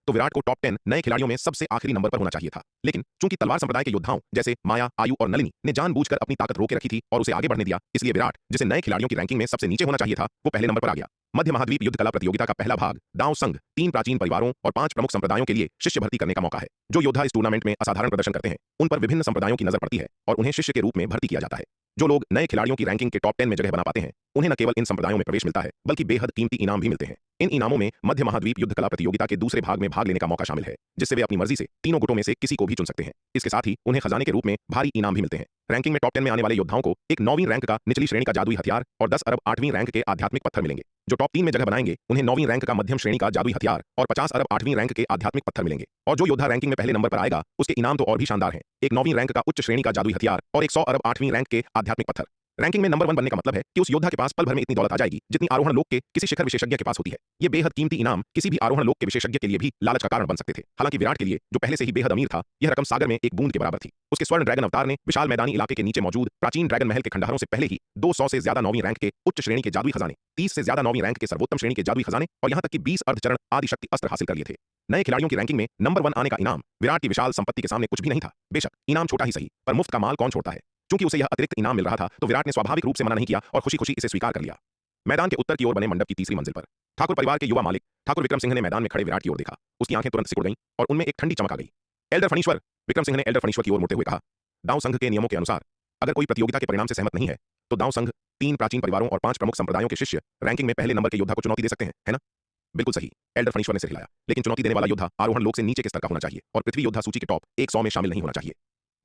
तो विराट को टॉप 10 नए खिलाड़ियों में सबसे आखिरी नंबर पर होना चाहिए था। लेकिन चूंकि तलवार संप्रदाय के योद्धाओं जैसे माया, आयु और नलिनी ने जानबूझकर अपनी ताकत रोके रखी थी और उसे आगे बढ़ने दिया, इसलिए विराट, जिसे नए खिलाड़ियों की रैंकिंग में सबसे नीचे होना चाहिए था, वो पहले नंबर पर आ गया। मध्य महाद्वीप युद्ध कला प्रतियोगिता का पहला भाग दांव संघ 3 प्राचीन परिवारों और 5 प्रमुख संप्रदायों के लिए शिष्य भर्ती करने का मौका है। जो योद्धा इस टूर्नामेंट में असाधारण प्रदर्शन करते हैं, उन पर विभिन्न संप्रदायों की नजर पड़ती है और उन्हें शिष्य के रूप में भर्ती किया जाता है। जो लोग नए खिलाड़ियों की रैंकिंग के टॉप 10 में जगह बना पाते हैं, उन्हें न केवल इन संप्रदायों में प्रवेश मिलता है, बल्कि बेहद कीमती इनाम भी मिलते हैं। इन इनामों में मध्य महाद्वीप युद्ध कला प्रतियोगिता के दूसरे भाग में भाग लेने का मौका शामिल है, जिससे वे अपनी मर्जी से तीनों गुटों में से किसी को भी चुन सकते हैं। इसके साथ ही उन्हें खजाने के रूप में भारी इनाम भी मिलते हैं। रैंकिंग में टॉप 10 में आने वाले योद्धाओं को एक 9वीं रैंक का निचली श्रेणी का जादुई हथियार और 10 अरब 8वीं रैंक के आध्यात्मिक पत्थर मिलेंगे। जो टॉप 3 में जगह बनाएंगे, उन्हें 9वीं रैंक का मध्यम श्रेणी का जादुई हथियार और 50 अरब 8वीं रैंक के आध्यात्मिक पत्थर मिलेंगे। और जो योद्धा रैंकिंग में पहले नंबर पर आएगा, उसके इनाम तो और भी शानदार हैं। एक 9वीं रैंक का उच्च श्रेणी का जादुई हथियार और एक 100 अरब 8वीं रैंक के आध्यात्मिक पत्थर। रैंकिंग में नंबर 1 बनने का मतलब है कि उस योद्धा के पास पल भर में इतनी दौलत आ जाएगी जितनी आरोहण लोक के किसी शिखर विशेषज्ञ के पास होती है। ये बेहद कीमती इनाम किसी भी आरोहण लोक के विशेषज्ञ के लिए भी लालच का कारण बन सकते थे। हालांकि विराट के लिए, जो पहले से ही बेहद अमीर था, यह रकम सागर में एक बूंद के बराबर थी। उसके स्वर्ण ड्रैगन अवतार ने विशाल मैदानी इलाके के नीचे मौजूद प्राचीन ड्रैगन महल के खंडहरों से पहले ही 200 से ज्यादा 9वीं रैंक के उच्च श्रेणी के जादुई खजाने, 30 से ज्यादा 9वीं रैंक के सर्वोत्तम श्रेणी के जादुई खजाने और यहां तक कि 20 अर्धचरण आदि शक्ति अस्त्र हासिल कर लिए थे। नए खिलाड़ियों की रैंकिंग में नंबर 1 आने का इनाम विराट की विशाल संपत्ति के सामने कुछ भी नहीं था। बेशक इनाम छोटा ही सही, पर मुफ्त का माल कौन छोड़ता है। चूंकि उसे यह अतिरिक्त इनाम मिल रहा था, तो विराट ने स्वाभाविक रूप से मना नहीं किया और खुशी-खुशी इसे स्वीकार कर लिया। मैदान के उत्तर की ओर बने मंडप की तीसरी मंजिल पर ठाकुर परिवार के युवा मालिक ठाकुर विक्रम सिंह ने मैदान में खड़े विराट की ओर देखा। उसकी आंखें तुरंत सिकुड़ गईं और उनमें एक ठंडी चमक आ गई। एल्डर फणीश्वर, विक्रम सिंह ने एल्डर फणीश्वर की ओर मुड़ते हुए कहा, दांव संघ के नियमों के अनुसार अगर कोई प्रतियोगिता के परिणाम से सहमत नहीं है, तो दांव संघ 3 प्राचीन परिवारों और 5 प्रमुख संप्रदायों के शिष्य रैंकिंग में पहले नंबर के योद्धा को चुनौती दे सकते हैं, है ना? बिल्कुल सही, एल्डर फणीश्वर ने सिर हिलाया। लेकिन चुनौती देने वाला योद्धा आरोहण लोक से नीचे के स्तर का होना चाहिए और पृथ्वी योद्धा सूची के टॉप 100 में शामिल नहीं होना चाहिए।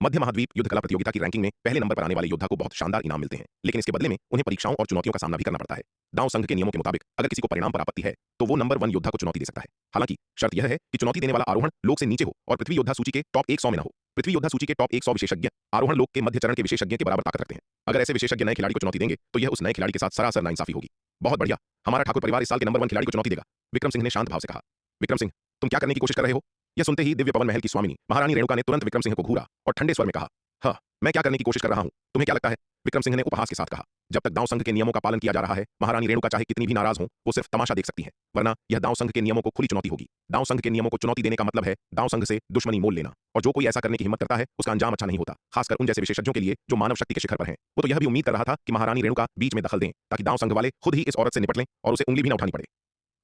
मध्य महाद्वीप युद्ध कला प्रतियोगिता की रैंकिंग में पहले नंबर पर आने वाले योद्धा को बहुत शानदार इनाम मिलते हैं, लेकिन इसके बदले में उन्हें परीक्षाओं और चुनौतियों का सामना भी करना पड़ता है। दांव संघ के नियमों के मुताबिक अगर किसी को परिणाम पर आपत्ति है, तो वो नंबर 1 योद्धा को चुनौती दे सकता है। हालांकि शर्त यह है कि चुनौती देने वाला आरोहण लोक से नीचे हो और पृथ्वी योद्धा सूची के टॉप 100 में न हो। पृथ्वी योद्धा सूची के टॉप 100 विशेषज्ञ आरोहण लोक के मध्य चरण के विशेषज्ञ के बराबर ताकत रखते हैं। अगर ऐसे विशेषज्ञ नए खिलाड़ी को चुनौती देंगे, तो यह उस नए खिलाड़ी के साथ सरासर नाइंसाफी होगी। बहुत बढ़िया, हमारा ठाकुर परिवार इस साल के नंबर 1 खिलाड़ी को चुनौती देगा, विक्रम सिंह ने शांत भाव से कहा। विक्रम सिंह, तुम क्या करने की कोशिश कर रहे हो? यह सुनते ही दिव्य पवन महल की स्वामिनी महारानी रेणुका ने तुरंत विक्रम सिंह को घूरा और ठंडे स्वर में कहा, हाँ, मैं क्या करने की कोशिश कर रहा हूं? तुम्हें क्या लगता है? विक्रम सिंह ने उपहास के साथ कहा। जब तक दांव संघ के नियमों का पालन किया जा रहा है, महारानी रेणुका चाहे कितनी भी नाराज हो, वो सिर्फ तमाशा देख सकती हैं, वरना यह दांव संघ के नियमों को खुली चुनौती होगी। दांव संघ के नियमों को चुनौती देने का मतलब है दांव संघ से दुश्मनी मोल लेना, और जो कोई ऐसा करने की हिम्मत करता है, उसका अंजाम अच्छा नहीं होता, खासकर उन जैसे विशेषज्ञों के लिए जो मानव शक्ति के शिखर पर हैं। वो तो यह भी उम्मीद कर रहा था कि महारानी रेणुका बीच में दखल दें, ताकि दांव संघ वाले खुद ही इस औरत से निपट लें और उसे उंगली भी न उठानी पड़े।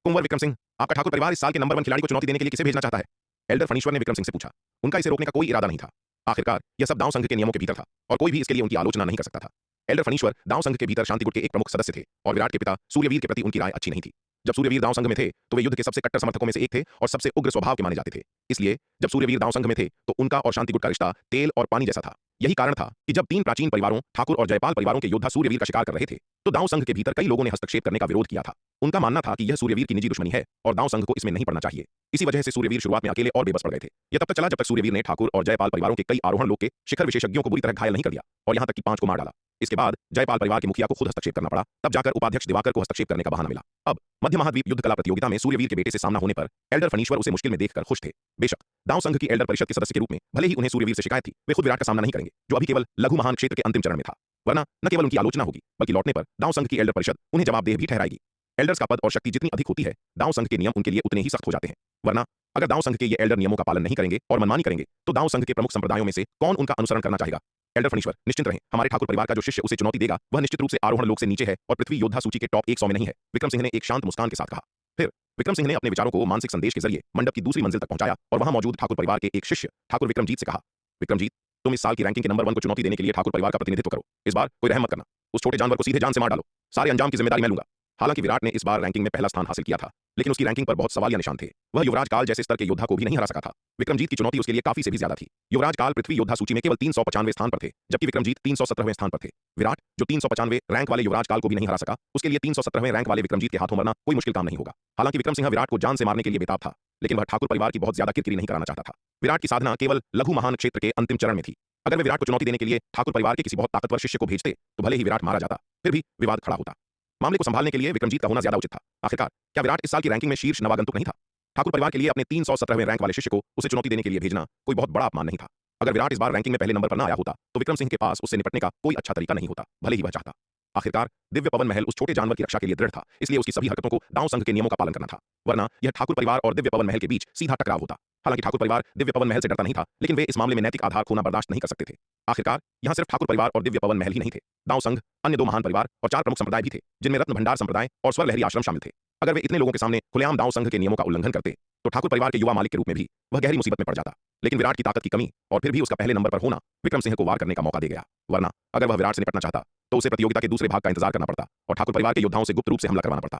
कुंवर विक्रम सिंह, आपका ठाकुर परिवार इस साल के नंबर 1 खिलाड़ी को चुनौती देने के लिए किसे भेजना चाहता है? एल्डर फणीश्वर ने विक्रम सिंह से पूछा। उनका इसे रोकने का कोई इरादा नहीं था। आखिरकार यह सब दांव संघ के नियमों के भीतर था और कोई भी इसके लिए उनकी आलोचना नहीं कर सकता था। एल्डर फणीश्वर दांव संघ के भीतर शांति गुट के एक प्रमुख सदस्य थे और विराट के पिता सूर्यवीर के प्रति उनकी राय अच्छी नहीं थी। जब सूर्यवीर दांव संघ में थे, तो वे युद्ध के सबसे कट्टर समर्थकों में से एक थे और सबसे उग्र स्वभाव के माने जाते थे। इसलिए जब सूर्यवीर दांव संघ में थे, तो उनका और शांति गुट का रिश्ता तेल और पानी जैसा था। यही कारण था कि जब 3 प्राचीन परिवारों ठाकुर और जयपाल परिवारों के योद्धा सूर्यवीर का शिकार कर रहे थे, तो दांव संघ के भीतर कई लोगों ने हस्तक्षेप करने का विरोध किया था। उनका मानना था कि यह सूर्यवीर की निजी दुश्मनी है और दांव संघ को इसमें नहीं पड़ना चाहिए। इसी वजह से सूर्यवीर शुरुआत में अकेले और बेबस पड़ गए थे। यह तब तक चला जब तक सूर्यवीर ने ठाकुर और जयपाल परिवारों के कई आरोहण लोक के शिखर विशेषज्ञों को बुरी तरह घायल नहीं कर दिया और यहां तक कि 5 को मार डाला। इसके बाद जयपाल परिवार के मुखिया को खुद हस्तक्षेप करना पड़ा, तब जाकर उपाध्यक्ष दिवाकर को हस्तक्षेप करने का बहाना मिला। अब मध्य महाद्वीप युद्ध कला प्रतियोगिता में सूर्यवीर के बेटे से सामना होने पर एल्डर फणीश्वर उसे मुश्किल में देखकर खुश थे। बेशक दांव संघ की एल्डर परिषद के सदस्य के रूप में भले ही उन्हें सूर्यवीर से शिकायत थी, वे खुद विराट का सामना नहीं करेंगे, जो अभी केवल लघु महान क्षेत्र के अंतिम चरण में था, वरना न केवल उनकी आलोचना होगी, बल्कि लौटने पर दांव संघ की एल्डर परिषद उन्हें जवाबदेह भी ठहराएगी। एल्डर्स का पद और शक्ति जितनी अधिक होती है, दांव संघ के नियम उनके लिए उतने ही सख्त हो जाते हैं। वरना अगर दांव संघ के ये एल्डर नियमों का पालन नहीं करेंगे और मनमानी करेंगे, तो दांव संघ के प्रमुख संप्रदायों में से कौन उनका अनुसरण करना चाहेगा? एल्डर फणीश्वर, निश्चिंत रहें, हमारे ठाकुर परिवार का जो शिष्य उसे चुनौती देगा, वह निश्चित रूप से आरोहण लोक से नीचे है और पृथ्वी योद्धा सूची के टॉप 100 में नहीं है, विक्रम सिंह ने एक शांत मुस्कान के साथ कहा। फिर विक्रम सिंह ने अपने विचारों को मानसिक संदेश के जरिए मंडप की दूसरी मंजिल तक पहुंचाया और वहां मौजूद ठाकुर परिवार के एक शिष्य ठाकुर विक्रमजीत से कहा, विक्रमजीत, तुम इस साल की रैंकिंग के नंबर 1 को चुनौती देने के लिए ठाकुर परिवार का प्रतिनिधित्व करो। इस बार कोई रहम मत करना, उस छोटे जानवर को सीधे जान से मार डालो, सारे अंजाम की जिम्मेदारी मैं लूंगा। हालांकि विराट ने इस बार रैंकिंग में पहला स्थान हासिल किया था, लेकिन उसकी रैंकिंग पर बहुत सवालिया निशान थे। वह युवराज काल जैसे स्तर के योद्धा को भी नहीं हरा सका था। विक्रमजीत की चुनौती उसके लिए काफी से भी ज्यादा थी। युवराज काल पृथ्वी योद्धा सूची में केवल 395वें स्थान पर थे, जबकि विक्रमजीत 317वें स्थान पर थे। विराट, जो 395वें रैंक वाले युवराज काल को भी नहीं हरा सका, उसके लिए 317वें रैंक वाले विक्रमजीत के हाथों मरना कोई मुश्किल काम नहीं होगा। हालांकि विक्रम सिंह विराट को जान से मारने के लिए बेताब था, लेकिन वह ठाकुर परिवार की बहुत ज्यादा किरकिरी नहीं कराना चाहता था। विराट की साधना केवल लघु महान क्षेत्र के अंतिम चरण में थी। अगर वे विराट को चुनौती देने के लिए ठाकुर परिवार के किसी बहुत ताकतवर शिष्य को भेजते, तो भले ही विराट मारा जाता, फिर भी विवाद खड़ा होता। मामले को संभालने के लिए विक्रमजीत का होना ज्यादा उचित था। आखिरकार क्या विराट इस साल की रैंकिंग में शीर्ष नवागंतुक नहीं था? ठाकुर परिवार के लिए अपने 317वें रैंक वाले शिष्य को उसे चुनौती देने के लिए भेजना कोई बहुत बड़ा अपमान नहीं था। अगर विराट इस बार रैंकिंग में पहले नंबर पर ना आया होता तो विक्रम सिंह के पास उससे निपटने का कोई अच्छा तरीका नहीं होता, भले ही वह चाहता। आखिरकार दिव्य पवन महल उस छोटे जानवर की रक्षा के लिए दृढ़ था, इसलिए उसकी सभी हरकतों को दांव संघ के नियमों का पालन करना था, वरना यह ठाकुर परिवार और दिव्य पवन महल के बीच सीधा टकराव होता। हालांकि ठाकुर परिवार दिव्य पवन महल से डरता नहीं था, लेकिन वे इस मामले में नैतिक आधार खोना बर्दाश्त नहीं कर सकते थे। आखिरकार यहाँ सिर्फ ठाकुर परिवार और दिव्य पवन महल ही नहीं थे, दांव संघ, अन्य 2 महान परिवार और 4 प्रमुख संप्रदाय भी थे, जिनमें रत्न भंडार संप्रदाय और स्वर लहरी आश्रम शामिल थे। अगर वे इतने लोगों के सामने खुलेआम दांव संघ के नियमों का उल्लंघन करते तो ठाकुर परिवार के युवा मालिक के रूप में भी वह गहरी मुसीबत में पड़ जाता। लेकिन विराट की ताकत की कमी और फिर भी उसका पहले नंबर पर होना विक्रम सिंह को वार करने का मौका दे गया, वरना अगर वह विराट से निपटना चाहता तो उसे प्रतियोगिता के दूसरे भाग का इंतजार करना पड़ता और ठाकुर परिवार के योद्धाओं से गुप्त रूप से हमला करवाना पड़ता।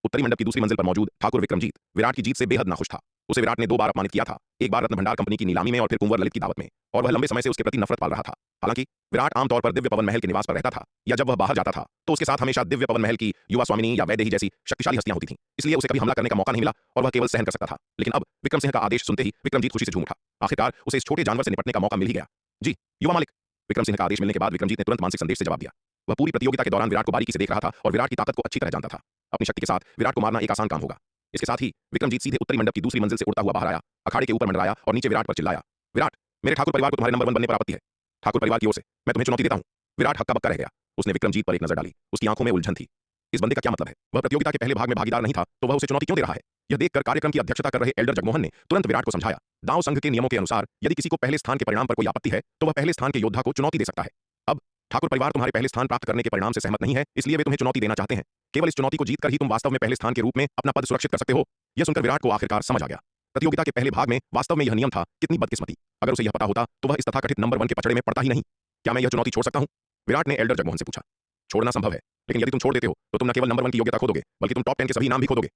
उत्तरी मंडप की दूसरी मंजिल पर मौजूद ठाकुर विक्रमजीत विराट की जीत से बेहद नाखुश था। उसे विराट ने 2 बार अपमानित किया था, एक बार रत्न भंडार कंपनी की नीलामी में और फिर कुंवर ललित की दावत में, और वह लंबे समय से उसके प्रति नफरत पाल रहा था। हालांकि विराट आमतौर पर दिव्य पवन महल के निवास पर रहता था, या जब वह बाहर जाता था तो उसके साथ हमेशा दिव्य पवन महल की युवा स्वामिनी या वैदेही जैसी शक्तिशाली हस्तियां होती थीं, इसलिए उसे कभी हमला करने का मौका नहीं मिला और वह केवल सहन कर सकता था। लेकिन अब विक्रम सिंह का आदेश सुनते ही विक्रमजीत खुशी से झूम उठा। आखिरकार उसे इस छोटे जानवर से निपटने का मौका मिल ही गया। जी युवा मालिक। विक्रम सिंह का आदेश मिलने के बाद विक्रमजीत ने तुरंत मानसिक संदेश से जवाब दिया। वह पूरी प्रतियोगिता के दौरान विराट को बारीकी से देख रहा था और विराट की ताकत को अच्छी तरह जानता था। अपनी शक्ति के साथ विराट को मारना एक आसान काम होगा। इसके साथ ही विक्रमजीत सीधे उत्तरी मंडप की दूसरी मंजिल से उड़ता हुआ बाहर आया, अखाड़े के ऊपर मंडराया और नीचे विराट पर चिल्लाया, विराट, मेरे ठाकुर परिवार को तुम्हारे नंबर 1 बनने पर आपत्ति है। ठाकुर परिवार की ओर से मैं तुम्हें चुनौती देता हूं। विराट हक्का बक्का रह गया। उसने विक्रमजीत पर एक नजर डाली, उसकी आंखों में उलझन थी। इस बंदे का क्या मतलब है? वह प्रतियोगिता के पहले भाग में भागीदार नहीं था तो वह उसे चुनौती क्यों दे रहा है? यह देखकर कार्यक्रम की अध्यक्षता कर रहे एल्डर जगमोहन ने तुरंत विराट को समझाया, दांव संघ के नियमों के अनुसार यदि किसी को पहले स्थान के परिणाम पर कोई आपत्ति है तो वह पहले स्थान के योद्धा को चुनौती दे सकता है। अब ठाकुर परिवार तुम्हारे पहले स्थान प्राप्त करने के परिणाम से सहमत नहीं है, इसलिए वे तुम्हें चुनौती देना चाहते हैं। केवल इस चुनौती को जीतकर ही तुम वास्तव में पहले स्थान के रूप में अपना पद सुरक्षित कर सकते हो। यह सुनकर विराट को आखिरकार समझ आ गया। प्रतियोगिता के पहले भाग में वास्तव में यह नियम था। कितनी बदकिस्मती! अगर उसे यह पता होता तो वह इस तथाकथित नंबर 1 के पचड़े में पड़ता ही नहीं। क्या मैं यह चुनौती छोड़ सकता हूं? विराट ने एल्डर जगमोहन से पूछा। छोड़ना संभव है, लेकिन यदि तुम छोड़ देते हो तो तुम न केवल नंबर 1 की योग्यता खो दोगे, बल्कि तुम टॉप 10 के सभी इनाम भी खो दोगे।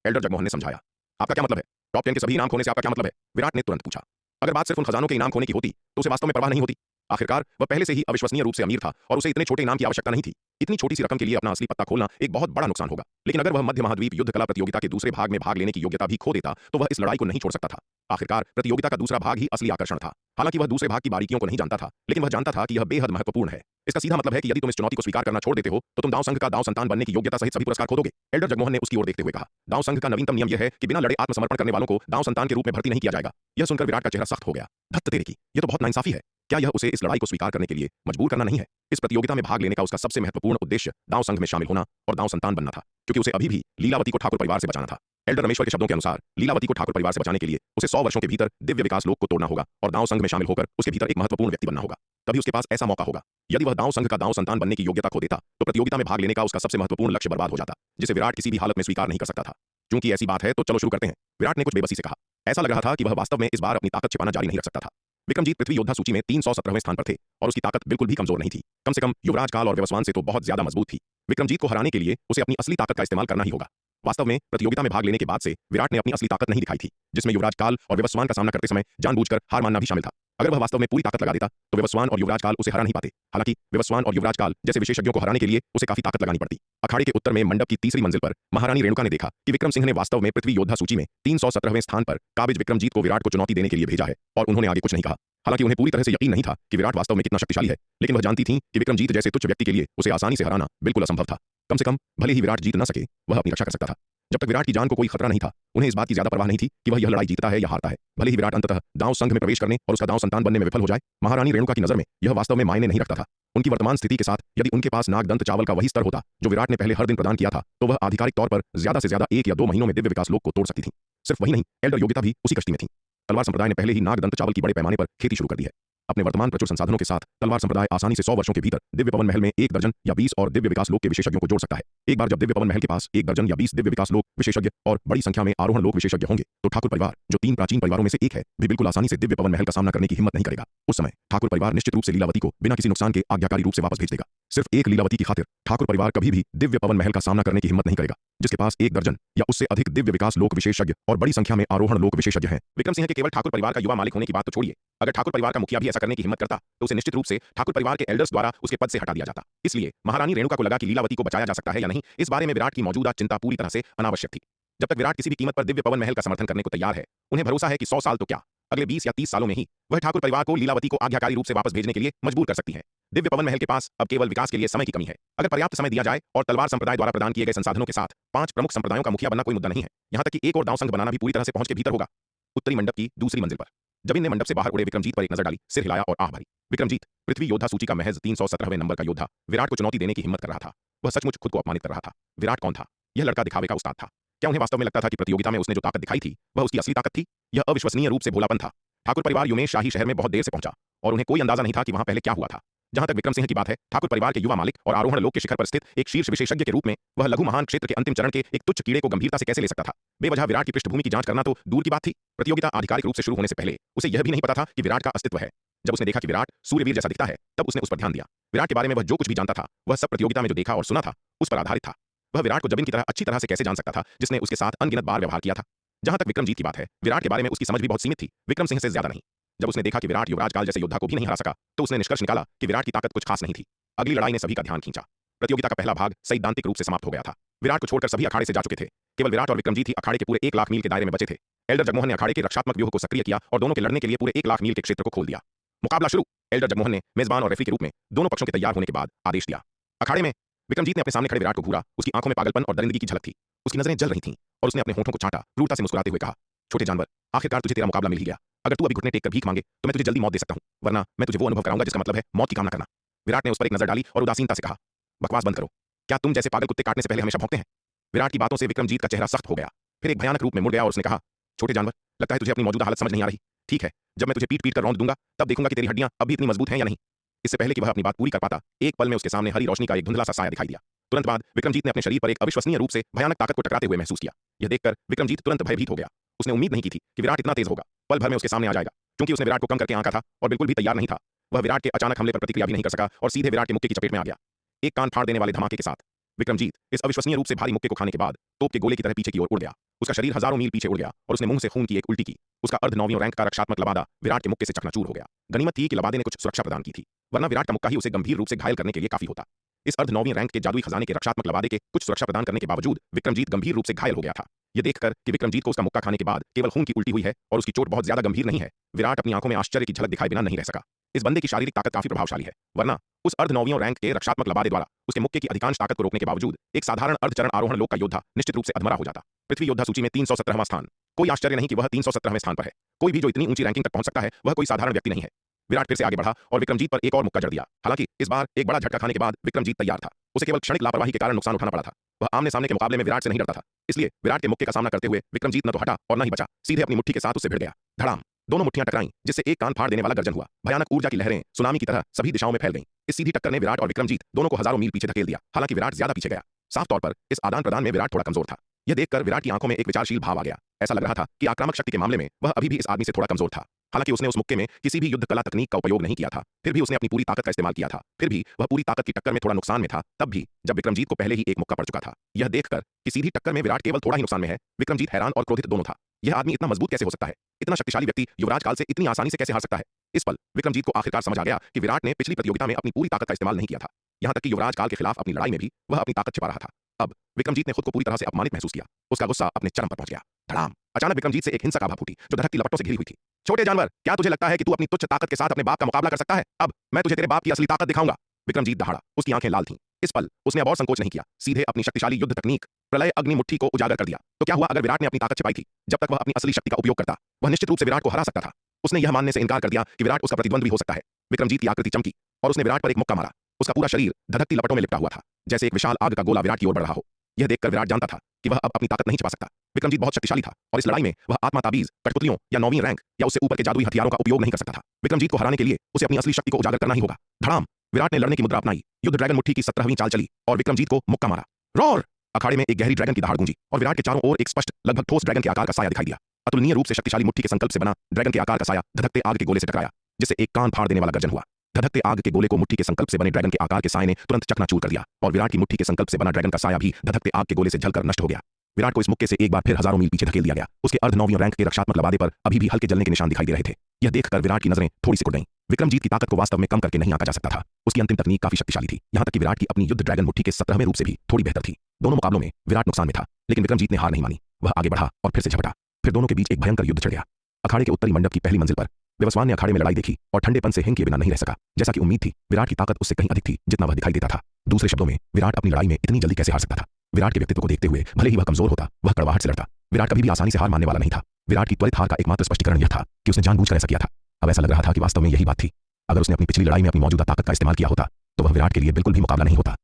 एल्डर जगमोहन ने समझाया। आपका क्या मतलब है? टॉप 10 के सभी इनाम खोने से आपका क्या मतलब है? विराट ने तुरंत पूछा। अगर बात सिर्फ उन खजानों के इनाम खोने की होती तो उसे वास्तव में परवाह नहीं होती। आखिरकार वह पहले से ही अविश्वसनीय रूप से अमीर था और उसे इतने छोटे इनाम की आवश्यकता नहीं थी। इतनी छोटी सी रकम के लिए अपना असली पत्ता खोलना एक बहुत बड़ा नुकसान होगा। लेकिन अगर वह मध्य महाद्वीप युद्ध कला प्रतियोगिता के दूसरे भाग में भाग लेने की योग्यता भी खो देता तो वह इस लड़ाई को नहीं छोड़ सकता था। आखिरकार प्रतियोगिता का दूसरा भाग ही असली आकर्षण था। हालांकि वह दूसरे भाग की बारीकियों को नहीं जानता था, लेकिन वह जानता था कि यह बेहद महत्वपूर्ण है। इसका सीधा मतलब है कि यदि तुम इस चुनौती को स्वीकार करना छोड़ देते हो तो तुम दांव संघ का दांव संतान बनने की योग्यता सहित सभी पुरस्कार खो दोगे। एल्डर जगमोहन ने उसकी ओर देखते हुए कहा। दांव संघ का नवीनतम नियम यह है कि बिना लड़े आत्मसमर्पण करने वालों को दांव संतान के रूप में भर्ती नहीं किया जाएगा। यह सुनकर विराट का चेहरा सख्त हो गया। धत्त तेरे की, यह तो बहुत नाइंसाफी है। क्या यह उसे इस लड़ाई को स्वीकार करने के लिए मजबूर करना नहीं है? इस प्रतियोगिता में भाग लेने का उसका सबसे महत्वपूर्ण उद्देश्य दांव संघ में शामिल होना और दांव संतान बनना था, क्योंकि उसे अभी भी लीलावती को ठाकुर परिवार से बचाना था। एल्डर रमेश्वर के शब्दों के अनुसार लीलावती को ठाकुर परिवार से बचाने के लिए उसे 100 वर्षों के भीतर दिव्य विकास लोक को तोड़ना होगा और दांव संघ में शामिल होकर उसके भीतर एक महत्वपूर्ण व्यक्ति बनना होगा। तभी उसके पास ऐसा मौका होगा। यदि वह दांव संघ का दांव संतान बनने की योग्यता खो देता तो प्रतियोगिता में भाग लेने का उसका सबसे महत्वपूर्ण लक्ष्य बर्बाद हो जाता, जिसे विराट किसी भी हालत में स्वीकार नहीं कर सकता था। क्योंकि ऐसी बात है तो चलो शुरू करते हैं, विराट ने कुछ बेबसी से कहा। ऐसा लग रहा था कि वह वास्तव में इस बार अपनी ताकत छिपाना जारी नहीं रख सकता था। विक्रमजीत पृथ्वी योद्धा सूची में 317वें स्थान पर थे और उसकी ताकत बिल्कुल भी कमजोर नहीं थी। कम से कम युवराज काल और व्यवस्वान से तो बहुत ज्यादा मजबूत थी। विक्रमजीत को हराने के लिए उसे अपनी असली ताकत का इस्तेमाल करना ही होगा। वास्तव में प्रतियोगिता में भाग लेने के बाद से विराट ने अपनी असली ताकत नहीं दिखाई थी, जिसमें युवराज काल और व्यवस्वान का सामना करते समय जानबूझकर हार मानना भी शामिल था। अगर वह वास्तव में पूरी ताकत लगा देता तो व्यवस्वान और युवराज काल उसे हरा नहीं पाते। हालांकि व्यवस्वान और युवराज काल जैसे विशेषज्ञों को हराने के लिए उसे काफी ताकत लगानी पड़ती। अखाड़े के उत्तर में मंडप की तीसरी मंजिल पर महारानी रेणुका ने देखा कि विक्रम सिंह ने वास्तव में पृथ्वी योद्धा सूची में 317वें स्थान पर काबिज विक्रमजीत को विराट को चुनौती देने के लिए भेजा है, और उन्होंने आगे कुछ नहीं कहा। हालांकि उन्हें पूरी तरह से यकीन नहीं था कि विराट वास्तव में कितना शक्तिशाली है, लेकिन वह जानती थी कि विक्रमजीत जैसे तुच्छ व्यक्ति के लिए उसे आसानी से हराना बिल्कुल असंभव था। कम से कम भले ही विराट जीत न सके, वह अपनी रक्षा कर सकता था। जब तक विराट की जान को कोई खतरा नहीं था, उन्हें इस बात की ज्यादा परवाह नहीं थी कि वह यह लड़ाई जीतता है या हारता है। भले ही विराट अंततः दांव संघ में प्रवेश करने और उसका दांव संतान बनने में विफल हो जाए, महारानी रेणुका की नजर में यह वास्तव में मायने नहीं रखता था। उनकी वर्तमान स्थिति के साथ यदि उनके पास नागदंत चावल का वही स्तर होता जो विराट ने पहले हर दिन प्रदान किया था, तो वह आधिकारिक तौर पर ज्यादा से ज्यादा 1 या 2 महीनों में दिव्य विकास लोक को तोड़ सकती थी। सिर्फ वही नहीं, एल्डर योग्यता भी उसी कश्ती में थी। तलवार संप्रदाय ने पहले ही नागदंत चावल की बड़े पैमाने पर खेती शुरू कर दी है। अपने वर्तमान प्रचुर संसाधनों के साथ तलवार संप्रदाय आसानी से 100 वर्षों के भीतर दिव्य पवन महल में 1 दर्जन या 20 और दिव्य विकास लोक के विशेषज्ञों को जोड़ सकता है। एक बार जब दिव्य पवन महल के पास 1 दर्जन या 20 दिव्य विकास लोक विशेषज्ञ और बड़ी संख्या में आरोहण लोक विशेषज्ञ होंगे तो ठाकुर परिवार, जो 3 प्राचीन परिवारों में से एक है, भी बिल्कुल आसानी से दिव्य पवन महल का सामना करने की हिम्मत नहीं करेगा। उस समय ठाकुर परिवार निश्चित रूप से लीलावती को बिना किसी नुकसान के आज्ञाकारी रूप से वापस भेज देगा। सिर्फ एक लीलावती की खातिर ठाकुर परिवार कभी भी दिव्य पवन महल का सामना करने की हिम्मत नहीं करेगा, जिसके पास 1 दर्जन या उससे अधिक दिव्य विकास लोक विशेषज्ञ और बड़ी संख्या में आरोहण लोक विशेषज्ञ हैं। विक्रम सिंह के केवल ठाकुर परिवार का युवा मालिक होने की बात तो छोड़िए, अगर ठाकुर परिवार का मुखिया भी ऐसा करने की हिम्मत करता तो उसे निश्चित रूप से ठाकुर परिवार के एल्डर्स द्वारा उसके पद से हटा दिया जाता। इसलिए महारानी रेणुका को लगा कि लीलावती को बचाया जा सकता है या नहीं, इस बारे में विराट की मौजूदा चिंता पूरी तरह से अनावश्यक थी। जब तक विराट किसी भी कीमत पर दिव्य पवन महल का समर्थन करने को तैयार है, उन्हें भरोसा है कि 100 साल तो क्या, अगले 20 या 30 सालों में ही वह ठाकुर परिवार को लीलावती को आज्ञाकारी रूप से वापस भेजने के लिए मजबूर कर सकती है। दिव्य पवन महल के पास अब केवल विकास के लिए समय की कमी है। अगर पर्याप्त समय दिया जाए और तलवार संप्रदाय द्वारा प्रदान किए गए संसाधनों के साथ 5 प्रमुख संप्रदायों का मुखिया बनना कोई मुद्दा नहीं है। यहां तक कि एक और दांव संघ बनाना भी पूरी तरह से पहुंच के भीतर होगा। उत्तरी मंडप की दूसरी मंजिल पर जब इनने मंडप से बाहर उड़े विक्रमजीत पर एक नजर डाली, सिर हिलाया और आह भरी। विक्रमजीत पृथ्वी योद्धा सूची का महज 317वें नंबर का योद्धा विराट को चुनौती देने की हिम्मत कर रहा था। वह सचमुच खुद को अपमानित कर रहा था। विराट कौन था? यह लड़का दिखावे का उस्ताद था। क्या उन्हें वास्तव में लगता था कि प्रतियोगिता में उसने जो ताकत दिखाई थी वह उसकी असली ताकत थी? यह अविश्वसनीय रूप से भोलापन था। ठाकुर परिवार युमेश शाही शहर में बहुत देर से पहुंचा और उन्हें कोई अंदाजा नहीं था कि वहां पहले क्या हुआ था। जहां तक विक्रम सिंह की बात है, ठाकुर परिवार के युवा मालिक और आरोहण लोक के शिखर पर स्थित एक शीर्ष विशेषज्ञ के रूप में वह लघु महान क्षेत्र के अंतिम चरण के एक तुच्छ कीड़े को गंभीरता से कैसे ले सकता था? बेवजह विराट की पृष्ठभूमि की जांच करना तो दूर की बात थी, प्रतियोगिता आधिकारिक रूप से शुरू होने से पहले उसे यह भी नहीं पता था कि विराट का अस्तित्व है। जब उसने देखा कि विराट सूर्यवीर जैसा दिखता है, तब उसने उस पर ध्यान दिया। विराट के बारे में वह जो कुछ भी जानता था वह सब प्रतियोगिता में जो देखा और सुना था उस पर आधारित था। वह विराट को जबिन की तरह अच्छी तरह से कैसे जान सकता था जिसने उसके साथ अनगिनत बार व्यवहार किया था? जहां तक विक्रमजीत की बात है, विराट के बारे में उसकी समझ भी बहुत सीमित थी, विक्रम सिंह से ज्यादा नहीं। जब उसने देखा कि विराट युवराज काल जैसे योद्धा को भी नहीं हरा सका, तो उसने निष्कर्ष निकाला कि विराट की ताकत कुछ खास नहीं थी। अगली लड़ाई ने सभी का ध्यान खींचा। प्रतियोगिता का पहला भाग सैद्धांतिक रूप से समाप्त हो गया था। विराट को छोड़कर सभी अखाड़े से जा चुके थे। केवल विराट और विक्रमजीत ही अखाड़े के पूरे 1 लाख मील के दायरे में बचे थे। एल्डर जगमोहन ने अखाड़े के रक्षात्मक व्यूह को सक्रिय किया और दोनों के लड़ने के लिए पूरे 1 लाख मील के क्षेत्र को खोल दिया। मुकाबला शुरू। एल्डर जगमोहन ने मेजबान और रेफरी के रूप में दोनों पक्षों के तैयार होने के बाद आदेश दिया। अखाड़े में विक्रमजीत ने अपने सामने खड़े विराट को घूरा। उसकी आंखों में पागलपन और दरिंदगी की झलक थी। उसकी नजरें जल रही थीं और उसने अपने होठों को चाटा, क्रूरता से मुस्कुराते हुए कहा, छोटे जानवर, आखिरकार तुझे तेरा मुकाबला मिल ही गया। अगर तू अभी घुटने टेक कर भीख मांगे तो मैं तुझे जल्दी मौत दे सकता हूं, वरना मैं तुझे वो अनुभव कराऊंगा जिसका मतलब है मौत की कामना करना। विराट ने उस पर एक नजर डाली और उदासीनता से कहा, बकवास बंद करो। क्या तुम जैसे पागल कुत्ते काटने से पहले हमेशा भौंकते हैं? विराट की बातों से विक्रमजीत का चेहरा सख्त हो गया। फिर एक भयानक रूप में मुड़ गया और उसने कहा, छोटे जानवर, लगता है तुझे अपनी मौजूदा हालत समझ नहीं आ रही। ठीक है, जब मैं तुझे पीट पीट कर रौंद दूंगा तब देखूंगा कि तेरी हड्डियां अब भी इतनी मजबूत हैं या नहीं। इससे पहले कि वह अपनी बात पूरी कर पाता, एक पल में उसके सामने हरी रोशनी का एक धुंधला सा साया दिखाई दिया। तुरंत बाद विक्रमजीत ने अपने शरीर पर एक अविश्वसनीय रूप से भयानक ताकत को टकराते हुए महसूस किया। यह देखकर विक्रमजीत तुरंत भयभीत हो गया। उसने उम्मीद नहीं की थी कि विराट इतना तेज होगा, पल भर में उसके सामने आ जाएगा। क्योंकि उसने विराट को कम करके आंका था और बिल्कुल भी तैयार नहीं था, वह विराट के अचानक हमले पर प्रतिक्रिया भी नहीं कर सका और सीधे विराट के मुक्के की चपेट में आ गया। एक कान फाड़ देने वाले धमाके के साथ विक्रमजीत इस अविश्वसनीय रूप से भारी मुक्के को खाने के बाद तोप के गोले की तरह पीछे की ओर उड़ गया। उसका शरीर हजारों मील पीछे उड़ गया और उसने मुंह से खून की एक उल्टी की। उसका अर्ध 9वीं रैंक का रक्षात्मक लबादा विराट के मुक्के से चकनाचूर हो गया। गनीमत थी कि लबादे ने कुछ सुरक्षा प्रदान की थी, वरना विराट का मुक्का ही उसे गंभीर रूप से घायल करने के लिए काफी होता। इस अर्ध 9वीं रैंक के जादुई खजाने के रक्षात्मक लबादे के कुछ सुरक्षा प्रदान करने के बावजूद विक्रमजीत गंभीर रूप से घायल हो गया था। यह देखकर कि विक्रमजीत को उसका मुक्का खाने के बाद केवल खून की उल्टी हुई है और उसकी चोट बहुत ज्यादा गंभीर नहीं है, विराट अपनी आंखों में आश्चर्य की झलक दिखाए बिना नहीं रह सका। इस बंदे की शारीरिक ताकत काफी प्रभावशाली है, वरना उस अर्ध 9वीं रैंक के रक्षात्मक लबादे द्वारा उसके मुक्के की अधिकांश ताकत को रोकने के बावजूद एक साधारण अर्धचरण आरोहण लोक का योद्धा निश्चित रूप से अधमरा हो जाता। पृथ्वी योद्धा सूची में 317वां स्थान। कोई आश्चर्य नहीं कि वह 317वें स्थान पर है। कोई भी जो इतनी ऊंची रैंकिंग तक पहुंच सकता है वह कोई साधारण व्यक्ति नहीं है। विराट फिर से आगे बढ़ा और विक्रमजीत पर एक और मुक्का जड़ दिया। हालांकि इस बार एक बड़ा झटका खाने के बाद विक्रमजीत तैयार था। उसे केवल क्षणिक लापरवाही के कारण नुकसान उठाना पड़ा था। वह आमने सामने के मुकाबले में विराट से नहीं डरता था, इसलिए विराट के मुक्के का सामना करते हुए विक्रमजीत न तो हटा और न ही बचा, सीधे अपनी मुट्ठी के साथ उससे भिड़ गया। धड़ाम, दोनों मुट्ठियां टकराईं, जिससे एक कान फाड़ देने वाला गर्जन हुआ। भयानक ऊर्जा की लहरें सुनामी की तरह सभी दिशाओं में फैल गईं। इस सीधी टक्कर ने विराट और विक्रमजीत दोनों को हजारों मील पीछे धकेल दिया। हालांकि विराट ज्यादा पीछे गया। साफ तौर पर इस आदान प्रदान में विराट थोड़ा कमजोर था। यह देखकर विराट की आंखों में एक विचारशील भाव आ गया। ऐसा लग रहा था कि आक्रामक शक्ति के मामले में वह अभी भी इस आदमी से थोड़ा कमजोर था। हालांकि उसने उस मुक्के में किसी भी युद्ध कला तकनीक का उपयोग नहीं किया था, फिर भी उसने अपनी पूरी ताकत का इस्तेमाल किया था। फिर भी वह पूरी ताकत की टक्कर में थोड़ा नुकसान में था, तब भी जब विक्रमजीत को पहले ही एक मुक्का पड़ चुका था। यह देखकर कि सीधी टक्कर में विराट केवल थोड़ा ही नुकसान में है, विक्रमजीत हैरान और क्रोधित दोनों था। यह आदमी इतना मजबूत कैसे हो सकता है? इतना शक्तिशाली व्यक्ति युवराज काल से इतनी आसानी से कैसे हार सकता है? इस पल विक्रमजीत को आखिरकार समझ आ गया कि विराट ने पिछली प्रतियोगिता में अपनी पूरी ताकत का इस्तेमाल नहीं किया था। यहां तक कि युवराज काल के खिलाफ अपनी लड़ाई में भी वह अपनी ताकत छिपा रहा था। अब विक्रमजीत ने खुद को पूरी तरह से अपमानित महसूस किया। उसका गुस्सा अपने चरम पर पहुंच गया। धड़ाम, अचानक विक्रमजीत से एक हिंसक आभा फूटी जो धधकती लपटों से घिरी हुई थी। छोटे जानवर, क्या तुझे लगता है कि तू अपनी तुच्छ ताकत के साथ अपने बाप का मुकाबला कर सकता है? अब मैं तुझे तेरे बाप की असली ताकत दिखाऊंगा। विक्रमजीत दहाड़ा। उसकी आंखें लाल थीं। इस पल उसने अब और संकोच नहीं किया, सीधे अपनी शक्तिशाली युद्ध तकनीक प्रलय अग्नि मुट्ठी को उजागर कर दिया। तो क्या हुआ अगर विराट ने अपनी ताकत छिपाई थी? जब तक वह अपनी असली शक्ति का उपयोग करता, वह निश्चित रूप से विराट को हरा सकता था। उसने यह मानने से इनकार कर दिया कि विराट उसका प्रतिद्वंद्वी हो सकता है। विक्रमजीत की आकृति चमकी और उसने विराट पर एक मुक्का मारा। उसका पूरा शरीर धधकती लपटों में लिपटा हुआ था, जैसे एक विशाल आग का गोला विराट की ओर बढ़ रहा हो। यह देखकर विराट जानता था कि वह अब अपनी ताकत नहीं छिपा सकता। विक्रमजीत बहुत शक्तिशाली था और इस लड़ाई में वह आत्मा ताबीज, कठपुतलियों या 9वीं रैंक या उससे ऊपर के जादुई हथियारों का उपयोग नहीं कर सकता था। विक्रमजीत को हराने के लिए उसे अपनी असली शक्ति को उजागर करना ही होगा। धड़ाम, विराट ने लड़ने की मुद्रा अपनाई। युद्ध ड्रैगन मुट्ठी की 17वीं चाल चली और विक्रमजीत को मुक्का मारा। रोर! अखाड़े में एक गहरी ड्रैगन की दहाड़ गूंजी और विराट के चारों ओर एक स्पष्ट, लगभग ठोस ड्रैगन के आकार का साया दिखाई दिया। अतुलनीय रूप से शक्तिशाली मुट्ठी के संकल्प से बना ड्रैगन के आकार का साया धधकते आग के गोले से टकराया, जिससे एक कान फाड़ देने वाला गर्जन हुआ। धधकते आग के गोले को मुट्ठी के संकल्प से बने ड्रैगन के आकार के साये ने तुरंत चकनाचूर कर दिया और विराट की मुट्ठी के संकल्प से बना ड्रैगन का साया भी धधकते आग के गोले से जलकर नष्ट हो गया। विराट को इस मुक्के से एक बार फिर हजारों मील पीछे धकेल दिया गया। उसके अर्ध 9वीं रैंक के रक्षात्मक लबादे पर अभी भी हल्के जलने के निशान दिखाई दे रहे थे। यह देखकर विराट की नजरें थोड़ी सी कुट गईं। विक्रमजीत की ताकत को वास्तव में कम करके नहीं आंका जा सकता था। उसकी अंतिम तकनीक काफी शक्तिशाली थी, यहां तक कि विराट की अपनी युद्ध ड्रैगन मुट्ठी के 17वें रूप से भी थोड़ी बेहतर थी। दोनों मुकाबलों में विराट नुकसान में था, लेकिन विक्रमजीत ने हार नहीं मानी। वह आगे बढ़ा और फिर से झपटा। फिर दोनों के बीच एक भयंकर युद्ध छिड़ गया। अखाड़े के उत्तरी मंडप की पहली मंजिल पर व्यवस्वान ने अखाड़े में लड़ाई देखी और ठंडेपन से हिंग के बिना नहीं रह सका। जैसा कि उम्मीद थी, विराट की ताकत उससे कहीं अधिक थी जितना वह दिखाई देता था। दूसरे शब्दों में, विराट अपनी लड़ाई में इतनी जल्दी कैसे हार सकता था? विराट के व्यक्तित्व को देखते हुए भले ही वह कमजोर होता, वह कड़वाहट से लड़ता। विराट कभी भी आसानी से हार मानने वाला नहीं था। विराट की त्वरित हार का एकमात्र स्पष्टीकरण यह था कि उसने जानबूझकर ऐसा किया था। अब ऐसा लग रहा था कि वास्तव में यही बात थी। अगर उसने अपनी पिछली लड़ाई में अपनी मौजूदा ताकत का इस्तेमाल किया होता तो वह विराट के लिए बिल्कुल भी मुकाबला नहीं होता।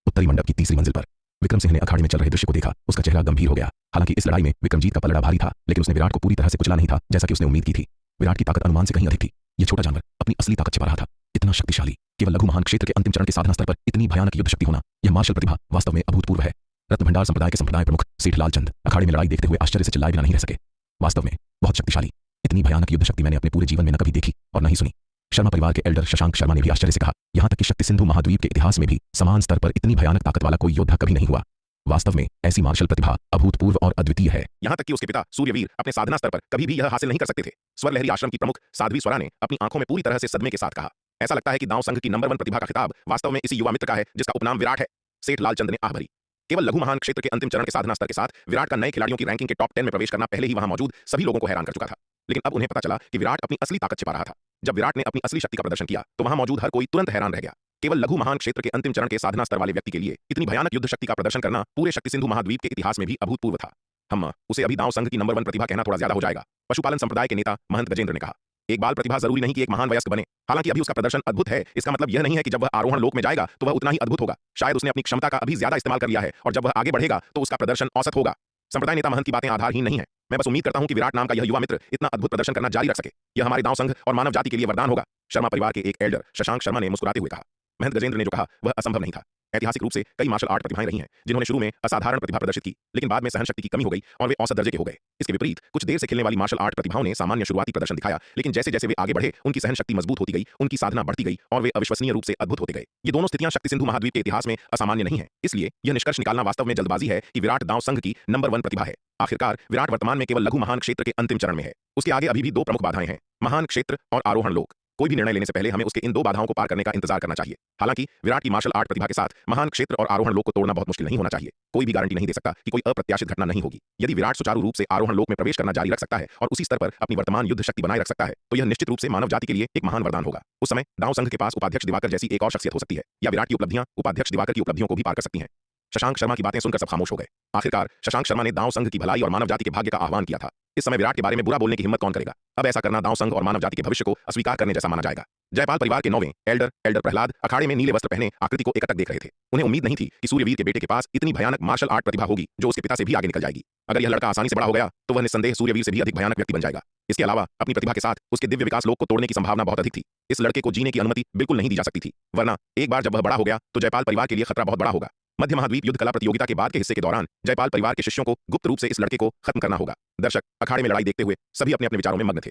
उत्तरी मंडप की तीसरी मंजिल पर विक्रम सिंह ने अखाड़े में चल रहे दृश्य को देखा। उसका चेहरा गंभीर हो गया। हालांकि इस लड़ाई में विक्रमजीत का पलड़ा भारी था, लेकिन उसने विराट को पूरी तरह से कुचला नहीं था जैसा कि उसने उम्मीद की थी। विराट की ताकत अनुमान से कहीं अधिक थी। यह छोटा जानवर अपनी असली ताकत छिपा रहा था। इतना शक्तिशाली, केवल लघु महान क्षेत्र के अंतिम चरण के साधना स्तर पर इतनी भयानक युद्ध शक्ति होना, यह मार्शल प्रतिभा वास्तव में अभूतपूर्व है। रत्न भंडार संप्रदाय के संप्रदाय प्रमुख सेठ लालचंद अखाड़े में लड़ाई देखते हुए आश्चर्य से चिल्लाए बिना नहीं रह सके। वास्तव में बहुत शक्तिशाली, इतनी भयानक युद्ध शक्ति मैंने अपने पूरे जीवन में न कभी देखी और न ही सुनी। शर्मा परिवार के एल्डर शशांक शर्मा ने भी आश्चर्य से कहा, यहां तक कि शक्ति सिंधु महाद्वीप के इतिहास में भी समान स्तर पर इतनी भयानक ताकत वाला कोई योद्धा कभी नहीं हुआ। वास्तव में ऐसी मार्शल प्रतिभा अभूतपूर्व और अद्वितीय है। यहां तक कि उसके पिता सूर्यवीर अपने साधना स्तर पर कभी भी यह हासिल नहीं कर सकते थे। स्वर लहरी आश्रम की प्रमुख साध्वी स्वरा ने अपनी आंखों में पूरी तरह से सदमे के साथ कहा, ऐसा लगता है कि दांव संघ की नंबर 1 प्रतिभा का खिताब वास्तव में इसी युवा मित्र का है जिसका उपनाम विराट है। सेठ लालचंद ने आह भरी। केवल लघु महान क्षेत्र के अंतिम चरण के साधना स्तर के साथ विराट का नए खिलाड़ियों की रैंकिंग के टॉप 10 में प्रवेश करना पहले ही वहां मौजूद सभी लोगों को हैरान कर चुका था। लेकिन अब उन्हें पता चला कि विराट अपनी असली ताकत छिपा रहा था। जब विराट ने अपनी असली शक्ति का प्रदर्शन किया तो वहां मौजूद हर कोई तुरंत हैरान रह गया। केवल लघु महान क्षेत्र के अंतिम चरण के साधना स्तर वाले व्यक्ति के लिए इतनी भयानक युद्ध शक्ति का प्रदर्शन करना पूरे शक्ति सिंधु महाद्वीप के इतिहास में भी अभूतपूर्व था। हम उसे अभी दांव संघ की नंबर 1 प्रतिभा कहना थोड़ा ज्यादा हो जाएगा, पशुपालन संप्रदाय के नेता महंत गजेंद्र ने कहा। एक बाल प्रतिभा जरूरी नहीं कि एक महान वयस्क बने। हालांकि अभी उसका प्रदर्शन अद्भुत है, इसका मतलब यह नहीं है कि जब वह आरोहण लोक में जाएगा तो वह उतना ही अद्भुत होगा। शायद उसने अपनी क्षमता का अभी ज्यादा इस्तेमाल कर लिया है और जब वह आगे बढ़ेगा तो उसका प्रदर्शन औसत होगा। संप्रदाय नेता महंत की बातें आधारहीन नहीं है। मैं बस उम्मीद करता हूं कि विराट नाम का यह युवा मित्र इतना अद्भुत प्रदर्शन करना जारी रख सके। यह हमारे दांव संघ और मानव जाति के लिए वरदान होगा। शर्मा परिवार के एक एल्डर शशांक शर्मा ने मुस्कुराते हुए कहा। महंत गजेंद्र ने जो कहा वह असंभव नहीं था। ऐतिहासिक रूप से कई मार्शल आर्ट प्रतिभाएं रही हैं जिन्होंने शुरू में असाधारण प्रतिभा प्रदर्शित की, लेकिन बाद में सहन शक्ति की कमी हो गई और वे औसत दर्जे के हो गए। इसके विपरीत कुछ देर से खेलने वाली मार्शल आर्ट प्रतिभाओं ने सामान्य शुरुआती प्रदर्शन दिखाया, लेकिन जैसे जैसे वे आगे बढ़े उनकी सहन शक्ति मजबूत होती गई, उनकी साधना बढ़ती गई और वे अविश्वसनीय रूप से अद्भुत होते गए। ये दोनों स्थितियां शक्ति सिंधु महाद्वीप के इतिहास में असामान्य नहीं है। इसलिए यह निष्कर्ष निकालना वास्तव में जल्दबाजी है कि विराट दांव संघ की नंबर 1 प्रतिभा है। आखिरकार विराट वर्तमान में केवल लघु महान क्षेत्र के अंतिम चरण में है। उसके आगे अभी भी 2 प्रमुख बाधाएं हैं, महान क्षेत्र और आरोहण लोक। कोई भी निर्णय लेने से पहले हमें उसके इन 2 बाधाओं को पार करने का इंतजार करना चाहिए। हालांकि विराट की मार्शल आर्ट प्रतिभा के साथ महान क्षेत्र और आरोहण लोक को तोड़ना बहुत मुश्किल नहीं होना चाहिए। कोई भी गारंटी नहीं दे सकता कि कोई अप्रत्याशित घटना नहीं होगी। यदि विराट सुचारू रूप से आरोहण लोक में प्रवेश करना जारी रख सकता है और उसी स्तर पर अपनी वर्तमान युद्ध शक्ति बनाए रख सकता है तो यह निश्चित रूप से मानव जाति के लिए एक महान वरदान होगा। उस समय दांव संघ के पास उपाध्यक्ष दिवाकर जैसी एक और शख्सियत हो सकती है, या विराट की उपलब्धियां उपाध्यक्ष दिवाकर की उपलब्धियों को भी पार कर सकती हैं। शशांक शर्मा की बातें सुनकर सब खामोश हो गए। आखिरकार शशांक शर्मा ने दांव संघ की भलाई और मानव जाति के भाग्य का आह्वान किया था। इस समय विराट के बारे में बुरा बोलने की हिम्मत कौन करेगा? अब ऐसा करना दांव संघ और मानव जाति के भविष्य को अस्वीकार करने जैसा माना जाएगा। जयपाल परिवार के 9वें एल्डर प्रहलाद अखाड़े में नीले वस्त्र पहने आकृति को एकटक देख रहे थे। उन्हें उम्मीद नहीं थी कि सूर्यवीर के बेटे के पास इतनी भयानक मार्शल आर्ट प्रतिभा होगी जो उसके पिता से भी आगे निकल जाएगी। अगर यह लड़का आसानी से बड़ा हो गया तो वह निस्संदेह सूर्यवीर से भी अधिक भयानक व्यक्ति बन जाएगा। इसके अलावा अपनी प्रतिभा के साथ उसके दिव्य विकास लोक को तोड़ने की संभावना बहुत अधिक थी। इस लड़के को जीने की अनुमति बिल्कुल नहीं दी जा सकती थी, वरना एक बार जब वह बड़ा हो गया तो जयपाल परिवार के लिए खतरा बहुत बड़ा होगा। मध्य महाद्वीप युद्ध कला प्रतियोगिता के बाद के हिस्से के दौरान जयपाल परिवार के शिष्यों को गुप्त रूप से इस लड़के को खत्म करना होगा। दर्शक अखाड़े में लड़ाई देखते हुए सभी अपने अपने विचारों में मग्न थे।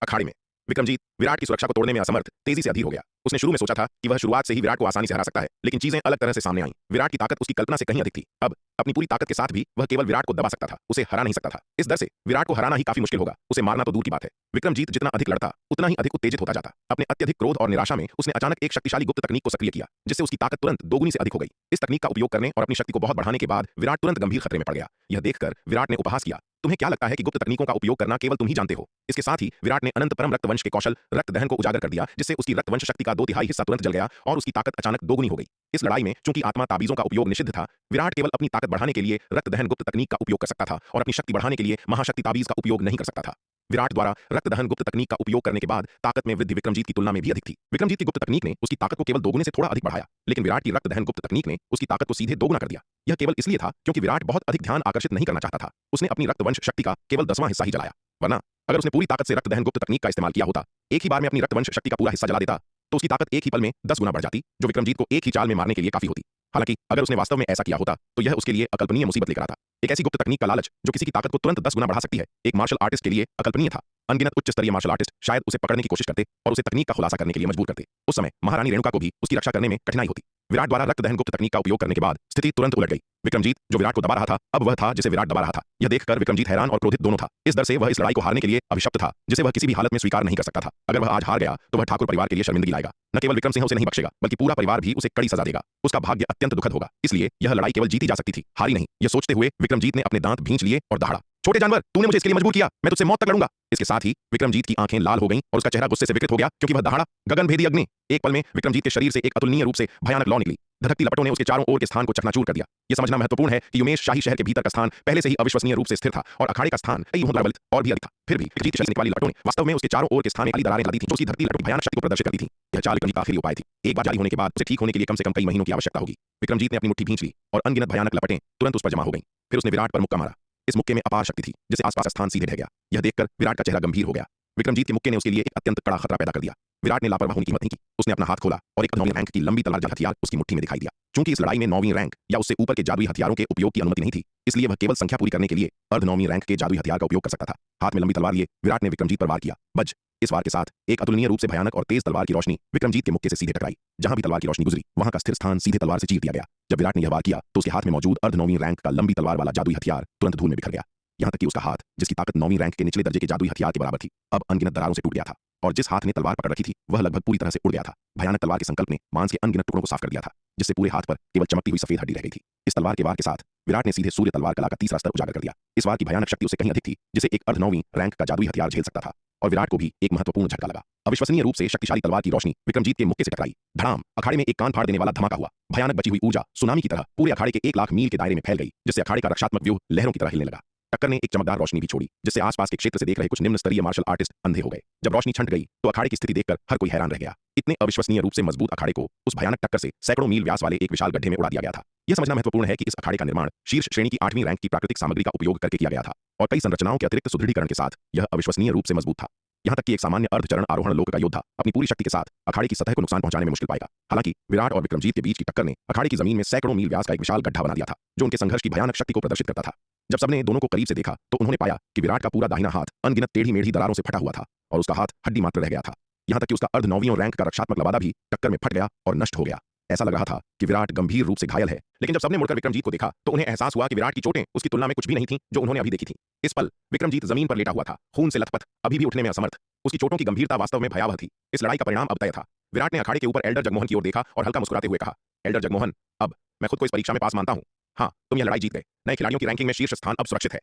अखाड़े में विक्रमजीत विराट की सुरक्षा को तोड़ने में असमर्थ तेजी से अधीर हो गया। उसने शुरू में सोचा था कि वह शुरुआत से ही विराट को आसानी से हरा सकता है, लेकिन चीजें अलग तरह से सामने आईं। विराट की ताकत उसकी कल्पना से कहीं अधिक थी। अब अपनी पूरी ताकत के साथ भी वह केवल विराट को दबा सकता था, उसे हरा नहीं सकता था। इस डर से विराट को हराना ही काफी मुश्किल होगा, उसे मारना तो दूर की बात है। विक्रमजीत जितना अधिक लड़ता उतना ही अधिक उत्तेजित होता जाता। अपने अत्यधिक क्रोध और निराशा में उसने अचानक एक शक्तिशाली गुप्त तकनीक को सक्रिय किया, जिससे उसकी ताकत तुरंत दोगुनी से अधिक हो गई। इस तकनीक का उपयोग करने और अपनी शक्ति को बहुत बढ़ाने के बाद विराट तुरंत गंभीर खतरे में पड़ गया। यह देखकर विराट ने उपहास किया, तुम्हें क्या लगता है कि गुप्त तकनीकों का उपयोग करना केवल तुम ही जानते हो? इसके साथ ही विराट ने अनंत परम रक्तवंश के कौशल रक्त दहन को उजागर कर दिया, जिससे उसकी रक्तवंश शक्ति का 2/3 हिस्सा तुरंत जल गया और उसकी ताकत अचानक दोगुनी हो गई। इस लड़ाई में चूंकि आत्मा ताबीजों का उपयोग निषिद्ध था, विराट केवल अपनी ताकत बढ़ाने के लिए रक्त दहन गुप्त तकनीक का उपयोग कर सकता था और अपनी शक्ति बढ़ाने के लिए महाशक्ति ताबीज का उपयोग नहीं कर सकता था। विराट द्वारा रक्त दहन गुप्त तकनीक का उपयोग करने के बाद ताकत में वृद्धि विक्रमजीत की तुलना में भी अधिक थी। विक्रमजीत की गुप्त तकनीक ने उसकी ताकत को केवल दोगुने से थोड़ा अधिक बढ़ाया, लेकिन विराट की रक्त दहन गुप्त तकनीक ने उसकी ताकत को सीधे दोगुना कर दिया। यह केवल इसलिए था क्योंकि विराट बहुत अधिक ध्यान आकर्षित नहीं करना चाहता था। उसने अपनी रक्तवंश शक्ति का केवल 10वां हिस्सा ही जलाया, वरना अगर उसने पूरी ताकत से रक्त दहन गुप्त तकनीक का इस्तेमाल किया होता, एक ही बार में अपनी रक्तवंश शक्ति का पूरा हिस्सा जला देता, तो उसकी ताकत एक ही पल में 10 गुना बढ़ जाती, जो विक्रमजीत को एक ही चाल में मारने के लिए काफी होती। हालांकि अगर उसने वास्तव में ऐसा किया होता तो यह उसके लिए अकल्पनीय मुसीबत लेकर आता। एक ऐसी गुप्त तकनीक का लालच जो किसी की ताकत को तुरंत 10 गुना बढ़ा सकती है, एक मार्शल आर्टिस्ट के लिए अकल्पनीय था। अनगिनत उच्च स्तरीय मार्शल आर्टिस्ट शायद उसे पकड़ने की कोशिश करते और उसे तकनीक का खुलासा करने के लिए मजबूर करते। उस समय महारानी रेणुका को भी उसकी रक्षा करने में कठिनाई होती। विराट द्वारा रक्त दहन गुप्त तकनीक का उपयोग करने के बाद स्थिति तुरंत उलट गई। विक्रमजीत जो विराट को दबा रहा था, अब वह था जिसे विराट दबा रहा था। यह देखकर विक्रमजीत हैरान और क्रोधित दोनों था। इस डर से वह इस लड़ाई को हारने के लिए अभिशप्त था, जिसे वह किसी भी हालत में स्वीकार नहीं कर सकता था। अगर वह आज हार गया तो वह ठाकुर परिवार के लिए शर्मिंदगी लाएगा। न केवल विक्रम सिंह उसे नहीं बख्शेगा, बल्कि पूरा परिवार भी उसे कड़ी सजा देगा। उसका भाग्य अत्यंत दुखद होगा। इसलिए यह लड़ाई केवल जीती जा सकती थी, हारी नहीं। यह सोचते हुए विक्रमजीत ने अपने दांत भींच लिए और दहाड़ा। छोटे जानवर, तूने मुझे इसके लिए मजबूर किया, मैं तुझसे मौत तक लड़ूंगा। इसके साथ ही विक्रमजीत की आंखें लाल हो गईं और उसका चेहरा गुस्से से विकृत हो गया, क्योंकि वह दहाड़ा गगनभेदी अग्नि। एक पल में विक्रमजीत के शरीर से एक अतुलनीय रूप से भयानक लौ निकली। धधकती लपटों ने उसके चारों ओर के स्थान को चकनाचूर कर दिया। यह समझना महत्वपूर्ण है कि उमेश शाही शहर के भीतर का स्थान पहले से ही अविश्वसनीय रूप से स्थिर था और अखाड़े का स्थान कई गुना प्रबलित और भी अधिक था। फिर भी विक्रमजीत के शरीर से निकलने वाली लपटों ने वास्तव में उसके चारों ओर के स्थान में काली दरारें डाली थीं, जो उसकी धरती लपटों की भयानक शक्ति को प्रदर्शित करती थीं। यह चाल विक्रमजीत का आखिरी उपाय थी। एक बार जारी होने के बाद उसे ठीक होने के लिए कम से कम कई महीनों की आवश्यकता होगी। विक्रमजीत ने अपनी मुट्ठी भींच ली और अनगिनत भयानक लपटें तुरंत उस पर जमा हो गईं। फिर उसने विराट पर मुक्का मारा। इस मुक्के में अपार शक्ति थी, जिससे आसपास स्थान सीधे ढह गया। यह देखकर विराट का चेहरा गंभीर हो गया। विक्रमजीत के मुक्के ने उसके लिए एक अत्यंत कड़ा खतरा पैदा कर दिया। विराट ने लापरवाह होने की हिम्मत नहीं की। उसने अपना हाथ खोला और एक 9वीं रैंक की लंबी तलवार जैसा हथियार उसकी मुट्ठी में दिखाई दिया। चूंकि इस लड़ाई में 9वीं रैंक या उससे ऊपर के जादुई हथियारों के उपयोग की अनुमति नहीं थी, इसलिए वह केवल संख्या पूरी करने के लिए अर्ध 9वीं रैंक के जादुई हथियार का उपयोग कर सकता था। हाथ में लंबी तलवार लिए विराट ने विक्रमजीत पर वार किया। बज! इस वार के साथ एक अतुलनीय रूप से भयानक और तेज तलवार की रोशनी विक्रमजीत के मुक्के से सीधे टकराई। जहां भी तलवार की रोशनी गुजरी, वहां का स्थिर स्थान सीधे तलवार से चीर दिया गया। जब विराट ने यह वार किया तो उसके हाथ में मौजूद अर्ध 9वीं रैंक का लंबी तलवार वाला जादुई हथियार तुरंत धूल में बिखर गया। यहां तक कि उसका हाथ, जिसकी ताकत 9वीं रैंक के निचले दर्जे के जादुई हथियार के बराबर थी, अब अनगिनत दरारों से टूट गया था। और जिस हाथ ने तलवार पकड़ रखी थी, वह लगभग पूरी तरह से उड़ गया था। भयानक तलवार के संकल्प ने मांस के अनगिनत टुकड़ों को साफ कर दिया था, जिससे पूरे हाथ पर केवल चमकती हुई सफेद हड्डी रह गई थी। इस तलवार के वार के साथ विराट ने सीधे सूर्य तलवार कला का तीसरा स्तर उजागर कर दिया। इस वार की भयानक शक्ति उससे कहीं अधिक थी, जिसे एक अर्ध 9वीं रैंक का जादुई हथियार झेल सकता था। और विराट को भी एक महत्वपूर्ण झटका लगा। अविश्वसनीय रूप से शक्तिशाली तलवार की रोशनी विक्रमजीत के मुक्के से टकराई। धड़ाम! अखाड़े में एक कान फाड़ देने वाला धमाका हुआ। भयानक बची हुई ऊर्जा सुनामी की तरह पूरे अखाड़े के 1 लाख मील के दायरे में फैल गई, जिससे अखाड़े का रक्षात्मक व्यूह लहरों की तरह हिलने लगा। टक्कर ने एक चमकदार रोशनी भी छोड़ी, जिससे आसपास के क्षेत्र से देख रहे कुछ निम्न स्तरीय मार्शल आर्टिस्ट अंधे हो गए। जब रोशनी छंट गई तो अखाड़े की स्थिति देखकर हर कोई हैरान रह गया। इतने अविश्वसनीय रूप से मजबूत अखाड़े को उस भयानक टक्कर से सैकड़ों मील व्यास वाले एक विशाल गड्ढे में उड़ा दिया गया था। यह समझना महत्वपूर्ण है कि इस अखाड़े का निर्माण शीर्ष श्रेणी की 8वीं रैंक की प्राकृतिक सामग्री का उपयोग करके किया गया था और कई संरचनाओं के अतिरिक्त सुदृढ़ीकरण के साथ यह अविश्वसनीय रूप से मजबूत था। यहां तक कि एक सामान्य अर्धचरण आरोहण लोक का योद्धा अपनी पूरी शक्ति के साथ अखाड़े की सतह को नुकसान पहुंचाने में मुश्किल पाएगा। हालांकि विराट और विक्रमजीत के बीच की टक्कर ने अखाड़े की जमीन में सैकड़ों मील व्यास का एक विशाल गड्ढा बना दिया था, जो उनके संघर्ष की भयानक शक्ति को प्रदर्शित करता था। जब सबने दोनों को करीब से देखा तो उन्होंने पाया कि विराट का पूरा दाहिना हाथ अनगिनत टेढ़ी मेढ़ी दरारों से फटा हुआ था और उसका हाथ हड्डी मात्र रह गया था। यहां तक कि उसका अर्ध 9वीं रैंक का रक्षात्मक लबादा भी टक्कर में फट गया और नष्ट हो गया। ऐसा लग रहा था कि विराट गंभीर रूप से घायल है, लेकिन जब सबने मुड़कर विक्रमजीत को देखा तो उन्हें एहसास हुआ कि विराट की चोटें उसकी तुलना में कुछ भी नहीं थीं, जो उन्होंने अभी देखी थीं। इस पल विक्रमजीत जमीन पर लेटा हुआ था, खून से लथपथ, अभी भी उठने में असमर्थ। उसकी चोटों की गंभीरता वास्तव में भयावह थी। इस लड़ाई का परिणाम अब तय था। विराट ने अखाड़े के ऊपर एल्डर जगमोहन की ओर देखा और हल्का मुस्कुराते हुए कहा, एल्डर जगमोहन, अब मैं खुद को इस परीक्षा में पास मानता हूं। हाँ, तुम यह लड़ाई जीत गए। नए खिलाड़ियों की रैंकिंग में शीर्ष स्थान अब सुरक्षित है।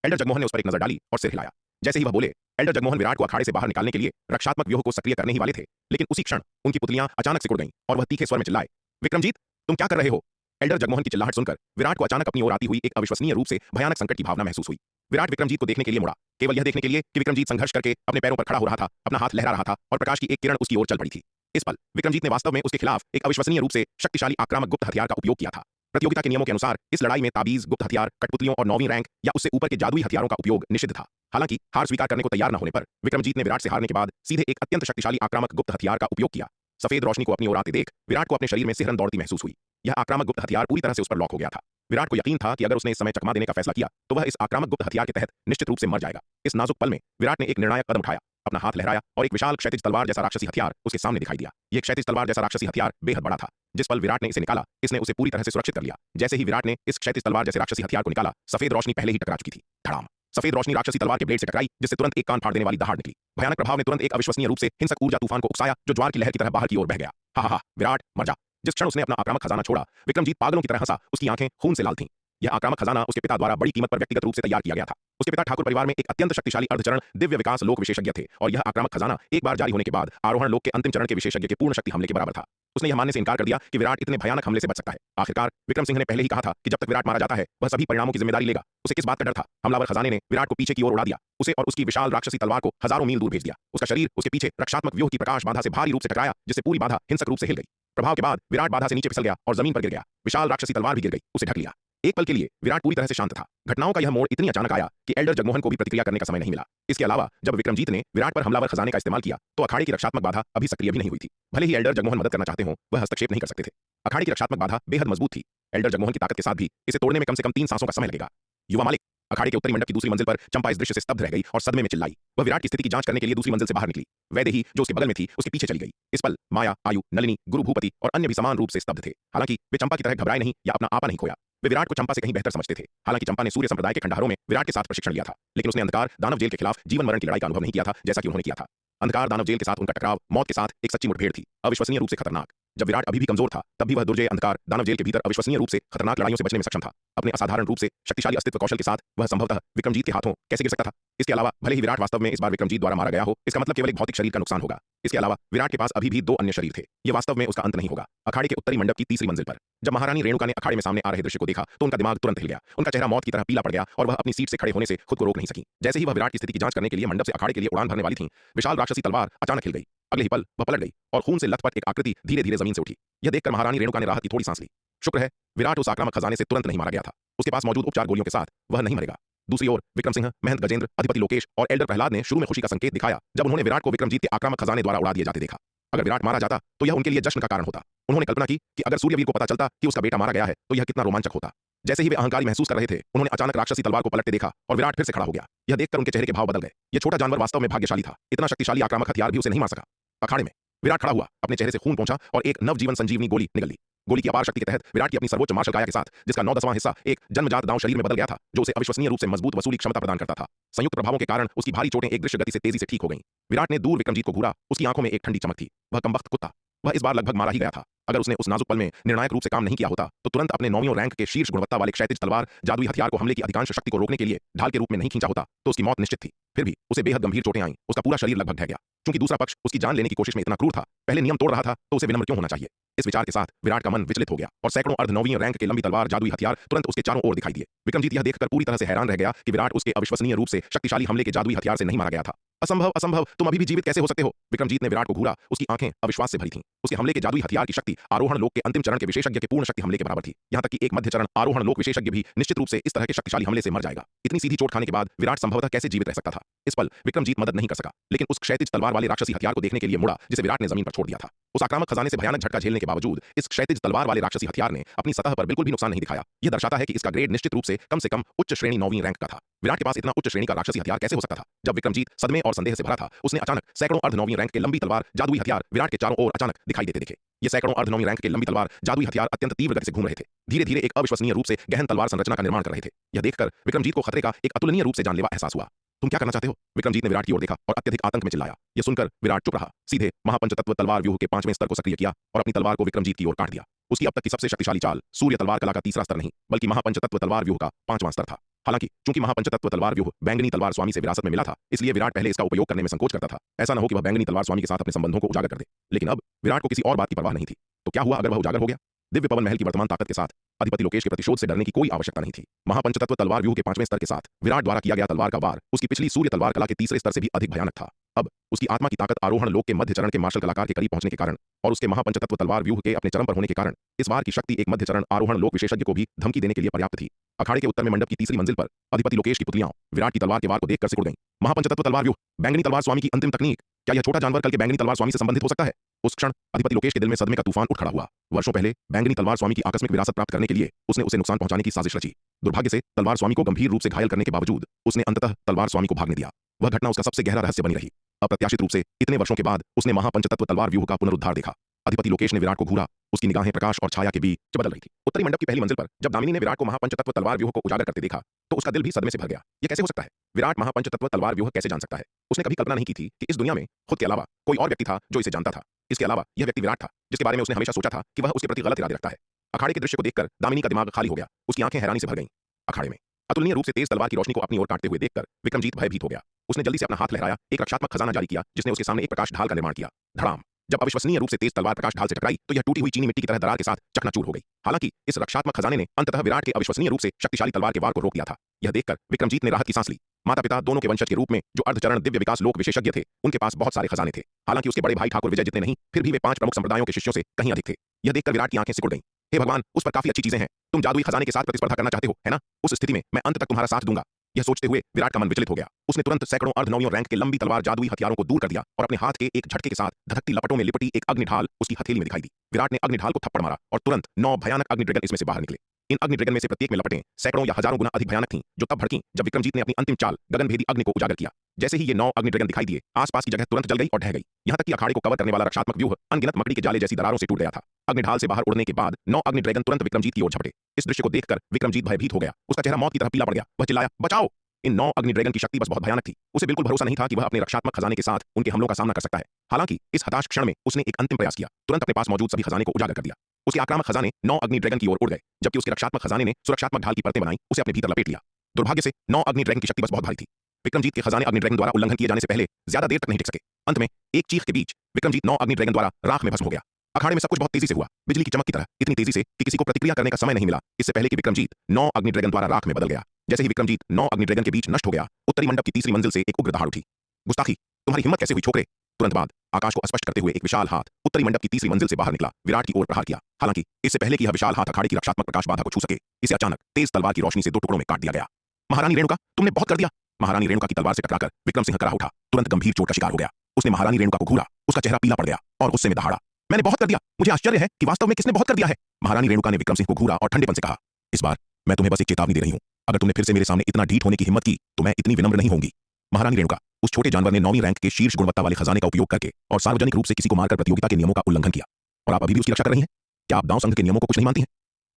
एल्डर जगमोहन ने उस पर एक नजर डाली और सिर हिलाया। जैसे ही वह बोले, एल्डर जगमोहन विराट को अखाड़े से बाहर निकालने के लिए रक्षात्मक व्यूह को सक्रिय करने ही वाले थे, लेकिन उसी क्षण उनकी पुतलियां अचानक सिकुड़ गईं और वह तीखे स्वर में चिल्लाए, विक्रमजीत, तुम क्या कर रहे हो? एल्डर जगमोहन की चिल्लाहट सुनकर विराट को अचानक अपनी ओर आती हुई एक अविश्वसनीय रूप से भयानक संकट की भावना महसूस हुई। विराट विक्रमजीत को देखने के लिए मुड़ा, केवल यह देखने के लिए कि विक्रमजीत संघर्ष करके अपने पैरों पर खड़ा हो रहा था, अपना हाथ लहरा रहा था और प्रकाश की एक किरण उसकी ओर चल पड़ी थी। इस पल विक्रमजीत ने वास्तव में उसके खिलाफ एक अविश्वसनीय रूप से शक्तिशाली आक्रामक गुप्त हथियार का उपयोग किया था। प्रतियोगिता के नियमों के अनुसार इस लड़ाई में ताबीज, गुप्त हथियार, कठपुतलियों और 9वीं रैंक या उससे ऊपर के जादुई हथियारों का उपयोग निषिद्ध था। हालांकि हार स्वीकार करने को तैयार न होने पर विक्रमजीत ने विराट से हारने के बाद सीधे एक अत्यंत शक्तिशाली आक्रामक गुप्त हथियार का उपयोग किया। सफेद रोशनी को अपनी ओर आते देख विराट को अपने शरीर में सिहरन दौड़ती महसूस हुई। यह आक्रामक गुप्त हथियार पूरी तरह से उस पर लॉक हो गया था। विराट को यकीन था कि अगर उसने इस समय चकमा देने का फैसला किया तो वह इस आक्रामक गुप्त हथियार के तहत निश्चित रूप से मर जाएगा। इस नाजुक पल में विराट ने एक निर्णायक कदम उठाया, अपना हाथ लहराया और एक विशाल क्षैतिज तलवार जैसा राक्षसी हथियार उसके सामने दिखाई दिया। यह क्षैतिज तलवार जैसा राक्षसी हथियार बेहद बड़ा था। जिस पल विराट ने इसे निकाला, इसने उसे पूरी तरह से सुरक्षित कर लिया। जैसे ही विराट ने इस क्षैतिज तलवार जैसे राक्षसी हथियार को निकाला, सफेद रोशनी पहले ही टकरा चुकी थी। धड़ाम! सफेद रोशनी राक्षसी तलवार के ब्लेड से टकराई, जिससे तुरंत एक कान फाड़ देने वाली दहाड़ निकली। भयानक प्रभाव ने तुरंत एक अविश्वसनीय रूप से हिंसक ऊर्जा तूफान को उकसाया, जो ज्वार की लहर की तरह बाहर की ओर बह गया। हा, विराट मर जा! जिस क्षण उसने अपना आक्रामक खजाना छोड़ा, विक्रमजीत पागलों की तरह हंसा। उसकी आंखें खून से लाल थीं। यह आक्रामक खजाना उसके पिता द्वारा बड़ी कीमत पर व्यक्तिगत रूप से तैयार किया गया था। उसके पिता ठाकुर परिवार में एक अत्यंत शक्तिशाली अर्धचरण दिव्य विकास लोक विशेषज्ञ थे और यह आक्रामक खजाना एक बार जारी होने के बाद आरोहण लोक के अंतिम चरण के विशेषज्ञ के पूर्ण शक्ति हमले के बराबर था। उसने यह मानने से इनकार कर दिया कि विराट इतने भयानक हमले से बच सकता है। आखिरकार विक्रम सिंह ने पहले ही कहा था कि जब तक विराट मारा जाता है, वह सभी परिणामों की जिम्मेदारी लेगा। उसे किस बात का डर था? हमलावर खजाने ने विराट को पीछे की ओर उड़ा दिया, उसे और उसकी विशाल राक्षसी तलवार को हजारों मील दूर भेज दिया। उसका शरीर उसके पीछे रक्षात्मक व्यूह की प्रकाश बाधा से भारी रूप से टकराया, जिससे पूरी बाधा हिंसक रूप से हिल गई। प्रभाव के बाद विराट बाधा से नीचे फिसल गया और जमीन पर गिर गया। विशाल राक्षसी तलवार भी गिर गई, उसे ढक लिया। एक पल के लिए विराट पूरी तरह से शांत था। घटनाओं का यह मोड़ इतनी अचानक आया कि एल्डर जगमोहन को भी प्रतिक्रिया करने का समय नहीं मिला। इसके अलावा जब विक्रमजीत ने विराट पर हमलावर खजाने का इस्तेमाल किया तो अखाड़े की रक्षात्मक बाधा अभी सक्रिय भी नहीं हुई थी। भले ही एल्डर जगमोहन मदद करना चाहते हो, वह हस्तक्षेप नहीं कर सकते थे। अखाड़े की रक्षात्मक बाधा बेहद मजबूत थी। एल्डर जगमोहन की ताकत के साथ भी इसे तोड़ने में कम से कम 3 सांसों का समय लगेगा। युवा मालिक! अखाड़े के उत्तरी मंडप की दूसरी मंजिल पर चंपा इस दृश्य से स्तब्ध रह गई और सदमे में चिल्लाई। वह विराट की स्थिति की जांच करने के लिए दूसरी मंजिल से बाहर निकली। वैदेही, जो उसके बगल में थी, उसके पीछे चली गई। इस पल माया, आयु, नलिनी, गुरु भूपति और अन्य भी समान रूप से स्तब्ध थे। हालांकि वे चंपा की तरह घबराए नहीं या अपना आपा नहीं खोया। वे विराट को चंपा से कहीं बेहतर समझते थे। हालांकि चंपा ने सूर्य संप्रदाय के खंडहरों में विराट के साथ प्रशिक्षण लिया था, लेकिन उसने अंधकार दानव जेल के खिलाफ जीवन मरण की लड़ाई का अनुभव नहीं किया था, जैसा कि उन्होंने किया था। अंधकार दानव जेल के साथ उनका टकराव मौत के साथ एक सच्ची मुठभेड़ थी, अविश्वसनीय रूप से खतरनाक। जब विराट अभी भी कमजोर था तब भी वह दुर्जय अंधकार दानव जेल के भीतर अविश्वसनीय रूप से खतरनाक लड़ाइयों से बचने में सक्षम था। अपने असाधारण रूप से शक्तिशाली अस्तित्व कौशल के साथ वह संभवतः विक्रमजीत के हाथों कैसे गिर सकता था। इसके अलावा भले ही विराट वास्तव में इस बार विक्रमजीत द्वारा मारा गया हो, इसका मतलब केवल एक भौतिक शरीर का नुकसान होगा। इसके अलावा विराट के पास अभी भी 2 अन्य शरीर थे। यह वास्तव में उसका अंत नहीं होगा। अखाड़े के उत्तरी मंडप की तीसरी मंजिल पर जब महारानी रेणुका ने अखाड़े में सामने आ रहे दृश्य को देखा तो उनका दिमाग तुरंत हिल गया। उनका चेहरा मौत की तरह पीला पड़ गया और वह अपनी सीट से खड़े होने से खुद को रोक नहीं सकी। जैसे ही वह विराट की स्थिति की जांच करने के लिए मंडप से अखाड़े के लिए उड़ान भरने वाली थी, विशाल राक्षसी तलवार अचानक हिल गई। अगले ही पल वह पलट गई और खून से लथपथ एक आकृति धीरे धीरे जमीन से उठी। यह देखकर महारानी रेणुका ने राहत की थोड़ी सांस ली। शुक्र है विराट उस आक्रामक खजाने से तुरंत नहीं मारा गया था। उसके पास मौजूद उपचार गोलियों के साथ वह नहीं मरेगा। दूसरी ओर विक्रम सिंह, महंत गजेंद्र, अधिपति लोकेश और एल्डर प्रहलाद ने शुरू में खुशी का संकेत दिखाया जब उन्होंने विराट को विक्रमजीत के आक्रामक खजाने द्वारा उड़ा दिए जाते देखा। अगर विराट मारा जाता तो यह उनके लिए जश्न का कारण होता। उन्होंने कल्पना की कि अगर सूर्यवीर को पता चलता कि उसका बेटा मारा गया है तो यह कितना रोमांचक होता। जैसे ही वे अहंकारी महसूस कर रहे थे, उन्होंने अचानक राक्षसी तलवार को पलटते देखा और विराट फिर से खड़ा हो गया। यह देखकर उनके चेहरे के भाव बदल गए। यह छोटा जानवर वास्तव में भाग्यशाली था। इतना शक्तिशाली आक्रामक हथियार भी उसे नहीं मार सका। अखाड़े में विराट खड़ा हुआ, अपने चेहरे से खून पहुंचा और एक नवजीवन संजीवनी गोली निकल ली। गोली की अपार शक्ति के तहत विराट की अपनी सर्वोच्च मार्शल काया के साथ, जिसका 9/10वां हिस्सा एक जन्मजात दांव शरीर में बदल गया था, जो उसे अविश्वसनीय रूप से मजबूत वसूली क्षमता प्रदान करता था। संयुक्त प्रभावों के कारण उसकी भारी चोटें एक दृश्य गति से तेजी से ठीक हो गईं। विराट ने दूर विक्रमजीत को घूरा। उसकी आंखों में एक ठंडी चमक थी। वह कमबख्त कुत्ता, वह इस बार लगभग मारा ही गया था। अगर उसने उस नाजुक पल में निर्णायक रूप से काम नहीं किया होता तो तुरंत अपने 9वीं रैंक के शीर्ष गुणवत्ता वाले क्षैतिज तलवार जादुई हथियार को हमले की अधिकांश शक्ति को रोकने के लिए ढाल के रूप में नहीं खींचा होता तो उसकी मौत निश्चित थी। फिर भी उसे बेहद गंभीर चोटें आईं। उसका पूरा शरीर लगभग ढह गया। क्योंकि दूसरा पक्ष उसकी जान लेने की कोशिश में इतना क्रूर था, पहले नियम तोड़ रहा था तो उसे विनम्र क्यों होना चाहिए। इस विचार के साथ विराट का मन विचलित हो गया और सैकड़ों अर्ध 9वीं रैंक के लंबी तलवार जादुई हथियार तुरंत उसके चारों ओर दिखाई दिए। विक्रमजीत यह देखकर पूरी तरह से हैरान रह गया कि विराट उसके अविश्वसनीय रूप से शक्तिशाली हमले के जादुई हथियार से नहीं मारा गया था। असंभव, असंभव, तुम अभी भी जीवित कैसे हो सकते हो? विक्रमजीत ने विराट को घूरा। उसकी आंखें अविश्वास से भरी थीं। उसके हमले के जादुई हथियार की शक्ति आरोहण लोक के अंतिम चरण के विशेषज्ञ के पूर्ण शक्ति हमले के बराबर थी। यहां तक कि एक मध्य चरण आरोहण लोक विशेषज्ञ भी निश्चित रूप से इस तरह के शक्तिशाली हमले से मर जाएगा। इतनी सीधी चोट खाने के बाद विराट संभवतः कैसे जीवित रह सकता था? इस पल विक्रमजीत मदद नहीं कर सका, लेकिन उस क्षैतिज तलवार वाले राक्षसी हथियार को देखने के लिए मुड़ा जिसे विराट ने जमीन पर छोड़ दिया था। उस आक्रामक खजाने से भयानक झटका झेलने के बावजूद इस क्षैतिज तलवार वाले राक्षसी हथियार ने अपनी सतह पर बिल्कुल भी नुकसान नहीं दिखाया। यह दर्शाता है कि इसका ग्रेड निश्चित रूप से कम उच्च श्रेणी 9वीं रैंक का था। विराट के पास इतना उच्च श्रेणी का राक्षसी हथियार कैसे हो सकता था? जब विक्रमजीत सदमे और संदेह से भरा था, उसने अचानक सैकड़ों अर्ध 9वीं रैंक के लंबी तलवार जादुई हथियार विराट के चारों ओर अचानक दिखाई देते दिखे। ये सैकड़ों अर्ध 9वीं रैंक के लंबी तलवार जादुई हथियार अत्यंत तीव्र गति से घूम रहे थे। धीरे धीरे एक अविश्वसनीय रूप से गहन तलवार संरचना का निर्माण कर रहे थे। यह देखकर विक्रमजीत को खतरे का एक अतुलनीय रूप से जानलेवा एहसास हुआ। तुम क्या करना चाहते हो? विक्रमजीत ने विराट की ओर देखा और अत्यधिक आतंक में चिल्लाया। यह सुनकर विराट चुप रहा। सीधे महापंचतत्व तलवार व्यूह के 5वें स्तर को सक्रिय किया और अपनी तलवार को विक्रमजीत की ओर काट दिया। उसकी अब तक की सबसे शक्तिशाली चाल सूर्य तलवार कला का तीसरा स्तर नहीं, बल्कि महापंचतत्व तलवार व्यूह का 5वां स्तर था। हालांकि चूंकि महापंचतत्व तलवार व्यूह बैंगनी तलवार स्वामी से विरासत में मिला था, इसलिए विराट पहले इसका उपयोग करने में संकोच करता था। ऐसा न हो कि वह बैंगनी तलवार स्वामी के साथ अपने संबंधों को उजागर कर दे। लेकिन अब विराट को किसी और बात की परवाह नहीं थी। तो क्या हुआ अगर वह उजागर हो गया? दिव्य पवन महल की वर्तमान ताकत के साथ अधिपति लोकेश के प्रतिशोध से डरने की कोई आवश्यकता नहीं थी। महापंचतत्व तलवार व्यूह के 5वें स्तर के साथ विराट द्वारा किया गया तलवार का वार उसकी पिछली सूर्य तलवार कला के तीसरे स्तर से भी अधिक भयानक था। अब उसकी आत्मा की ताकत आरोहण लोक के मध्य चरण के मार्शल कलाकार के करीब पहुंचने के कारण और उसके महापंचतत्व तलवार व्यूह के अपने चरम पर होने के कारण इस वार की शक्ति एक मध्य चरण आरोहण लोक विशेषज्ञ को भी धमकी देने के लिए पर्याप्त थी। अखाड़े के उत्तर में मंडप की तीसरी मंजिल पर अधिपति लोकेश की पुतलियां विराट की तलवार के वार को देखकर सिकुड़ गईं। महापंचतत्व तलवार व्यूह, बैंगनी तलवार स्वामी की अंतिम तकनीक, क्या यह छोटा जानवर कल के बैंगनी तलवार स्वामी से संबंधित हो सकता है? उस क्षण अधिपति लोकेश के दिल में सदमे का तूफान उठ खड़ा हुआ। वर्षों पहले बैंगनी तलवार स्वामी की आकस्मिक विरासत प्राप्त करने के लिए उसने उसे नुकसान पहुंचाने की साजिश रची। दुर्भाग्य से तलवार स्वामी को गंभीर रूप से घायल करने के बावजूद उसने अंततः तलवार स्वामी को भागने दिया। वह घटना उसका सबसे गहरा रहस्य बनी रही। अप्रत्याशित रूप से इतने वर्षों के बाद उसने महापंचतत्व तलवार व्यूह का पुनरुद्धार देखा। अधिपति लोकेश ने विराट को घूरा। उसकी निगाहें प्रकाश और छाया के बीच बदल रही थी। उत्तरी मंडप की पहली मंजिल पर जब दामिनी ने विराट को महापंचतत्व तलवार व्यूह को उजागर करते देखा तो उसका दिल भी सदमे से भर गया। यह कैसे हो सकता है? विराट महापंचतत्व तलवार व्यूह कैसे जान सकता है? उसने कभी कल्पना नहीं की थी कि इस दुनिया में खुद के अलावा कोई और व्यक्ति था जो इसे जानता था। इसके अलावा यह व्यक्ति विराट था जिसके बारे में उसने हमेशा सोचा था कि वह उसके प्रति गलत इरादे रखता है। अखाड़े के दृश्य को देखकर दामिनी का दिमाग खाली हो गया। उसकी आंखें हैरानी से भर गईं। अखाड़े में अतुलनीय रूप से तेज तलवार की रोशनी को अपनी ओर काटते हुए देखकर विक्रमजीत भयभीत हो गया। उसने जल्दी से अपना हाथ लहराया, एक रक्षात्मक खजाना जारी किया जिसने उसके सामने एक प्रकाश ढाल का निर्माण किया। धड़ाम! जब अविश्वसनीय रूप से तेज तलवार प्रकाश ढाल से टकराई तो यह टूटी हुई चीनी मिट्टी की तरह दरार के साथ चकनाचूर हो गई। हालांकि इस रक्षात्मक खजाने ने अंततः विराट के अविश्वसनीय रूप से शक्तिशाली तलवार के वार को रोक दिया था। यह देखकर विक्रमजीत ने राहत की सांस ली। माता पिता दोनों के वंशज के रूप में जो अर्धचरण दिव्य विकास लोक विशेषज्ञ थे, उनके पास बहुत सारे खजाने थे। हालांकि उसके बड़े भाई ठाकुर विजय जितने नहीं, फिर भी वे 5 प्रमुख संप्रदायों के शिष्यों से कहीं अधिक थे। यह देखकर विराट की आंखें सिकुड़ गईं। हे भगवान, उस पर काफी अच्छी चीजें हैं। तुम जादुई खजाने के साथ प्रतिस्पर्धा करना चाहते हो, है ना? उस स्थिति में मैं अंत तक तुम्हारा साथ दूंगा। यह सोचते हुए विराट का मन विचलित हो गया। उसने तुरंत सैकड़ों अर्ध 9वीं रैंक के लंबी तलवार जादुई हथियारों को दूर कर दिया और अपने हाथ के एक झटके के साथ धधकती लपटों में लिपटी एक अग्नि ढाल उसकी हथेली में दिखाई दी। विराट ने अग्नि ढाल को थप्पड़ मारा और तुरंत 9 भयानक अग्नि ड्रैगन इसमें से बाहर निकले। इन अग्नि ड्रैगन में से प्रत्येक में लपटें सैकड़ों या हजारों गुना अधिक भयानक थीं, जो तब भड़कीं जब विक्रमजीत ने अपनी अंतिम चाल गगनभेदी अग्नि को उजागर किया। जैसे ही ये 9 अग्नि ड्रैगन दिखाई दिए, आसपास की जगह तुरंत जल गई और ढह गई। यहां तक कि अखाड़े को कवर करने वाला रक्षात्मक व्यूह अनगिनत मकड़ी के जाले जैसी दरारों से टूट गया था। अग्नि ढाल से बाहर उड़ने के बाद 9 अग्नि ड्रैगन तुरंत विक्रमजीत की ओर झपटे। इस दृश्य को देखकर विक्रमजीत भयभीत हो गया। उसका चेहरा मौत की तरह पीला पड़ गया। वह चिल्लाया, बचाओ! इन 9 अग्नि ड्रैगन की शक्ति बस बहुत भयानक थी। उसे बिल्कुल भरोसा नहीं था कि वह अपने रक्षात्मक खजाने के साथ उनके हमलों का सामना कर सकता है। हालांकि इस हताश क्षण में उसने एक अंतिम प्रयास किया, तुरंत अपने पास मौजूद सभी खजाने को उजागर कर दिया। उसके आक्रामक खजाने 9 अग्नि ड्रैगन की ओर उड़ गए, जबकि उसके रक्षात्मक खजाने ने सुरक्षात्मक ढाल की परतें बनाई, उसे अपने भीतर लपेट लिया। दुर्भाग्य से 9 अग्नि ड्रैगन की शक्ति बस बहुत भारी थी। विक्रमजीत के खजाने अग्नि ड्रैगन द्वारा उल्लंघन किए जाने से पहले ज्यादा देर तक नहीं टिक सके। अंत में एक चीख के बीच विक्रमजीत 9 अग्नि ड्रैगन द्वारा राख में भस्म हो गया। अखाड़े में सब कुछ बहुत तेजी से हुआ, बिजली की चमक की तरह, इतनी तेजी से कि किसी को प्रतिक्रिया करने का समय नहीं मिला, इससे पहले कि विक्रमजीत 9 अग्नि ड्रैगन द्वारा राख में बदल गया। जैसे ही विक्रमजीत 9 अग्नि ड्रैगन के बीच नष्ट हो गया, उत्तरी मंडप की तीसरी मंजिल से एक उग्र दहाड़ उठी। गुस्ताखी, तुम्हारी हिम्मत कैसे हुई छोकरे? तुरंत बाद आकाश को स्पष्ट करते हुए एक विशाल हाथ उत्तरी मंडप की तीसरी मंजिल से बाहर निकला, विराट की ओर प्रहार किया। हालांकि इससे पहले कि यह विशाल हाथ अखाड़े की रक्षात्मक प्रकाश बाधा को छू सके, इसे अचानक तेज तलवार की रोशनी से 2 टुकड़ों में काट दिया गया। महारानी रेणुका, तुमने बहुत कर दिया। महारानी रेणुका की तलवार से टकराकर विक्रम सिंह कराह उठा, तुरंत गंभीर चोट का शिकार हो गया। उसने महारानी रेणुका को घूरा, उसका चेहरा पीला पड़ गया और गुस्से में दहाड़ा, मैंने बहुत कर दिया। मुझे आश्चर्य है कि वास्तव में किसने बहुत कर दिया है। महारानी रेणुका ने विक्रम सिंह को घूरा और ठंडेपन से कहा, इस बार मैं तुम्हें बस एक चेतावनी दे रही हूं, अगर तुमने फिर से मेरे सामने इतना ढीठ होने की हिम्मत की तो मैं इतनी विनम्र नहीं होंगी। महारानी रेणुका, उस छोटे जानवर ने 9वीं रैंक के शीर्ष गुणवत्ता वाले खजाने का उपयोग करके और सार्वजनिक रूप से किसी को मारकर प्रतियोगिता के नियमों का उल्लंघन किया, और आप अभी भी उसकी रक्षा कर रही हैं। क्या आप दांव संघ के नियमों को कुछ नहीं मानती हैं?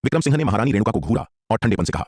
विक्रम सिंह ने महारानी रेणुका को घूरा और ठंडेपन से कहा,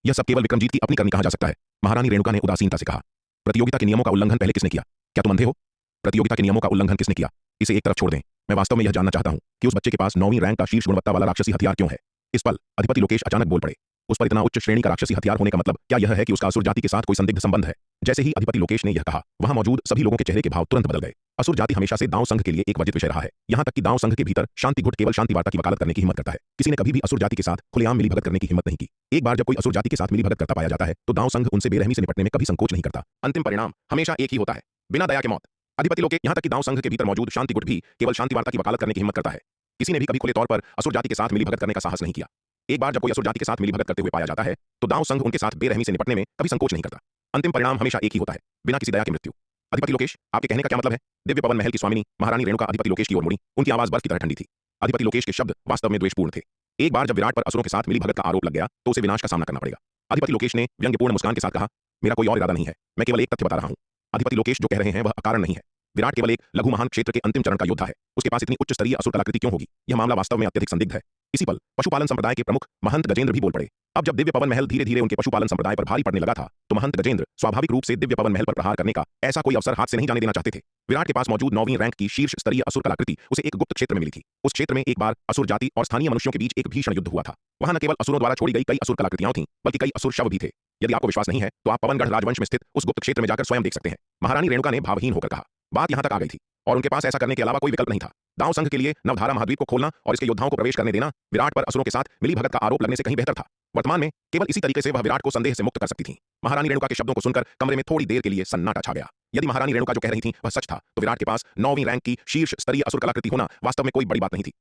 यह सब केवल विक्रमजीत की अपनी करनी कहा जा सकता है। महारानी रेणुका ने उदासीनता से कहा, प्रतियोगिता के नियमों का उल्लंघन पहले किसने किया? क्या तुम अंधे हो? प्रतियोगिता के नियमों का उल्लंघन किसने किया, इसे एक तरफ छोड़ दें। मैं वास्तव में यह जानना चाहता हूं कि उस बच्चे के पास 9वीं रैंक का शीर्ष गुणवत्ता वाला राक्षसी हथियार क्यों है। इस पल अधिपति लोकेश अचानक बोल पड़े। उस पर इतना उच्च श्रेणी का राक्षसी हथियार होने का मतलब क्या यह है कि उसका असुर जाति के साथ कोई संदिग्ध संबंध है? जैसे ही अधिपति लोकेश ने यह कहा, वहां मौजूद सभी लोगों के चेहरे के भाव तुरंत बदल गए। असुर जाति हमेशा से दांव संघ के लिए एक वर्जित विषय रहा है। यहां तक कि दांव संघ के भीतर शांति गुट केवल शांति वार्ता की वकालत करने की हिम्मत करता है। किसी ने कभी भी असुर जाति के साथ खुलेआम मिलीभगत करने की हिम्मत नहीं की। एक बार जब कोई असुर जाति के साथ मिलीभगत करता पाया जाता है तो दांव संघ उनसे बेरहमी से निपटने में कभी संकोच नहीं करता। अंतिम परिणाम हमेशा एक ही होता है, बिना दया के मौत। अधिपति लोकेश, यहां तक कि दांव संघ के भीतर मौजूद शांति गुट भी केवल शांति वार्ता की वकालत करने की हिम्मत करता है। किसी ने भी कभी खुले तौर पर असुर जाति के साथ मिलीभगत करने का साहस नहीं किया। एक बार जब कोई असुर जाति के साथ मिलीभगत करते हुए पाया जाता है तो दांव संघ उनके साथ बेरहमी से निपटने में कभी संकोच नहीं करता। अंतिम परिणाम हमेशा एक ही होता है, बिना किसी दया के मृत्यु। अधिपति लोकेश, आपके कहने का क्या मतलब है? दिव्य पवन महल की स्वामिनी महारानी रेणुका अधिपति लोकेश की ओर मुड़ी, उनकी आवाज बर्फ की तरह ठंडी थी। अधिपति लोकेश के शब्द वास्तव में द्वेषपूर्ण थे। एक बार जब विराट पर असुरों के साथ मिलीभगत का आरोप लग गया तो उसे विनाश का सामना करना पड़ेगा। अधिपति लोकेश ने व्यंग्यपूर्ण मुस्कान के साथ कहा, मेरा कोई और इरादा नहीं है, मैं केवल एक तथ्य बता रहा हूं। अधिपति लोकेश जो कह रहे हैं वह अकारण नहीं है। विराट केवल एक लघु महान क्षेत्र के अंतिम चरण का योद्धा है, उसके पास इतनी उच्च स्तरीय असुर कलाकृति क्यों होगी? यह मामला वास्तव में अत्यधिक संदिग्ध है। इसी पल पशुपालन संप्रदाय के प्रमुख महंत गजेंद्र भी बोल पड़े। अब जब दिव्य पवन महल धीरे धीरे उनके पशुपालन संप्रदाय पर भारी पड़ने लगा था तो महंत गजेंद्र स्वाभाविक रूप से दिव्य पवन महल पर प्रहार करने का ऐसा कोई अवसर हाथ से नहीं जाने देना चाहते थे। विराट के पास मौजूद 9वीं रैंक की शीर्ष स्तरीय असुर कलाकृति उसे एक गुप्त क्षेत्र में मिली थी। उस क्षेत्र में एक बार असुर जाति और स्थानीय मनुष्यों के बीच एक भीषण युद्ध हुआ था। वहां न केवल असुरों द्वारा छोड़ी गई कई असुर कलाकृतियां थीं, बल्कि कई असुर शव भी थे। यदि आपको विश्वास नहीं है तो आप पवनगढ़ राजवंश में स्थित उस गुप्त क्षेत्र में जाकर स्वयं देख सकते हैं। महारानी रेणुका ने भावहीन होकर कहा। बात यहां तक आ गई थी और उनके पास ऐसा करने के अलावा कोई विकल्प नहीं था। दांव संघ के लिए नवधारा महाद्वीप को खोलना और इसके योद्धाओं को प्रवेश करने देना विराट पर असुरों के साथ मिलीभगत का आरोप लगने से कहीं बेहतर था। वर्तमान में केवल इसी तरीके से वह विराट को संदेह से मुक्त कर सकती थी। महारानी रेणुका के शब्दों को सुनकर कमरे में थोड़ी देर के लिए सन्नाटा छा गया। यदि महारानी रेणुका जो कह रही थी वह सच था तो विराट के पास 9वीं रैंक की शीर्ष स्तरीय असुर कलाकृति होना वास्तव में कोई बड़ी बात नहीं थी।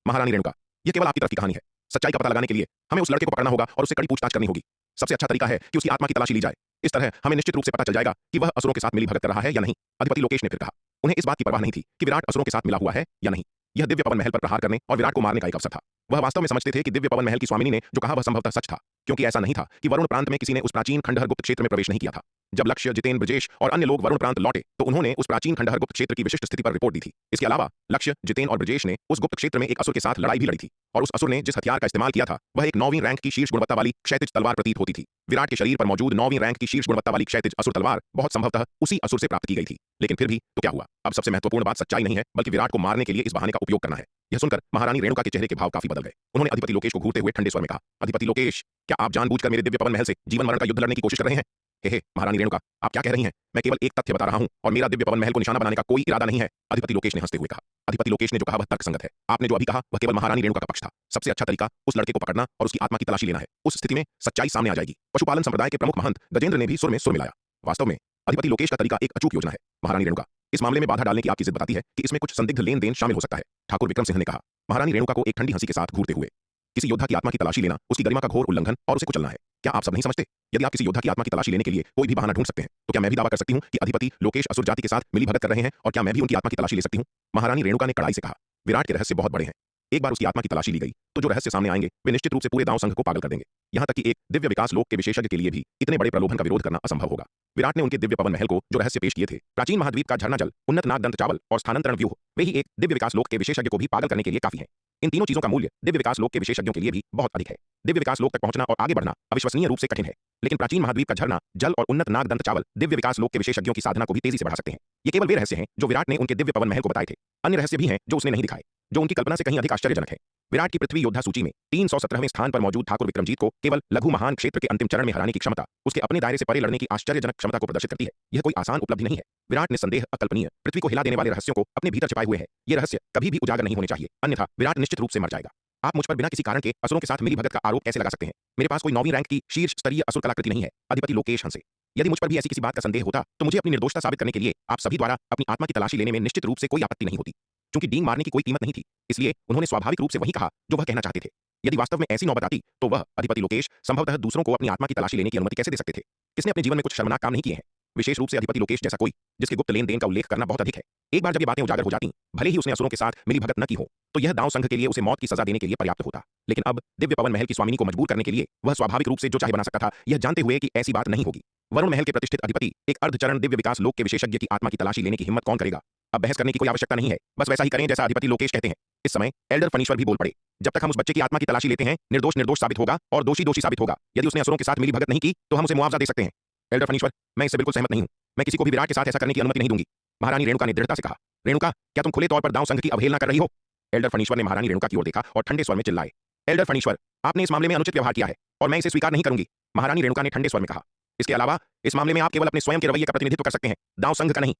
महारानी रेणुका, यह केवल आपकी तरफ की कहानी है। सच्चाई का पता लगाने के लिए हमें उस लड़के को पकड़ना होगा और उससे कड़ी पूछताछ करनी होगी। सबसे अच्छा तरीका है कि उसकी आत्मा की तलाशी ली जाए। इस तरह हमें निश्चित रूप से पता चल जाएगा कि वह असुरों के साथ मिलीभगत कर रहा है या नहीं। अधिपति लोकेश ने फिर कहा। उन्हें इस बात की परवाह नहीं थी कि विराट असुरों के साथ मिला हुआ है या नहीं। यह दिव्य पवन महल पर प्रहार करने और विराट को मारने का एक अवसर था। वह वास्तव में समझते थे कि दिव्य पवन महल की स्वामिनी ने जो कहा वह संभवतः सच था, क्योंकि ऐसा नहीं था कि वरुण प्रांत में किसी ने उस प्राचीन खंडहर गुप्त क्षेत्र में प्रवेश नहीं किया था। जब लक्ष्य, जितेन, ब्रजेश और अन्य लोग वरुण प्रांत लौटे तो उन्होंने उस प्राचीन खंडहर गुप्त क्षेत्र की विशिष्ट स्थिति पर रिपोर्ट दी थी। इसके अलावा लक्ष्य, जितेन और ब्रजेश ने उस गुप्त क्षेत्र में एक असुर के साथ लड़ाई भी लड़ी थी और उस असुर ने जिस हथियार का इस्तेमाल किया था वह एक 9वीं रैंक की शीर्ष गुणवत्ता वाली क्षैतिज तलवार प्रतीत होती थी। विराट के शरीर पर मौजूद 9वीं रैंक की शीर्ष गुणवत्ता वाली क्षैतिज असुर तलवार बहुत संभवतः उसी असुर से प्राप्त की गई थी। लेकिन फिर भी तो क्या हुआ? अब सबसे महत्वपूर्ण बात सच्चाई नहीं है बल्कि विराट को मारने के लिए इस बहाने का उपयोग करना है। यह सुनकर महारानी रेणुका के चेहरे के भाव काफी बदल गए। उन्होंने अधिपति लोकेश को घूरते हुए ठंडे स्वर में कहा, अधिपति लोकेश, क्या आप जानबूझकर मेरे दिव्य पवन महल से जीवन मरण का युद्ध लड़ने की कोशिश कर रहे हैं? हे महारानी रेणुका, आप क्या कह रही हैं? मैं केवल एक तथ्य बता रहा हूं और मेरा दिव्य पवन महल को निशाना बनाने का कोई इरादा नहीं है। अधिपति लोकेश ने हंसते हुए कहा। अधिपति लोकेश ने जो कहा वह तर्कसंगत है। आपने जो अभी कहा वह केवल महारानी रेणुका का पक्ष था। सबसे अच्छा तरीका उस लड़के को पकड़ना और उसकी आत्मा की तलाशी लेना है। उस स्थिति में सच्चाई सामने आ जाएगी। पशुपालन संप्रदाय के प्रमुख महंत गजेंद्र ने भी सुर में सुर मिलाया। वास्तव में अधिपति लोकेश का तरीका एक अचूक योजना है। महारानी रेणुका, इस मामले में बाधा डालने की आपकी जिद बताती है कि इसमें कुछ संदिग्ध लेन देन शामिल हो सकता है। ठाकुर विक्रम सिंह ने कहा। महारानी रेणुका को एक ठंडी हंसी के साथ घूरते हुए, किसी योद्धा की आत्मा की तलाशी लेना उसकी गरिमा का घोर उल्लंघन और उसे कुचलना है। क्या आप सब नहीं समझते? यदि आप किसी योद्धा की आत्मा की तलाशी लेने के लिए कोई भी बहाना ढूंढ सकते हैं तो क्या मैं भी दावा कर सकती हूं कि अधिपति लोकेश असुर जाति के साथ मिलीभगत कर रहे हैं और क्या मैं भी उनकी आत्मा की तलाशी ले सकती हूं? महारानी रेणुका ने कड़ाई से कहा। विराट के रहस्य बहुत बड़े हैं। एक बार उसकी आत्मा की तलाशी ली गई तो जो रहस्य सामने आएंगे वे निश्चित रूप से पूरे दांव संघ को पागल कर देंगे। यहां तक कि एक दिव्य विकास लोक के विशेषज्ञ के लिए भी इतने बड़े प्रलोभन का विरोध करना असंभव होगा। विराट ने उनके दिव्य पवन महल को जो रहस्य पेश किए थे, प्राचीन महाद्वीप का झरना जल, उन्नत नागदंत चावल और स्थानांतरण व्यूह, वे ही एक दिव्य विकास लोक के विशेषज्ञ को भी पागल करने के लिए काफी है। इन तीनों चीजों का मूल्य दिव्य विकास लोक के विशेषज्ञों के लिए भी बहुत अधिक है। दिव्य विकास लोक तक पहुंचना और आगे बढ़ना अविश्वसनीय रूप से कठिन है, लेकिन प्राचीन महाद्वीप का झरना जल और उन्नत नाग दंत चावल दिव्य विकास लोक के विशेषज्ञों की साधना को भी तेजी से बढ़ा सकते हैं। ये केवल वे रहस्य हैं जो विराट ने उनके दिव्य पवन महल को बताए थे। अन्य रहस्य भी हैं जो उसने नहीं दिखाए, जो उनकी कल्पना से कहीं अधिक आश्चर्यजनक है। विराट की पृथ्वी योद्धा सूची में 317वें स्थान पर मौजूद ठाकुर विक्रमजीत को केवल लघु महान क्षेत्र के अंतिम चरण में हराने की क्षमता उसके अपने दायरे से परे लड़ने की आश्चर्यजनक क्षमता को प्रदर्शित करती है। यह कोई आसान उपलब्धि नहीं है। विराट ने संदेह अकल्पनीय पृथ्वी को हिला देने वाले रहस्यों को अपने भीतर छिपाए हुए है। ये रहस्य कभी भी उजागर नहीं होने चाहिए, अन्यथा विराट निश्चित रूप से मर जाएगा। आप मुझ पर बिना किसी कारण के असुरों के साथ मिलीभगत का आरोप कैसे लगा सकते हैं? मेरे पास कोई 9वीं रैंक की शीर्ष स्तरीय असुर कलाकृति नहीं है, अधिपति लोकेश हंसे। यदि मुझ पर भी ऐसी किसी बात का संदेह होता तो मुझे अपनी निर्दोषता साबित करने के लिए आप सभी द्वारा अपनी आत्मा की तलाशी लेने में निश्चित रूप से कोई आपत्ति नहीं होती। क्योंकि डींग मारने की कोई कीमत नहीं थी, इसलिए उन्होंने स्वाभाविक रूप से वही कहा जो वह कहना चाहते थे। यदि वास्तव में ऐसी नौबत आती तो वह अधिपति लोकेश संभवतः दूसरों को अपनी आत्मा की तलाशी लेने की अनुमति कैसे दे सकते थे? किसने अपने जीवन में कुछ शर्मनाक काम नहीं किए हैं, विशेष रूप से अधिपति लोकेश जैसा कोई जिसके गुप्त लेन देन का उल्लेख करना बहुत अधिक है। एक बार जब ये बातें उजागर हो जाती, भले ही उसने असुरों के साथ मिलीभगत न की हो, तो यह दांव संघ के लिए उसे मौत की सजा देने के लिए पर्याप्त होता। लेकिन अब दिव्य पवन महल की स्वामिनी को मजबूर करने के लिए वह स्वाभाविक रूप से जो चाहे बना सकता था, यह जानते हुए कि ऐसी बात नहीं होगी। वरुण महल के प्रतिष्ठित अधिपति एक अर्धचरण दिव्य विकास लोक के विशेषज्ञ की आत्मा की तलाशी लेने की हिम्मत कौन करेगा? अब बहस करने की कोई आवश्यकता नहीं है, बस वैसा ही करें जैसा अधिपति लोकेश कहते हैं। इस समय एल्डर फनीश्वर भी बोल पड़े। जब तक हम उस बच्चे की आत्मा की तलाशी लेते हैं, निर्दोष निर्दोष साबित होगा और दोषी दोषी साबित होगा। यदि उसने असुरों के साथ मिलीभगत नहीं की तो हम उसे मुआवजा दे सकते हैं। एल्डर फनीश्वर, मैं इससे बिल्कुल सहमत नहीं हूं। मैं किसी को भी विराट के साथ ऐसा करने की अनुमति नहीं दूंगी। महारानी रेणुका ने दृढ़ता से कहा। रेणुका, क्या तुम खुले तौर पर दांव संघ की अवहेलना कर रही हो? एल्डर फनीश्वर ने महारानी रेणुका की ओर देखा और ठंडे स्वर में चिल्लाए। एल्डर फनीश्वर, आपने इस मामले में अनुचित व्यवहार किया है और मैं इसे स्वीकार नहीं करूंगी। महारानी रेणुका ने ठंडे स्वर में कहा। इसके अलावा इस मामले में आप केवल अपने स्वयं के रवैये का प्रतिनिधित्व कर सकते हैं, दांव संघ का नहीं।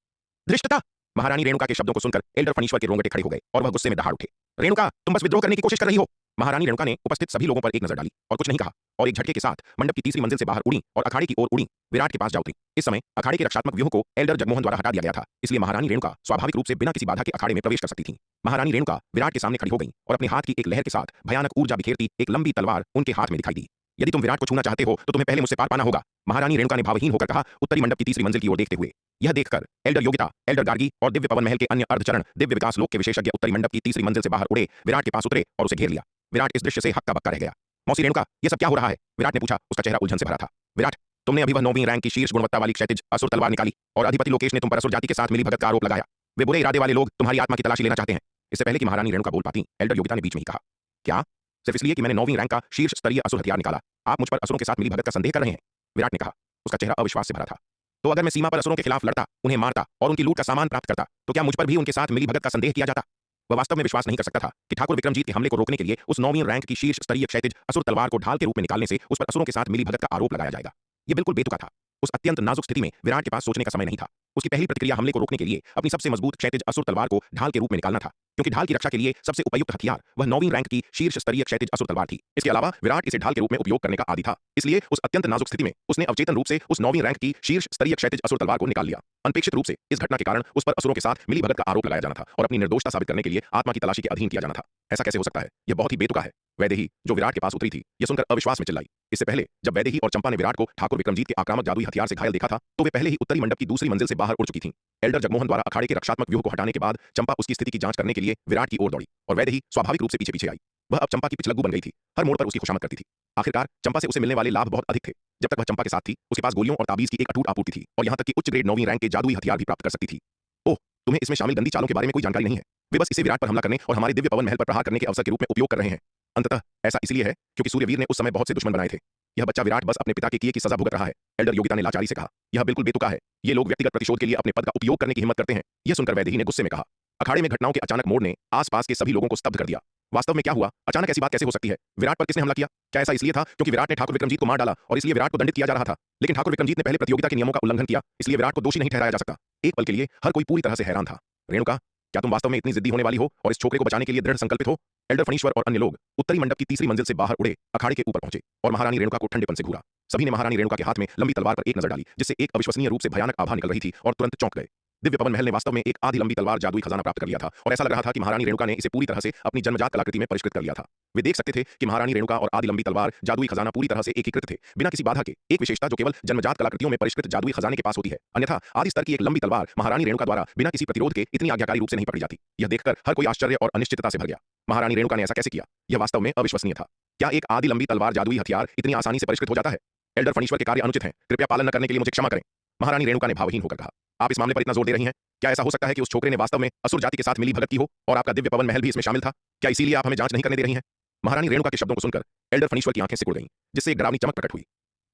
धृष्टता! महारानी रेणुका के शब्दों को सुनकर एल्डर फनीश्वर के रोंगटे खड़े हो गए और वह गुस्से में दहाड़ उठे। रेणुका, तुम बस विद्रोह करने की कोशिश कर रही हो। महारानी रेणुका ने उपस्थित सभी लोगों पर एक नजर डाली और कुछ नहीं कहा, और एक झटके के साथ मंडप की तीसरी मंजिल से बाहर उड़ी और अखाड़े की ओर उड़ी, विराट के पास जा उतरी। इस समय अखाड़े के रक्षात्मक व्यूह को एल्डर जगमोहन द्वारा हटा दिया गया था, इसलिए महारानी रेणुका स्वाभाविक रूप से बिना किसी बाधा के अखाड़े में प्रवेश कर सकती थी। महारानी रेणुका विराट के सामने खड़ी हो गई और अपने हाथ की एक लहर के साथ भयानक ऊर्जा बिखेरती एक लंबी तलवार उनके हाथ में दिखाई दी। यदि तुम विराट को छूना चाहते हो तो तुम्हें पहले मुझसे पार पाना होगा, महारानी रेणुका ने भावहीन होकर कहा, उत्तरी मंडप की तीसरी मंजिल की ओर देखते हुए। यह देखकर एल्डर योगिता, एल्डर गार्गी और दिव्य पवन महल के अन्य अर्धचरण दिव्य विकास लोक के विशेषज्ञ उत्तरी मंडप की तीसरी मंजिल से बाहर उड़े, विराट के पास उतरे और उसे घेर लिया। विराट इस दृश्य से हक्का बक्का रह गया। मौसी रेणुका, यह सब क्या हो रहा है? विराट ने पूछा, उसका चेहरा उलझन से भरा था। विराट, तुमने अभी वह 9वीं रैंक की शीर्ष गुणवत्ता वाली क्षैतिज असुर तलवार निकाली और अधिपति लोकेश ने तुम पर असुर जाति के साथ मिलीभगत का आरोप लगाया। वे बुरे इरादे वाले लोग तुम्हारी आत्मा की तलाशी लेना चाहते हैं। इससे पहले कि महारानी रेणुका बोल पाती, एल्डर योगिता ने बीच में ही कहा, क्या सिर्फ इसलिए कि मैंने 9वीं रैंक का शीर्ष स्तरीय असुर हथियार निकाला, आप मुझ पर असुरों के साथ मिलीभगत का संदेह कर रहे हैं? विराट ने कहा। उसका चेहरा अविश्वास से भरा था। तो अगर मैं सीमा पर असुरों के खिलाफ लड़ता, उन्हें मारता और उनकी लूट का सामान प्राप्त करता, तो क्या मुझ पर भी उनके साथ मिलीभगत का संदेह किया जाता? वह वास्तव में विश्वास नहीं कर सकता था कि ठाकुर विक्रमजीत के हमले को रोकने के लिए उस 9वीं रैंक की शीर्ष स्तरीय क्षैतिज असुर तलवार को ढाल के रूप में निकालने से उस पर असुरों के साथ मिलीभगत का आरोप लगाया जाएगा। यह बिल्कुल बेतुका था। उस अत्यंत नाजुक स्थिति में विराट के पास सोचने का समय नहीं था। उसकी पहली प्रतिक्रिया हमले को रोकने के लिए अपनी सबसे मजबूत क्षैतिज असुर तलवार को ढाल के रूप में निकालना था, क्योंकि ढाल की रक्षा के लिए सबसे उपयुक्त हथियार वह 9वीं रैंक की शीर्ष स्तरीय क्षैतिज असुर तलवार थी। इसके अलावा विराट इसे ढाल के रूप में उपयोग करने का आदी था, इसलिए उस अत्यंत नाजुक स्थिति में उसने अवचेतन रूप से उस 9वीं रैंक की शीर्ष स्तरीय क्षैतिज असुर तलवार को निकाल लिया। अनपेक्षित रूप से इस घटना के कारण उस पर असुरों के साथ मिलीभगत का आरोप लगाया जाना था और अपनी निर्दोषता साबित करने के लिए आत्मा की तलाशी के अधीन किया जाना था। ऐसा कैसे हो सकता है? यह बहुत ही बेतुका है। वैदेही, जो विराट के पास उतरी थी, यह सुनकर अविश्वास में चिल्लाई। इससे पहले जब वैदेही और चंपा ने विराट को ठाकुर विक्रमजीत के आक्रामक जादुई हथियार से घायल देखा था, तो वे पहले ही उत्तरी मंडप की दूसरी मंजिल से बाहर उड़ चुकी थीं। एल्डर जगमोहन द्वारा अखाड़े के रक्षात्मक व्यूह को हटाने के बाद चंपा उसकी स्थिति की जांच करने के लिए विराट की ओर दौड़ी और वैदेही स्वाभाविक रूप से पीछे पीछे आई। वह अब चंपा की पिछलग्गू बन गई थी, हर मोड़ पर उसकी खुशामद करती थी। आखिरकार चंपा से उसे मिलने वाले लाभ बहुत अधिक थे। जब तक वह चंपा के साथ थी, उसके पास गोलियों और ताबीज की एक अटूट आपूर्ति थी और यहां तक कि उच्च ग्रेड 9वीं रैंक के जादुई हथियार भी प्राप्त कर सकती थी। ओह, तुम्हें इसमें शामिल गंदी चालों के बारे में कोई जानकारी नहीं है। वे बस इसे विराट पर हमला करने और हमारे दिव्य पवन महल पर प्रहार करने के अवसर के रूप में उपयोग कर रहे हैं। अंततः ऐसा इसलिए है क्योंकि सूर्यवीर ने उस समय बहुत से दुश्मन बनाए थे। यह बच्चा विराट बस अपने पिता के किए की सजा भुगत रहा है। एल्डर योगिता ने लाचारी से कहा, यह बिल्कुल बेतुका है। ये लोग व्यक्तिगत प्रतिशोध के लिए अपने पद का उपयोग करने की हिम्मत करते हैं। यह सुनकर वैदेही ने गुस्से में कहा। अखाड़े में घटनाओं के अचानक मोड़ ने आसपास के सभी लोगों को स्तब्ध कर दिया। वास्तव में क्या हुआ? अचानक ऐसी बात कैसे हो सकती है? विराट पर किसने हमला किया? क्या ऐसा इसलिए था क्योंकि विराट ने ठाकुर विक्रमजीत को मार डाला और इसलिए विराट को दंडित किया जा रहा था? लेकिन ठाकुर विक्रमजीत ने पहले प्रतियोगिता के नियमों का उल्लंघन किया, इसलिए विराट को दोषी नहीं ठहराया जा सकता। एक पल के लिए हर कोई पूरी तरह से हैरान था। रेणुका, क्या तुम वास्तव में इतनी जिद्दी होने वाली हो और इस छोकरे को बचाने के लिए दृढ़ संकल्पित हो? एल्डर फनीश्वर और अन्य लोग उत्तरी मंडप की तीसरी मंजिल से बाहर उड़े, अखाड़े के ऊपर पहुंचे और महारानी रेणुका को ठंडेपन से घूरा। सभी ने महारानी रेणुका के हाथ में लंबी तलवार पर एक नजर डाली, जिससे एक अविश्वसनीय रूप से भयानक आभा निकल रही थी और तुरंत चौंक गए। दिव्य पवन महल ने वास्तव में एक आधी लंबी तलवार जादुई खजाना प्राप्त कर लिया था और ऐसा लग रहा था कि महारानी रेणुका ने इसे पूरी तरह से अपनी जन्मजात कलाकृति में परिष्कृत कर लिया था। वे देख सकते थे कि महारानी रेणुका और आधी लंबी तलवार जादुई खजाना पूरी तरह से एकीकृत थे, बिना किसी बाधा के। एक विशेषता जो केवल जन्मजात कलाकृतियों में परिष्कृत जादुई खजाने के पास होती है, अन्यथा आदि स्तर की एक लंबी तलवार महारानी रेणुका द्वारा बिना किसी प्रतिरोध के इतनी आज्ञाकारी रूप से नहीं पकड़ी जाती। यह देखकर हर कोई आश्चर्य और अनिश्चितता से भर गया। महारानी रेणुका ने ऐसा कैसे किया? यह वास्तव में अविश्वसनीय था। क्या एक आधी लंबी तलवार जादुई हथियार इतनी आसानी से परिष्कृत हो जाता है? एल्डर फनीश्वर के कार्य अनुचित हैं, कृपया पालन न करने के लिए मुझे क्षमा करें, महारानी रेणुका ने भावहीन होकर कहा। आप इस मामले पर इतना जोर दे रही हैं, क्या ऐसा हो सकता है कि उस छोकरे ने वास्तव में असुर जाति के साथ मिली भगत की हो और आपका दिव्य पवन महल भी इसमें शामिल था? क्या इसीलिए आप हमें जांच नहीं करने दे रही हैं? महारानी रेणुका के शब्दों को सुनकर एल्डर फनीश्वर की आंखें सिकुड़ गईं, जिससे एक डरावनी चमक प्रकट हुई।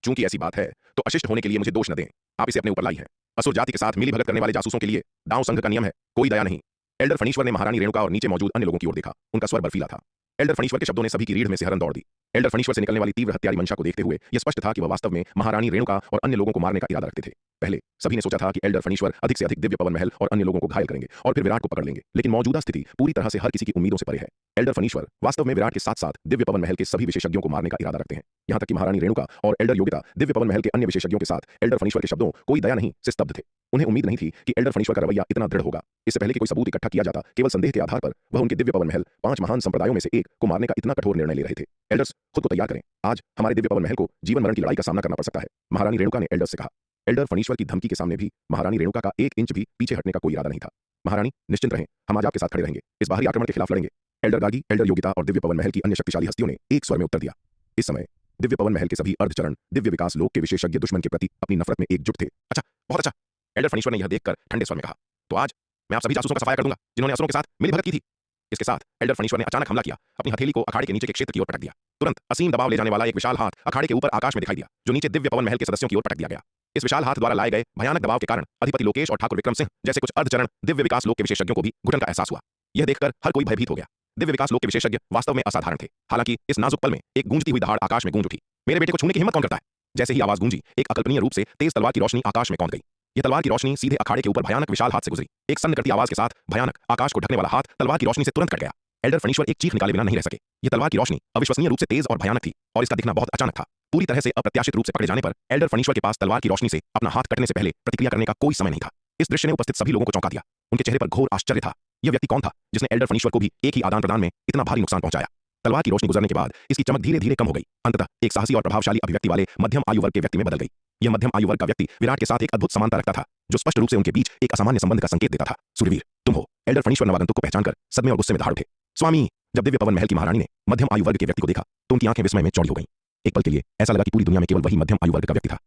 चूंकि ऐसी बात है तो अशिष्ट होने के लिए मुझे दोष न दें। आप इसे अपने ऊपर लाई हैं। असुर जाति के साथ मिली भगत करने वाले जासूसों के लिए दांव संघ का नियम है, कोई दया नहीं। एल्डर फनीश्वर ने महारानी रेणुका और नीचे मौजूद अन्य लोगों की ओर देखा। उनका स्वर बर्फीला था। एल्डर फनीश्वर के शब्दों ने सभी की रीढ़ में सिहरन दौड़ दी। एल्डर फनीश्वर से निकलने वाली तीव्र हत्यारी मंशा को देखते हुए यह स्पष्ट था कि वह वास्तव में महारानी रेणुका और अन्य लोगों को मारने का इरादा रखते थे। पहले सभी ने सोचा था कि एल्डर फनीश्वर अधिक से अधिक दिव्य पवन महल और अन्य लोगों को घायल करेंगे और फिर विराट को पकड़ लेंगे, लेकिन मौजूदा स्थिति पूरी तरह से हर किसी की उम्मीदों से परे है। एल्डर फनीश्वर वास्तव में विराट के साथ साथ दिव्य पवन महल के सभी विशेषज्ञों को मारने का इरादा रखते हैं। यहां तक कि महारानी रेणुका और एल्डर योगिता दिव्य पवन महल के अन्य विशेषज्ञों के साथ एल्डर फनीश्वर के शब्दों कोई दया नहीं से स्तब्ध थे। उन्हें उम्मीद नहीं थी कि एल्डर फनीश्वर का रवैया इतना दृढ़ होगा। इससे पहले कि कोई सबूत इकट्ठा किया जाता, केवल संदेह के आधार पर वह उनके दिव्य पवन महल 5 महान संप्रदायों में से एक को मारने का इतना कठोर निर्णय ले रहे थे। एल्डर्स, खुद को तैयार करें। आज हमारे दिव्य पवन महल को जीवन मरण की लड़ाई का सामना करना पड़ सकता है, महारानी रेणुका ने एल्डर्स से कहा। एल्डर फनीश्वर की धमकी के सामने भी महारानी रेणुका का 1 इंच भी पीछे हटने का कोई इरादा नहीं था। महारानी, निश्चिंत रहें, हम आज आपके साथ खड़े रहेंगे। इस बाहरी आक्रमण के खिलाफ लड़ेंगे। एल्डर गागी, एल्डर योगिता और दिव्य पवन महल की अन्य शक्तिशाली हस्तियों ने एक स्वर में उत्तर दिया। इस समय दिव्य पवन महल के सभी अर्धचरण दिव्य विकास लोक के विशेषज्ञ दुश्मन के प्रति अपनी नफरत में एकजुट थे। अच्छा, बहुत अच्छा। एल्डर फनीश्वर ने यह देखकर ठंडे स्वर में कहा, तो आज मैं आप सभी जासूसों का सफाया कर दूंगा जिन्होंने असुरों के साथ मिलीभगत की थी। इसके साथ एल्डर फनीश्वर ने अचानक हमला किया। अपनी हथेली को अखाड़े के नीचे के क्षेत्र की ओर पटक दिया। तुरंत असीम दबाव ले जाने वाला एक विशाल हाथ अखाड़े के ऊपर आकाश में दिखाई दिया, जो नीचे दिव्य पवन महल के सदस्यों की ओर पटक दिया गया। इस विशाल हाथ द्वारा लाए गए भयानक दबाव के कारण अधिपति लोकेश और ठाकुर विक्रम सिंह जैसे कुछ अर्धचरण दिव्य विकास लोक के विशेषज्ञों को भी घुटन का एहसास हुआ। यह देखकर हर कोई भयभीत हो गया। दिव्य विकास लोक के विशेषज्ञ वास्तव में असाधारण थे। हालांकि इस नाजुक पल में एक गूंजती हुई दहाड़ आकाश में गूंज उठी। मेरे बेटे को छूने की हिम्मत कौन करता है? जैसे ही आवाज गूंजी, एक अकल्पनीय रूप से तेज तलवार की रोशनी आकाश में कौंध गई। यह तलवार की रोशनी सीधे अखाड़े के ऊपर भयानक विशाल हाथ से गुजरी। एक सन्न करती आवाज के साथ भयानक आकाश को ढकने वाला हाथ तलवार की रोशनी से तुरंत कट गया। एल्डर फनीश्वर एक चीख निकाले बिना नहीं रह सके। यह तलवार की रोशनी अविश्वसनीय रूप से तेज और भयानक थी और इसका दिखना बहुत अचानक था। पूरी तरह से अप्रत्याशित रूप से पकड़े जाने पर एल्डर फनीश्वर के पास तलवार की रोशनी से अपना हाथ कटने से पहले प्रतिक्रिया करने का कोई समय नहीं था। इस दृश्य ने उपस्थित सभी लोगों को चौंका दिया। उनके चेहरे पर घोर आश्चर्य था। यह व्यक्ति कौन था जिसने एल्डर फनीश्वर को भी एक ही आदान प्रदान में इतना भारी नुकसान पहुंचाया? तलवार की रोशनी गुजरने के बाद इसकी चमक धीरे धीरे कम हो गई। अंततः एक साहसी और प्रभावशाली अभिव्यक्ति वाले मध्यम आयु वर्ग के व्यक्ति में बदल गई। यह मध्यम आयु वर्ग का व्यक्ति विराट के साथ एक अद्भुत समानता रखता था, जो स्पष्ट रूप से उनके बीच एक असामान्य संबंध का संकेत देता था। सूर्यवीर, तुम हो। एल्डर फनीश्वर नवागंतुक को पहचानकर सदमे और गुस्से में दहाड़ उठे। स्वामी! जब दिव्य पवन महल की महारानी ने मध्यम आयु वर्ग के व्यक्ति को देखा तो उनकी आंखें विस्मय में चौड़ी हो गईं। एक पल के लिए ऐसा लगा कि पूरी दुनिया में केवल वही मध्यम आयु वर्ग का व्यक्ति था।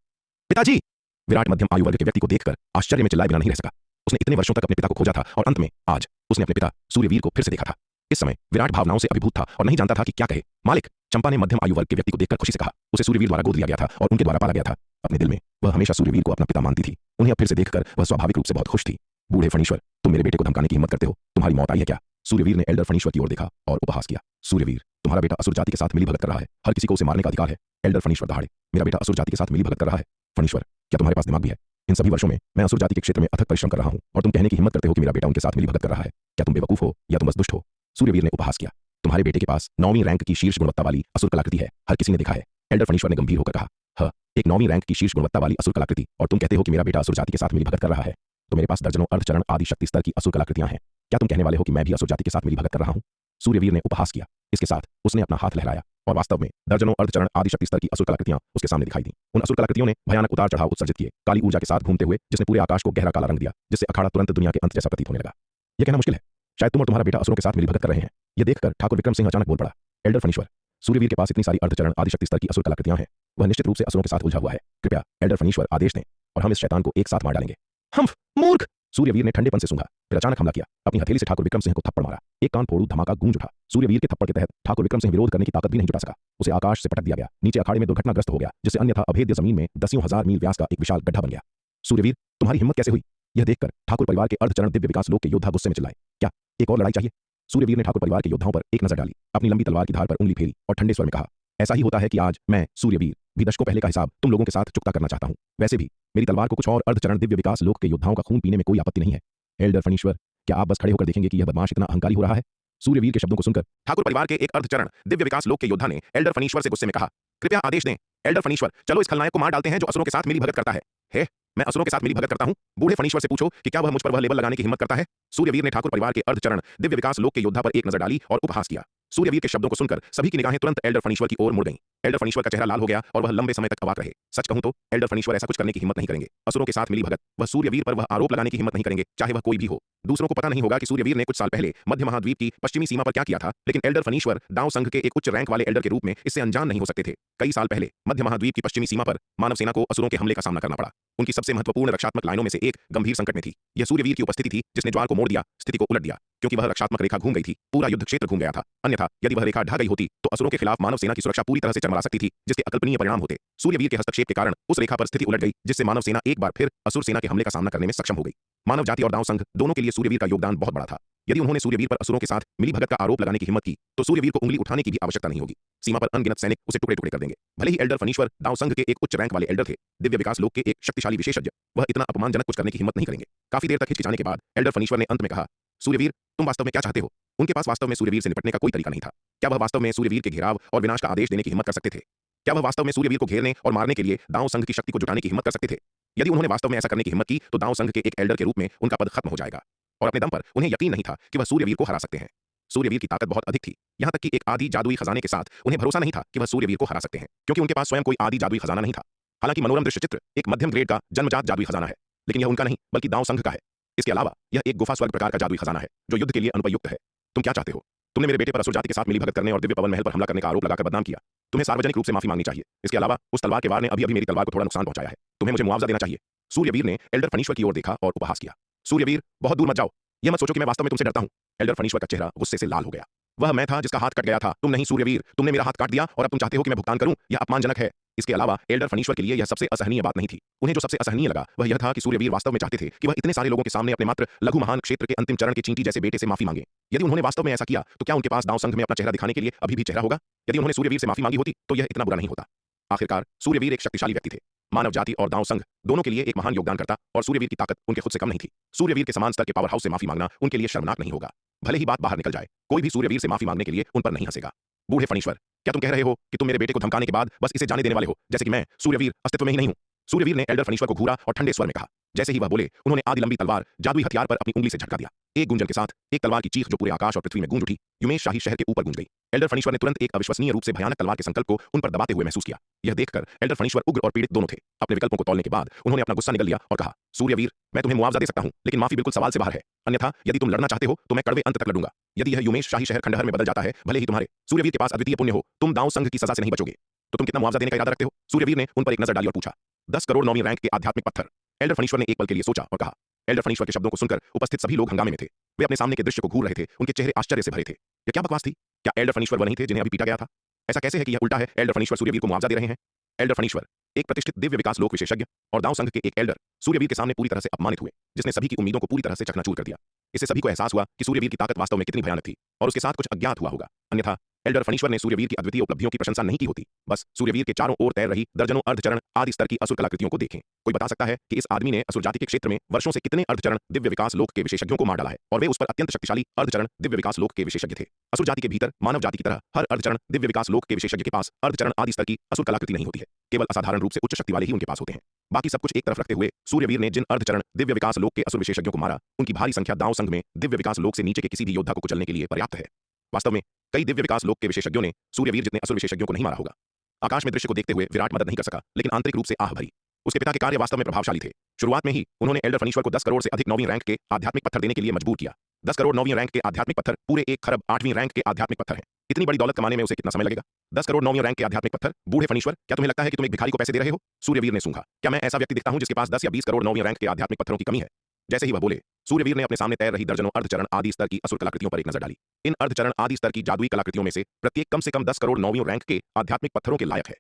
पिताजी! विराट मध्यम आयु वर्ग के व्यक्ति को देखकर आश्चर्य में चिल्लाए बिना नहीं रह सका। उसने इतने वर्षों तक अपने पिता को खोजा था और अंत में आज उसने अपने पिता सूर्यवीर को फिर से देखा था। इस समय विराट भावनाओं से अभिभूत था और नहीं जानता था कि क्या कहे। मालिक, चंपा ने मध्यम आयु वर्ग के व्यक्ति को देखकर खुशी से कहा। उसे सूर्यवीर द्वारा गोद लिया गया था और उनके द्वारा पाला गया था। अपने दिल में वह हमेशा सूर्यवीर को अपना पिता मानती थी। उन्हें अब फिर से देखकर वह स्वाभाविक रूप से बहुत खुश थी। बूढ़े फनीश्वर, तुम मेरे बेटे को धमकाने की हिम्मत करते हो? तुम्हारी मौत आई है क्या? सूर्यवीर ने एल्डर फनीश्वर की ओर देखा और उपहास किया। सूर्यवीर, तुम्हारा बेटा असुर जाति के साथ मिलीभगत कर रहा है। हर किसी को उसे मारने का अधिकार है। एल्डर फनीश्वर दहाड़े। मेरा बेटा असुर जाति के साथ मिलीभगत कर रहा है? फनीश्वर, क्या तुम्हारे पास दिमाग भी है? इन सभी वर्षों में मैं असुर जाति के क्षेत्र में अथक परिश्रम कर रहा हूं और तुम कहने की हिम्मत करते हो कि मेरा बेटा उनके साथ मिलीभगत कर रहा है? क्या तुम बेवकूफ हो या तुम बस दुष्ट हो? सूर्यवीर ने उपहास किया। तुम्हारे बेटे के पास 9वीं रैंक की शीर्ष गुणवत्ता वाली असुर कलाकृति है, हर किसी ने देखा है। एल्डर फनीश्वर ने गंभीर होकर कहा। हाँ, एक 9वीं रैंक की शीर्ष गुणवत्ता वाली असुर कलाकृति, और तुम कहते हो कि मेरा बेटा असुर जाति के साथ मिलीभगत कर रहा है? तो मेरे पास दर्जनों अर्धचरण आदि शक्ति स्तर की असुर कलाकृतियां हैं। क्या तुम कहने वाले हो कि मैं भी असुर जाति के साथ मिलीभगत कर रहा हूं? सूर्यवीर ने उपहास किया। इसके साथ उसने अपना हाथ लहराया और वास्तव में दर्जनों अर्धचरण आदि शक्ति स्तर की असुर कलाकृतियां उसके सामने दिखाई दी। उन असुर कलाकृतियों ने भयानक उतार चढ़ाव उत्सर्जित किए, काली ऊर्जा के साथ घूमते हुए, जिसने पूरे आकाश को गहरा काला रंग दिया, जिससे अखाड़ा तुरंत दुनिया के अंत जैसा प्रतीत होने लगा। यह कहना मुश्किल है, शायद तुम और तुम्हारा बेटा असुरों के साथ मिलीभगत कर रहे हैं। यह देखकर ठाकुर विक्रम सिंह अचानक बोल पड़ा। एल्डर फनीश्वर, सूर्यवीर के पास इतनी सारी अर्धचरण आदि शक्ति स्तर की असुर कलाकृतियां हैं, वह निश्चित रूप से असुरों के साथ उलझा हुआ है। कृपया एल्डर फनीश्वर आदेश दें और हम इस शैतान को एक साथ मार डालेंगे। हम मूर्ख! सूर्यवीर ने ठंडेपन से सूंघा, फिर अचानक हमला किया। अपनी हथेली से ठाकुर विक्रम सिंह को थप्पड़ मारा। एक कान फोड़ू धमाका गूंज उठा। सूर्यवीर के थप्पड़ के तहत ठाकुर विक्रम सिंह विरोध करने की ताकत भी नहीं जुटा सका। उसे आकाश से पटक दिया गया। नीचे अखाड़े में दुर्घटनाग्रस्त हो गया, जिससे अन्यथा अभेद्य जमीन में दसियों हजार मील व्यास का एक विशाल गड्ढा बन गया। सूर्यवीर, तुम्हारी हिम्मत कैसे हुई? यह देखकर ठाकुर परिवार के अर्धचरण दिव्य विकास लोक के योद्धा गुस्से में चिल्लाए। क्या एक और लड़ाई चाहिए? सूर्यवीर ने ठाकुर परिवार के योद्धाओं पर एक नजर डाली, अपनी लंबी तलवार की धार पर उंगली फेरी और ठंडे स्वर में कहा। ऐसा ही होता है कि आज मैं सूर्यवीर भी दशकों पहले का हिसाब तुम लोगों के साथ चुकता करना चाहता हूं। वैसे भी मेरी तलवार को कुछ और अर्धचरण दिव्य विकास लोक के योद्धाओं का खून पीने में कोई आपत्ति नहीं है। एल्डर फनीश्वर, क्या आप बस खड़े होकर देखेंगे कि यह बदमाश इतना अहंकारी हो रहा है? सूर्यवीर के शब्दों को सुनकर ठाकुर परिवार के एक अर्धचरण दिव्य विकास लोक के योद्धा ने एल्डर फनीश्वर से गुस्से में कहा। कृपया आदेश दें एल्डर फनीश्वर, चलो इस खलनायक को मार डालते हैं जो असुरों के साथ मिलीभगत करता है। हे, मैं असुरों के साथ मिलीभगत करता हूं? बूढ़े फनीश्वर से पूछो कि क्या वह मुझ पर वह लेबल लगाने की हिम्मत करता है? सूर्यवीर ने ठाकुर परिवार के अर्धचरण दिव्य विकास लोक के योद्धा पर एक नजर डाली और उपहास किया। सूर्यवीर के शब्दों को सुनकर सभी की निगाहें तुरंत एल्डर फनीश्वर की ओर मुड़ गईं। एल्डर फनीश्वर का चेहरा लाल हो गया और वह लंबे समय तक अवाक रहे। सच कहूं तो एल्डर फनीश्वर ऐसा कुछ करने की हिम्मत नहीं करेंगे। असुरों के साथ मिलीभगत, वह सूर्यवीर पर वह आरोप लगाने की हिम्मत नहीं करेंगे, चाहे वह कोई भी हो। दूसरों को पता नहीं होगा कि सूर्यवीर ने कुछ साल पहले मध्य महाद्वीप की पश्चिमी सीमा पर क्या किया था, लेकिन एल्डर फनीश्वर दाव संघ के एक उच्च रैंक वाले एल्डर के रूप में इससे अनजान नहीं हो सकते थे। कई साल पहले मध्य महाद्वीप की पश्चिमी सीमा पर मानव सेना को असुरों के हमले का सामना करना पड़ा। उनकी सबसे महत्वपूर्ण रक्षात्मक लाइनों में से एक गंभीर संकट में थी। यह सूर्यवीर की उपस्थिति थी जिसने ज्वार को मोड़ दिया, स्थिति को उलट दिया। क्योंकि वह रक्षात्मक रेखा घूम गई थी, पूरा युद्ध क्षेत्र घूम गया था। अन्यथा यदि वह रेखा ढह गई होती तो असुरों के खिलाफ मानव सेना की सुरक्षा पूरी तरह से चरमरा सकती थी, जिसके अकल्पनीय परिणाम होते। सूर्यवीर के हस्तक्षेप के कारण उस रेखा पर स्थिति उलट गई, जिससे मानव सेना एक बार फिर असुर सेना के हमले का सामना करने में सक्षम हो गई। मानव जाति और दाव संघ दोनों के लिए सूर्यवीर का योगदान बहुत बड़ा था। यदि उन्होंने सूर्यवीर पर असुरों के साथ मिलीभगत का आरोप लगाने की हिम्मत की तो सूर्यवीर को उंगली उठाने की भी आवश्यकता नहीं होगी। सीमा पर अनगिनत सैनिक उसे टुकड़े टुकड़े कर देंगे। भले ही एल्डर फनीश्वर दाव संघ के एक उच्च रैंक वाले एल्डर थे, दिव्य विकास लोक के एक शक्तिशाली विशेषज्ञ, वह इतना अपमानजनक कुछ करने की हिम्मत नहीं करेंगे। काफी देर तक हिचकिचाने के बाद एल्डर फनीश्वर ने अंत में कहा, सूर्यवीर, तुम वास्तव में क्या चाहते हो? उनके पास वास्तव में सूर्यवीर से निपटने का कोई तरीका नहीं था। क्या वह वास्तव में सूर्यवीर के घेराव और विनाश का आदेश देने की हिम्मत कर सकते थे? क्या वह वास्तव में सूर्यवीर को घेरने और मारने के लिए दाव संघ की शक्ति को जुटाने की हिम्मत कर सकते थे? यदि उन्होंने वास्तव में ऐसा करने की हिम्मत की तो दाव संघ के एक एल्डर के रूप में उनका पद खत्म हो जाएगा। और अपने दम पर उन्हें यकीन नहीं था कि वह सूर्यवीर को हरा सकते हैं। सूर्यवीर की ताकत बहुत अधिक थी, यहां तक कि एक आदि जादुई खजाने के साथ उन्हें भरोसा नहीं था कि वह सूर्यवीर को हरा सकते हैं, क्योंकि उनके पास स्वयं कोई आदि जादुई खजाना नहीं था। हालांकि मनोरम दृश्य चित्र एक मध्यम ग्रेड का जन्मजात जादुई खजाना है, लेकिन यह उनका नहीं बल्कि दाव संघ का है। इसके अलावा यह एक गुफा स्वर्ग प्रकार का जादुई खजाना है जो युद्ध के लिए अनुपयुक्त है। तुम क्या चाहते हो? तुमने मेरे बेटे पर असुर जाति के साथ मिलीभगत करने और दिव्य पवन महल पर हमला करने का आरोप लगाकर बदनाम किया। तुम्हें सार्वजनिक रूप से माफी मांगनी चाहिए। इसके अलावा उस तलवार के वार ने अभी अभी मेरी तलवार को थोड़ा नुकसान पहुंचाया है। तुम्हें मुझे मुआवजा देना चाहिए। सूर्यवीर ने एल्डर फनीश्वर की ओर देखा और उपहास किया। सूर्यवीर, बहुत दूर मत जाओ। यह मत सोचो कि मैं वास्तव में तुमसे डरता हूं। एल्डर फनीश्वर का चेहरा गुस्से से लाल हो गया। वह मैं था जिसका हाथ कट गया था, तुम नहीं सूर्यवीर। तुमने मेरा हाथ काट दिया और अब तुम चाहते हो कि मैं भुगतान करूं? यह अपमानजनक है। इसके अलावा एल्डर फनीश्वर के लिए यह सबसे असहनीय बात नहीं थी। उन्हें जो सबसे असहनीय लगा वह यह था कि सूर्यवीर वास्तव में चाहते थे कि वह इतने सारे लोगों के सामने अपने मात्र लघु महान क्षेत्र के अंतिम चरण के चींटी जैसे बेटे से माफी मांगे। यदि उन्होंने वास्तव में ऐसा किया तो क्या उनके पास दाव संघ में अपना चेहरा दिखाने के लिए अभी भी चेहरा होगा? यदि उन्होंने सूर्यवीर से माफी मांगी होती तो यह इतना बुरा नहीं होता। आखिरकार सूर्यवीर एक शक्तिशाली व्यक्ति थे। मानव जाति और दाव संघ दोनों के लिए एक महान योगदानकर्ता, और सूर्यवीर की ताकत उनके खुद से कम नहीं थी। सूर्यवीर के समान स्तर के पावर हाउस से माफी मांगना उनके लिए शर्मनाक नहीं होगा। भले ही बात बाहर निकल जाए, कोई भी सूर्यवीर से माफी मांगने के लिए उन पर नहीं हंसेगा। बूढ़े फनीश्वर, क्या तुम कह रहे हो कि तुम मेरे बेटे को धमकाने के बाद बस इसे जाने देने वाले हो, जैसे कि मैं सूर्यवीर अस्तित्व में ही नहीं हूं? सूर्यवीर ने एल्डर फनीश्वर को घूरा और ठंडे स्वर में कहा। जैसे ही वह बोले, उन्होंने आदि लंबी तलवार जादुई हथियार पर अपनी उंगली से झटका दिया। एक गुंजन के साथ एक तलवार की चीख जो पूरे आकाश और पृथ्वी में गूंज उठी, युमेश शाही शहर के ऊपर गूंज गई। एल्डर फनीश्वर ने तुरंत एक अविश्वसनीय रूप से भयानक तलवार के संकल्प को उन पर दबाते हुए महसूस किया। यह देखकर एल्डर फनीश्वर उग्र और पीड़ित दोनों थे। अपने विकल्पों को तौलने के बाद उन्होंने अपना गुस्सा निगल लिया और कहा, सूर्यवीर, मैं तुम्हें मुआवजा दे सकता हूं, लेकिन माफी बिल्कुल सवाल से बाहर है। अन्यथा यदि तुम लड़ना चाहते हो तो मैं कड़वे अंत तक लड़ूंगा। यदि यह युमेश शाही शहर खंडहर में बदल जाता है, भले ही तुम्हारे सूर्यवीर के पास अद्वितीय पुण्य हो, तुम दाव संघ की सजा से नहीं बचोगे। तो तुम कितना मुआवजा देने का इरादा रखते हो? सूर्यवीर ने उन पर एक नजर डाली और पूछा। 10 करोड़ 9वीं रैंक के आध्यात्मिक पत्थर। एल्डर फनीश्वर ने एक पल के लिए सोचा और कहा। एल्डर फनीश्वर के शब्दों को सुनकर उपस्थित सभी लोग हंगामे में थे। वे अपने सामने के दृश्य को घूर रहे थे। उनके चेहरे आश्चर्य से भरे थे। यह क्या बकवास थी? क्या एल्डर फनीश्वर वह नहीं थे जिन्हें अभी पीटा गया था? ऐसा कैसे है कि यह उल्टा है? एल्डर फनीश्वर सूर्यवीर को मुआवजा दे रहे हैं। एल्डर फनीश्वर, एक प्रतिष्ठित दिव्य विकास लोक विशेषज्ञ और दाव संघ के एक एल्डर, सूर्यवीर के सामने पूरी तरह से अपमानित हुए, जिसने सभी की उम्मीदों को पूरी तरह से चकनाचूर कर दिया। इससे सभी को एहसास हुआ कि सूर्यवीर की ताकत वास्तव में कितनी भयानक थी और उसके साथ कुछ अज्ञात हुआ होगा। अन्यथा एल्डर फनीश्वर ने सूर्यवीर की अद्वितीय उपलब्धियों की प्रशंसा नहीं की होती। बस सूर्यवीर के चारों ओर तैर रही दर्जनों अर्धचरण आदि स्तर की असुर कलाकृतियों को देखें। कोई बता सकता है कि इस आदमी ने असुर जाति के क्षेत्र में वर्षों से कितने अर्धचरण दिव्य विकास लोक के विशेषज्ञों को मार डाला है, और वे उस पर अत्यंत शक्तिशाली अर्धचरण दिव्य विकास लोक के विशेषज्ञ थे। असुर जाति के भीतर मानव जाति की तरह हर अर्धचरण दिव्य विकास लोक के विशेषज्ञ के पास अर्धचरण आदि स्तर की असुर कलाकृति नहीं होती है। केवल असाधारण रूप से उच्च शक्ति वाले ही उनके पास होते हैं। बाकी सब कुछ एक तरफ रखते हुए सूर्यवीर ने जिन अर्धचरण दिव्य विकास लोक के असुर विशेषज्ञों को मारा, उनकी भारी संख्या दाव संघ में दिव्य विकास लोक से नीचे के किसी भी योद्धा को कुचलने के लिए पर्याप्त है। वास्तव में कई दिव्य विकास लोक के विशेषज्ञों ने सूर्यवीर जितने असुर विशेषज्ञों को नहीं मारा होगा। आकाश में दृश्य को देखते हुए विराट मदद नहीं कर सका, लेकिन आंतरिक रूप से आह भरी। उसके पिता के कार्य वास्तव में प्रभावशाली थे। शुरुआत में ही उन्होंने एल्डर फनीश्वर को 10 करोड़ से अधिक 9वीं रैंक के आध्यात्मिक पत्थर देने के लिए मजबूर किया। 10 करोड़ 9वीं रैंक के आध्यात्मिक पत्थर पूरे 1 खरब 8वीं रैंक के आध्यात्मिक पत्थर हैं। इतनी बड़ी दौलत कमाने में उसे कितना समय लगेगा? 10 करोड़ 9वीं रैंक के आध्यात्मिक पत्थर। बूढ़े फनीश्वर, क्या तुम्हें लगता है कि तुम एक भिखारी को पैसे दे रहे हो? सूर्यवीर ने सूंघा। क्या मैं ऐसा व्यक्ति दिखता हूं जिसके पास 10 या 20 करोड़ 9वीं रैंक के आध्यात्मिक पत्थरों की कमी है? जैसे ही वह बोले, सूर्यवीर ने अपने सामने तैर रही दर्जनों अर्धचरण आदि स्तर की असुर कलाकृतियों पर एक नजर डाली। इन अर्धचरण आदि स्तर की जादुई कलाकृतियों में से प्रत्येक कम से कम 10 करोड़ 9वीं रैंक के आध्यात्मिक पत्थरों के लायक है।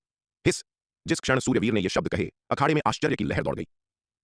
हिस! जिस क्षण सूर्यवीर ने यह शब्द कहे, अखाड़े में आश्चर्य की लहर दौड़ गई।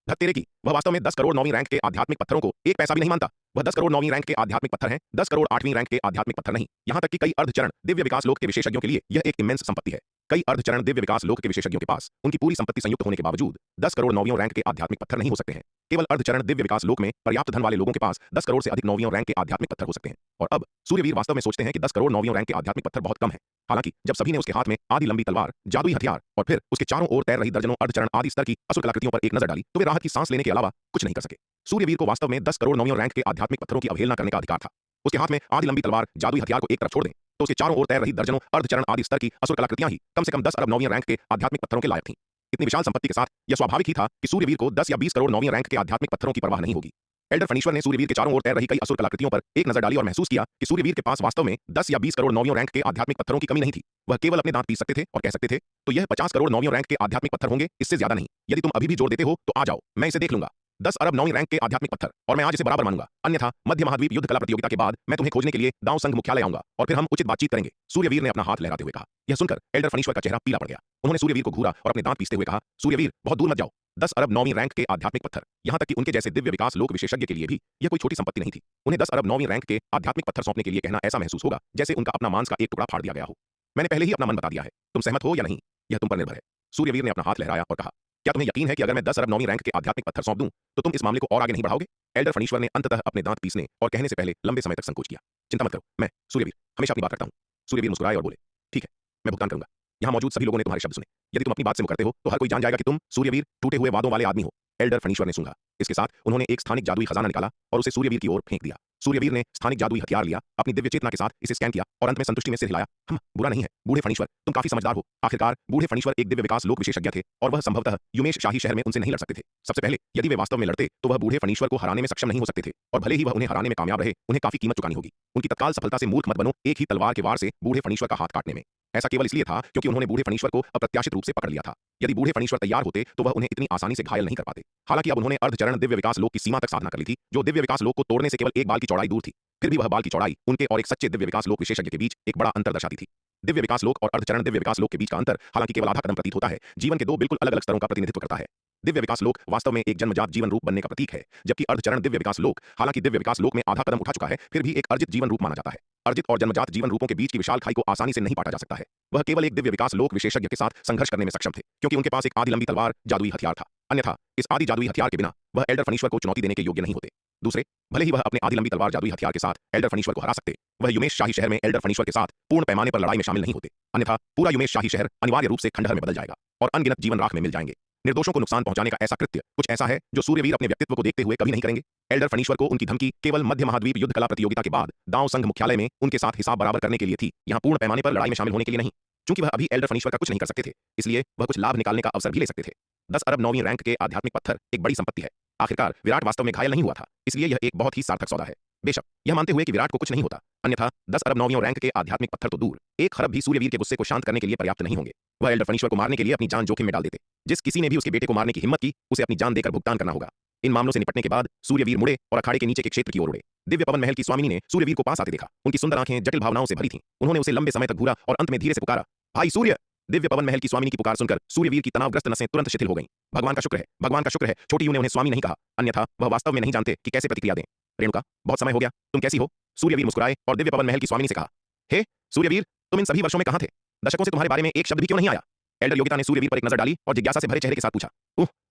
धत्तेरे की, वह वास्तव में 10 करोड़ 9वीं रैंक के आध्यात्मिक पत्थरों को एक पैसा भी नहीं मानता। वह 10 करोड़ 9वीं रैंक के आध्यात्मिक पत्थर हैं, 10 करोड़ 8वीं रैंक के आध्यात्मिक पत्थर नहीं। यहां तक कि कई अर्धचरण दिव्य विकास लोक के विशेषज्ञों के लिए यह एक इमेंस संपत्ति है। कई अर्धचरण दिव्य विकास लोक के विशेषज्ञों के पास उनकी पूरी संपत्ति संयुक्त होने के बावजूद 10 करोड़ 9वीं रैंक के आध्यात्मिक पत्थर नहीं हो सकते हैं। केवल अर्धचरण दिव्य विकास लोक में पर्याप्त धन वाले लोगों के पास 10 करोड़ से अधिक 9वीं रैंक के आध्यात्मिक पत्थर हो सकते हैं। और अब सूर्यवीर वास्तव में सोचते हैं कि 10 करोड़ 9वीं रैंक के आध्यात्मिक पत्थर बहुत कम है। हालांकि जब सभी ने उसके हाथ में आदि लंबी तलवार, जादुई हथियार और फिर उसके चारों ओर तैर रही दर्जनों अर्धचरण आदि स्तर की असुर कलाकृतियों पर एक नजर डाली, तो वे राहत की सांस लेने के अलावा कुछ नहीं कर सके। सूर्यवीर को वास्तव में 10 करोड़ 9वीं रैंक के आध्यात्मिक पत्थरों की अवहेलना करने का अधिकार था। उसके हाथ में आदि लंबी तलवार, जादुई हथियार को एक तरफ छोड़ दें तो उसके चारों ओर तैर रही दर्जनों अर्धचरण आदि स्तर की असुर कलाकृतियां ही कम से कम 10 अरब 9वीं रैंक के आध्यात्मिक पत्थरों के लायक थीं। इतनी विशाल संपत्ति के साथ यह स्वाभाविक ही था कि सूर्यवीर को 10 या 20 करोड़ 9वीं रैंक के आध्यात्मिक पत्थरों की परवाह नहीं होगी। एल्डर फनीश्वर ने सूर्यवीर के चारों ओर तैर रही कई असुर कलाकृतियों पर एक नजर डाली और महसूस किया कि सूर्यवीर के पास वास्तव में 10 या 20 करोड़ नौवियों रैंक के आध्यात्मिक पत्थरों की कमी नहीं थी। वह केवल अपने दांत पीस सकते थे और कह सकते थे, तो यह 50 करोड़ नौवियों रैंक के आध्यात्मिक पत्थर होंगे, इससे ज्यादा नहीं। यदि तुम अभी भी जोर देते हो तो आ जाओ, मैं इसे देख लूंगा। 10 अरब नौवीं रैंक के आध्यात्मिक पत्थर, और मैं आज इसे बराबर मानूंगा। अन्यथा मध्य महाद्वीप युद्ध कला प्रतियोगिता के बाद मैं तुम्हें खोजने के लिए दांव संघ मुख्यालय आऊंगा और फिर हम उचित बातचीत करेंगे। सूर्यवीर ने अपना हाथ लहराते हुए कहा। यह सुनकर एल्डर फनीश्वर का चेहरा पीला पड़ गया। उन्होंने सूर्यवीर को घूरा और अपने दांत पीसते हुए कहा, सूर्यवीर बहुत दूर मत जाओ। 10 अरब नौवीं रैंक के आध्यात्मिक पत्थर, यहां तक कि उनके जैसे दिव्य विकास लोक विशेषज्ञ के लिए भी यह कोई छोटी संपत्ति नहीं थी। उन्हें 10 अरब नौवीं रैंक के आध्यात्मिक पत्थर सौंपने के लिए कहना ऐसा महसूस होगा जैसे उनका अपना मांस का एक टुकड़ा फाड़ दिया गया हो। मैंने पहले ही अपना मन बता दिया है, तुम सहमत हो या नहीं, यह तुम पर निर्भर है। सूर्यवीर ने अपना हाथ लहराया और कहा, क्या तुम्हें यकीन है कि अगर मैं 10 अरब नौवीं रैंक के आध्यात्मिक पत्थर सौंप दूं तो तुम इस मामले को और आगे नहीं बढ़ाओगे? एल्डर फनीश्वर ने अंततः अपने दांत पीसने और कहने से पहले लंबे समय तक संकोच किया। चिंता मत करो, मैं सूर्यवीर हमेशा अपनी बात रखता हूं। सूर्यवीर मुस्कुराए और बोले, ठीक है, मैं भुगतान करूंगा। यहां मौजूद सभी लोगों ने तुम्हारे शब्द सुने। यदि तुम अपनी बात से मुकरते हो तो हर कोई जान जाएगा कि तुम सूर्यवीर टूटे हुए वादों वाले आदमी हो। एल्डर फनीश्वर ने सूंघा। इसके साथ उन्होंने एक स्थानिक जादुई खजाना निकाला और उसे सूर्यवीर की ओर फेंक दिया। सूर्यवीर ने स्थानिक जादुई हथियार लिया, अपनी दिव्य चेतना के साथ इसे स्कैन किया और अंत में संतुष्टि में सिर हिलाया। बुरा नहीं है बूढ़े फनीश्वर, तुम काफी समझदार हो। आखिरकार बूढ़े फनीश्वर एक दिव्य विकास लोक विशेषज्ञ थे और वह संभवतः युमेश शाही शहर में उनसे नहीं लड़ सकते थे। सबसे पहले यदि वे वास्तव में लड़ते तो वह बूढ़े फनीश्वर को हराने में सक्षम नहीं हो सकते थे, और भले ही वह उन्हें हराने में कामयाब रहे, उन्हें काफी कीमत चुकानी होगी। उनकी तत्काल सफलता से मूर्ख मत बनो, एक ही तलवार के वार से बूढ़े फनीश्वर का हाथ काटने में। ऐसा केवल इसलिए था क्योंकि उन्होंने बूढ़े फनीश्वर को अप्रत्याशित रूप से पकड़ लिया था। यदि बूढ़े फनीश्वर तैयार होते तो वह उन्हें इतनी आसानी से घायल नहीं कर पाते। हालांकि अब उन्होंने अर्धचरण दिव्य विकास लोक की सीमा तक साधना कर ली थी, जो दिव्य विकास लोक को तोड़ने से केवल एक बाल की चौड़ाई दूर थी। फिर भी वह बाल की चौड़ाई उनके और एक सच्चे दिव्य विकास लोक विशेषज्ञ के बीच एक बड़ा अंतर दर्शाती थी। दिव्य विकास लोक और अर्धचरण दिव्य विकास लोक के बीच का अंतर हालांकि केवल आधा कदम प्रतीत होता है, जीवन के दो बिल्कुल अलग अलग स्तरों का प्रतिनिधित्व करता है। दिव्य विकास लोक वास्तव में एक जन्मजात जीवन रूप बनने का प्रतीक है, जबकि अर्धचरण दिव्य विकास लोक हालांकि दिव्य विकास लोक में आधा कदम उठा चुका है, फिर भी एक अर्जित जीवन रूप माना जाता है। अर्जित और जन्मजात जीवन रूपों के बीच की विशाल खाई को आसानी से नहीं पाटा जा सकता है। वह केवल एक दिव्य विकास लोक विशेषज्ञ के साथ संघर्ष करने में सक्षम थे, क्योंकि उनके पास एक आधी लंबी तलवार जादुई हथियार था। अन्यथा इस आदि जादुई हथियार के बिना वह एल्डर फनीश्वर को चुनौती देने के योग्य नहीं होते। दूसरे, भले ही वह अपने आधी लंबी तलवार जादुई हथियार के साथ एल्डर फनीश्वर को हरा सकते, वह युमेश शाही शहर में एल्डर फनीश्वर के साथ पूर्ण पैमाने पर लड़ाई में शामिल नहीं होते। अन्यथा पूरा युमेश शाही शहर अनिवार्य रूप से खंडहर में बदल जाएगा और अनगिनत जीवन राख में मिल जाएंगे। निर्दोषों को नुकसान पहुंचाने का ऐसा कृत्य कुछ ऐसा है जो सूर्यवीर अपने व्यक्तित्व को देखते हुए कभी नहीं करेंगे। एल्डर फनीश्वर को उनकी धमकी केवल मध्य महाद्वीप युद्ध कला प्रतियोगिता के बाद दांव संघ मुख्यालय में उनके साथ हिसाब बराबर करने के लिए थी, यहाँ पूर्ण पैमाने पर लड़ाई में शामिल होने के लिए नहीं। चूंकि वह अभी एल्डर फनीश्वर का कुछ नहीं कर सकते थे, इसलिए वह कुछ लाभ निकालने का अवसर भी ले सकते थे। 10 अरब नौवीं रैंक के आध्यात्मिक पत्थर एक बड़ी संपत्ति है। आखिरकार विराट वास्तव में घायल नहीं हुआ था, इसलिए यह एक बहुत ही सार्थक सौदा है। बेशक यह मानते हुए कि विराट को कुछ नहीं होता, अन्यथा 10 अरब नौवीं रैंक के आध्यात्मिक पत्थर तो दूर, एक खरब भी सूर्यवीर के गुस्से को शांत करने के लिए पर्याप्त नहीं होंगे। वह एल्डर फनीश्वर को मारने के लिए अपनी जान जोखिम में डाल देते। जिस किसी ने भी उसके बेटे को मारने की हिम्मत की, उसे अपनी जान देकर भुगतान करना होगा। इन मामलों से निपटने के बाद सूर्यवीर मुड़े और अखाड़े के नीचे के क्षेत्र की ओर उड़े। दिव्य पवन महल की स्वामिनी ने सूर्यवीर को पास आते देखा। उनकी सुंदर आंखें जटिल भावनाओं से भरी थीं। उन्होंने उसे लंबे समय तक घूरा और अंत में धीरे से पुकारा, भाई सूर्य। दिव्य पवन महल की स्वामिनी की पुकार सुनकर सूर्यवीर की तनावग्रस्त नसें तुरंत शिथिल हो गईं। भगवान का शुक्र है, भगवान का शुक्र है, छोटी यूं ने उन्हें स्वामी नहीं कहा, अन्यथा वह वास्तव में नहीं जानते कि कैसे प्रतिक्रिया दें। रेणुका, बहुत समय हो गया, तुम कैसी हो? सूर्यवीर मुस्कुराए और दिव्य पवन महल की स्वामिनी से कहा, हे सूर्यवीर, तुम इन सभी वर्षों में कहां थे? दशकों से तुम्हारे बारे में एक शब्द भी क्यों नहीं आया? एल्डर योगिता ने सूर्यवीर पर एक नजर डाली और जिज्ञासा से भरे चेहरे के साथ पूछा,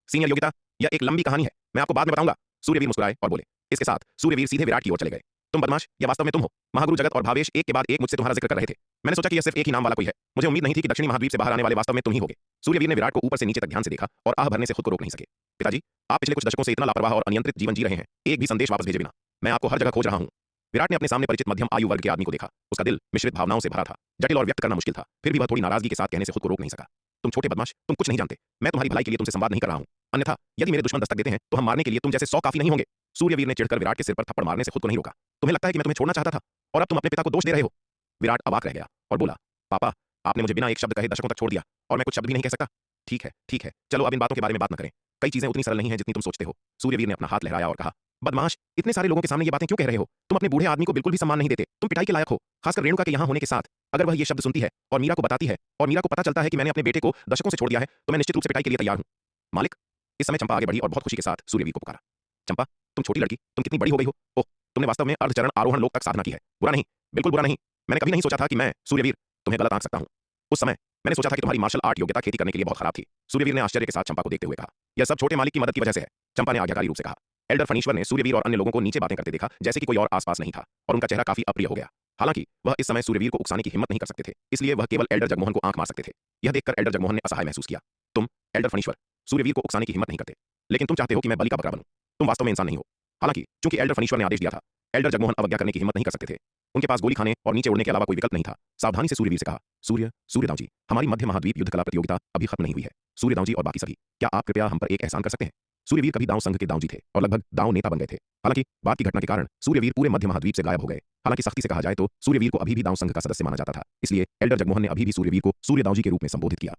सीनियर योगिता, यह एक लंबी कहानी है, मैं आपको बाद में बताऊंगा। सूर्यवीर मुस्कुराए और बोले। इसके साथ सूर्यवीर सीधे विराट की ओर चले गए। तुम बदमाश, यह वास्तव में तुम हो। महागुरु जगत और भावेश एक के बाद एक मुझसे तुम्हारा जिक्र कर रहे थे। मैंने सोचा कि यह सिर्फ एक ही नाम वाला कोई है। मुझे उम्मीद नहीं थी कि दक्षिणी महाद्वीप से बाहर आने वाले वास्तव में तुम ही होगे। सूर्यवीर ने विराट को ऊपर से नीचे तक ध्यान से देखा और आह भरने से खुद को रोक नहीं सके। पिताजी, आप पिछले कुछ दशकों से इतना लापरवाह और अनियंत्रित जीवन जी रहे हैं, एक भी संदेश वापस भेजे बिना। मैं आपको हर जगह खोज रहा हूं। विराट ने अपने सामने परिचित मध्यम आयु वर्ग के आदमी को देखा। उसका दिल मिश्रित भावनाओं से भरा था, जटिल और व्यक्त करना मुश्किल था। फिर भी वह थोड़ी नाराजगी के साथ कहने से खुद को रोक नहीं सका, तुम छोटे बदमाश, तुम कुछ नहीं जानते। मैं तुम्हारी भलाई के लिए तुमसे संवाद नहीं कर रहा हूं, अन्यथा यदि मेरे दुश्मन दस्तक देते हैं तो हम मारने के लिए तुम जैसे 100 काफी नहीं होंगे। सूर्यवीर ने चिढ़कर विराट के सिर पर थप्पड़ मारने से खुद को नहीं रोका। तुम्हें लगता है कि मैं तुम्हें छोड़ना चाहता था और अब तुम अपने पिता को दोष दे रहे हो? विराट अवाक रह गया और बोला, पापा, आपने मुझे बिना एक शब्द कहे दशकों तक छोड़ दिया और मैं कुछ शब्द भी नहीं कह सकता। ठीक है, चलो अब इन बातों के बारे में बात न करें। कई चीजें उतनी सरल नहीं है जितनी तुम सोचते हो। सूर्यवीर ने अपना हाथ लहराया और कहा, बदमाश, इतने सारे लोगों के सामने ये बातें क्यों कह रहे हो? तुम अपने बूढ़े आदमी को बिल्कुल भी सम्मान नहीं देते। तुम पिटाई के लायक हो, खासकर रेणुका के यहाँ होने के साथ। अगर वह ये शब्द सुनती है और मीरा को बताती है और मीरा को पता चलता है कि मैंने अपने बेटे को दशकों से छोड़ दिया है, तो मैं निश्चित रूप से पिटाई के लिए तैयार हूं। मालिक, इस समय चंपा आगे बढ़ी और बहुत खुशी के साथ सूर्यवीर को पुकारा, चंपा, तुम छोटी लड़की, तुम कितनी बड़ी हो गई हो। ओह, तुमने वास्तव में अर्धचरण आरोहण लोक तक साधना की है। बुरा नहीं, बिल्कुल बुरा नहीं। मैंने कभी नहीं सोचा था कि मैं सूर्यवीर तुम्हें गलत आंक सकता हूं। उस समय मैंने सोचा था कि तुम्हारी मार्शल आर्ट योग्यता खेती करने के लिए बहुत खराब थी। सूर्यवीर ने आश्चर्य के साथ चंपा को देखते हुए कहा, यह सब छोटे मालिक की मदद की वजह से है। चंपा ने आज्ञाकारी रूप से कहा। एल्डर फनीश्वर ने सूर्यवीर और अन्य लोगों को नीचे बातें करते देखा जैसे कि कोई और आसपास नहीं था, और उनका चेहरा काफी अप्रिय हो गया। हालांकि वह इस समय सूर्यवीर को उकसाने की हिम्मत नहीं कर सकते थे, इसलिए वह केवल एल्डर जगमोहन को आंख मार सकते थे। यह देखकर एल्डर जगमोहन ने असहाय महसूस किया। तुम, एल्डर फनीश्वर, सूर्यवीर को उकसाने की हिम्मत नहीं करते, लेकिन तुम चाहते हो कि मैं बलि का बकरा बनूं। तुम वास्तव में इंसान नहीं हो। हालांकि चूंकि एल्डर फनीश्वर ने आदेश दिया था, एल्डर जगमोहन अवज्ञा करने की हिम्मत नहीं कर सकते थे। उनके पास गोली खाने और नीचे उड़ने के अलावा कोई विकल्प नहीं था। सावधानी से सूर्यवीर से कहा, सूर्यदाव जी, हमारी मध्य महाद्वीप युद्ध कला प्रतियोगिता अभी खत्म नहीं हुई है। सूर्यदाव जी और बाकी सभी, क्या आप कृपया हम पर एक एहसान कर सकते हैं? सूर्यवीर कभी दांव संघ के दांवजी थे और लगभग दांव नेता बन गए थे। हालांकि बाद की घटना के कारण सूर्यवीर पूरे मध्य महाद्वीप से गायब हो गए। हालांकि सख्ती से कहा जाए तो सूर्यवीर को अभी भी दांव संघ का सदस्य माना जाता था, इसलिए एल्डर जगमोहन ने अभी भी सूर्यवीर को सूर्यदावजी के रूप में संबोधित किया।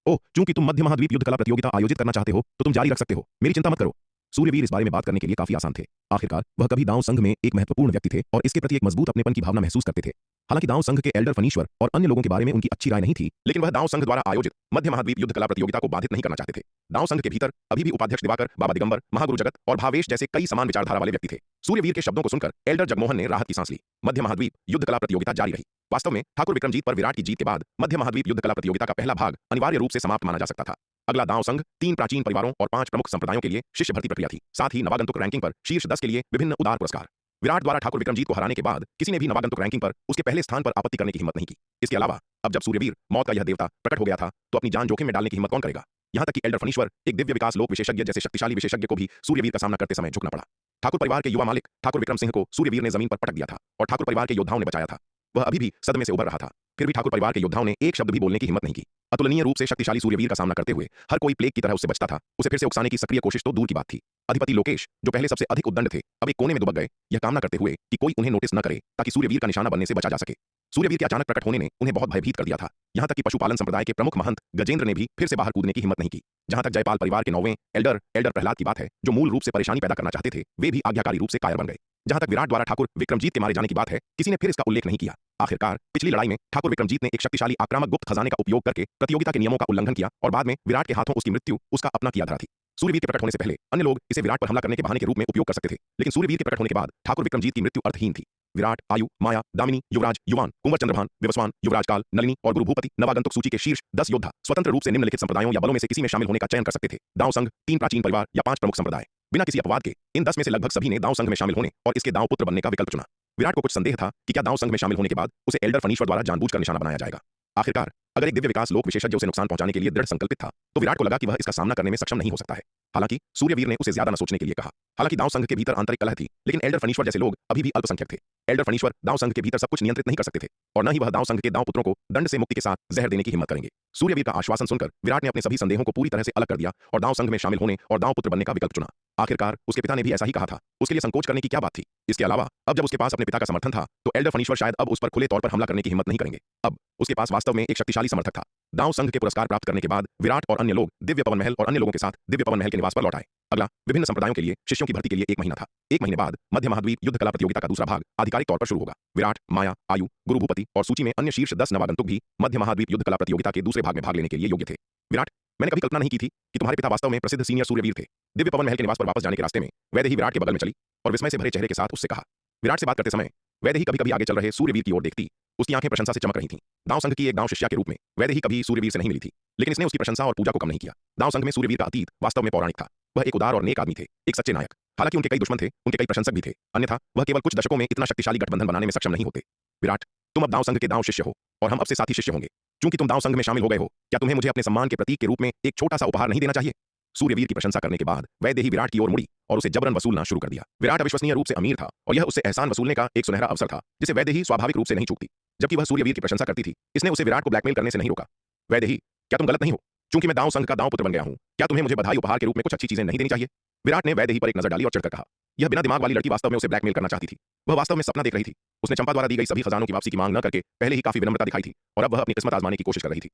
ओह, चूंकि तुम मध्य महाद्वीप युद्ध कला प्रतियोगिता आयोजित करना चाहते हो तो तुम जारी रख सकते हो, मेरी चिंता मत करो। सूर्यवीर इस बारे में बात करने के लिए काफी आसान थे। आखिरकार वह कभी दांव संघ में एक महत्वपूर्ण व्यक्ति थे और इसके प्रति एक मजबूत अपनेपन की भावना महसूस करते थे। हालांकि दांव संघ के एल्डर फनीश्वर और अन्य लोगों के बारे में उनकी अच्छी राय नहीं थी, लेकिन वह दांव संघ द्वारा आयोजित मध्य महाद्वीप युद्ध कला प्रतियोगिता को बाधित नहीं करना चाहते थे। दांव संघ के भीतर अभी भी उपाध्यक्ष दिवाकर, बाबा दिगंबर, महागुरु जगत और भावेश जैसे कई समान विचारधारा वाले व्यक्ति थे। सूर्यवीर के शब्दों को सुनकर एल्डर जगमोहन ने राहत की सांस ली। मध्य महाद्वीप युद्ध कला प्रतियोगिता जारी रही। वास्तव में ठाकुर विक्रमजीत पर विराट की जीत के बाद मध्य महाद्वीप युद्ध कला प्रतियोगिता का पहला भाग अनिवार्य रूप से समाप्त माना जा सकता था। अगला दांव संघ 3 प्राचीन परिवारों और 5 प्रमुख संप्रदायों के लिए शिष्य भर्ती प्रक्रिया थी। साथ ही नवागंतुक रैंकिंग पर शीर्ष 10 के लिए विभिन्न उदार पुरस्कार। विराट द्वारा ठाकुर विक्रमजीत को हराने के बाद किसी ने भी नवागंतुक रैंकिंग पर उसके पहले स्थान पर आपत्ति करने की हिम्मत नहीं की। इसके अलावा अब जब सूर्यवीर मौत का यह देवता प्रकट हो गया था तो अपनी जान जोखिम में डालने की हिम्मत कौन करेगा। यहां तक कि एल्डर फनीश्वर, एक दिव्य विकास लोक विशेषज्ञ जैसे शक्तिशाली विशेषज्ञ को भी सूर्यवीर का सामना करते समय झुकना पड़ा। ठाकुर परिवार के युवा मालिक ठाकुर विक्रम सिंह को सूर्यवीर ने जमीन पर पटक दिया था और ठाकुर परिवार के योद्धाओं ने बचाया था। वह अभी भी सदमे से उबर रहा था, फिर भी ठाकुर परिवार के योद्धाओं ने एक शब्द भी बोलने की हिम्मत नहीं की। अतुलनीय रूप से शक्तिशाली सूर्यवीर का सामना करते हुए हर कोई प्लेग की तरह उससे बचता था। उसे फिर से उकसाने की सक्रिय कोशिश तो दूर की बात थी। अधिपति लोकेश, जो पहले सबसे अधिक उद्दंड थे, अब एक कोने में दुबक गए, यह कामना करते हुए कि कोई उन्हें नोटिस न करे ताकि सूर्यवीर का निशाना बनने से बचा जा सके। सूर्यवीर के अचानक प्रकट होने ने उन्हें बहुत भयभीत कर दिया था। यहां तक कि पशुपालन संप्रदाय के प्रमुख महंत गजेंद्र ने भी फिर से बाहर कूदने की हिम्मत नहीं की। जहां तक जयपाल परिवार के 9वें एल्डर प्रहलाद की बात है, जो मूल रूप से परेशानी पैदा करना चाहते थे, वे भी आज्ञाकारी रूप से कायर बन गए। जहां तक विराट द्वारा ठाकुर विक्रमजीत के मारे जाने की बात है, किसी ने फिर इसका उल्लेख नहीं किया। आखिरकार पिछली लड़ाई में ठाकुर विक्रमजीत ने एक शक्तिशाली आक्रामक गुप्त खजाने का उपयोग करके प्रतियोगिता के नियमों का उल्लंघन किया और बाद में विराट के हाथों उसकी मृत्यु उसका अपना किया धरा थी। सूर्यवीर के प्रकट होने से पहले अन्य लोग इसे विराट पर हमला करने के बहाने के रूप में उपयोग कर सकते थे, लेकिन सूर्यवीर के प्रकट होने के बाद ठाकुर विक्रमजीत की मृत्यु अर्थहीन थी। विराट, आयु, माया, दामिनी, युवराज, युवान, कुंवर चंद्रभान, विवस्वान, युवराज काल, नलिनी और गुरु भूपति नवागंतुक सूची के शीर्ष 10 योद्धा स्वतंत्र रूप से निम्नलिखित संप्रदायों या बलों में से किसी में शामिल होने का चयन कर सकते थे। दांव संघ, 3 प्राचीन परिवार या 5 प्रमुख संप्रदाय। बिना किसी अपवाद के इन 10 में से लगभग सभी ने दांव संघ में शामिल होने और इसके दांव पुत्र बनने का विकल्प चुना। विराट को कुछ संदेह था कि क्या दांव संघ में शामिल होने के बाद उसे एल्डर फनीश्वर द्वारा जानबूझकर निशाना बनाया जाएगा। आखिरकार अगर एक दिव्य विकास लोक विशेषज्ञ उसे नुकसान पहुंचाने के लिए दृढ़ संकल्पित था तो विराट को लगा कि वह इसका सामना करने में सक्षम नहीं हो सकता है। हालांकि सूर्यवीर ने उसे ज्यादा न सोचने के लिए कहा। हालांकि दांव संघ के भीतर आंतरिक कलह थी, लेकिन एल्डर फनीश्वर जैसे लोग अभी भी अल्पसंख्यक थे। एल्डर फनीश्वर दांव संघ के भीतर सब कुछ नियंत्रित नहीं कर सकते थे और न ही वह दांव संघ के दांव पुत्रों को दंड से मुक्ति के साथ जहर देने की हिम्मत करेंगे। सूर्यवीर का आश्वासन सुनकर विराट ने अपने सभी संदेहों को पूरी तरह से अलग कर दिया और दांव संघ में शामिल होने और दांव पुत्र बनने का विकल्प चुना। आखिरकार उसके पिता ने भी ऐसा ही कहा था, उसके लिए संकोच करने की क्या बात थी। इसके अलावा अब जब उसके पास अपने पिता का समर्थन था तो एल्डर फनीश्वर शायद अब उस पर खुले तौर पर हमला करने की हिम्मत नहीं करेंगे। अब उसके पास वास्तव में एक शक्तिशाली समर्थक था। दांव संघ के पुरस्कार प्राप्त करने के बाद विराट और अन्य लोग दिव्य पवन महल और अन्य लोगों के साथ दिव्य पवन महल के निवास पर लौट आए। अगला विभिन्न संप्रदायों के लिए शिष्यों की भर्ती के लिए 1 महीना था। 1 महीने बाद मध्य महाद्वीप युद्ध कला प्रतियोगिता का दूसरा भाग आधिकारिक तौर पर शुरू होगा। विराट, माया, आयु, गुरु भूपति और सूची में अन्य शीर्ष 10 नवागंतुक भी मध्य महाद्वीप युद्ध कला प्रतियोगिता के दूसरे भाग में भाग लेने के लिए योग्य थे। विराट, मैंने कभी कल्पना नहीं की थी कि तुम्हारे पिता वास्तव में प्रसिद्ध सीनियर सूर्यवीर थे। दिव्य पवन महल के निवास पर वापस जाने के रास्ते में वैदेही विराट के बगल में चली और विस्मय से भरे चेहरे के साथ उससे कहा। विराट से बात करते समय वैदेही कभी कभी आगे चल रहे सूर्यवीर की ओर देखती, उसकी आंखें प्रशंसा से चमक रही थीं। दांव संघ की एक दांव शिष्या के रूप में वैदेही कभी सूर्यवीर से नहीं मिली थी, लेकिन इसने उसकी प्रशंसा और पूजा को कम नहीं किया। दांव संघ में सूर्यवीर का अतीत वास्तव में पौराणिक था। वह एक उदार और नेक आदमी थे, एक सच्चे नायक। हालांकि उनके कई दुश्मन थे, उनके कई प्रशंसक भी थे, अन्यथा वह केवल कुछ दशकों में इतना शक्तिशाली गठबंधन बनाने में सक्षम नहीं होते। विराट, तुम अब दांव संघ के दांव शिष्य हो और हम अब से साथी शिष्य होंगे। चूंकि तुम दांव संघ में शामिल हो गए हो, क्या तुम्हें मुझे अपने सम्मान के प्रतीक के रूप में एक छोटा सा उपहार नहीं देना चाहिए। सूर्यवीर की प्रशंसा करने के बाद वैदेही विराट की ओर मुड़ी और उसे जबरन वसूलना शुरू कर दिया। विराट अविश्वसनीय रूप से अमीर था और यह उससे एहसान वसूलने का एक सुनहरा अवसर था जिसे वैदेही स्वाभाविक रूप से नहीं चूकती। जबकि वह सूर्यवीर की प्रशंसा करती थी, इसने उसे विराट को ब्लैकमेल करने से नहीं रोका। वैदेही, क्या तुम गलत नहीं हो? चूंकि मैं दांव संघ का दांव पुत्र बन गया हूं, क्या तुम्हें मुझे बधाई उपहार के रूप में कुछ अच्छी चीजें नहीं देनी चाहिए। विराट ने वैदेही पर एक नजर डाली और चिढ़कर कहा। यह बिना दिमाग वाली लड़की वास्तव में उसे ब्लैकमेल करना चाहती थी। वह वास्तव में सपना देख रही थी। उसने चंपा द्वारा दी गई सभी खजानों की वापसी की मांग न करके पहले ही काफी विनम्रता दिखाई थी और अब वह अपनी किस्मत आजमाने की कोशिश कर रही थी।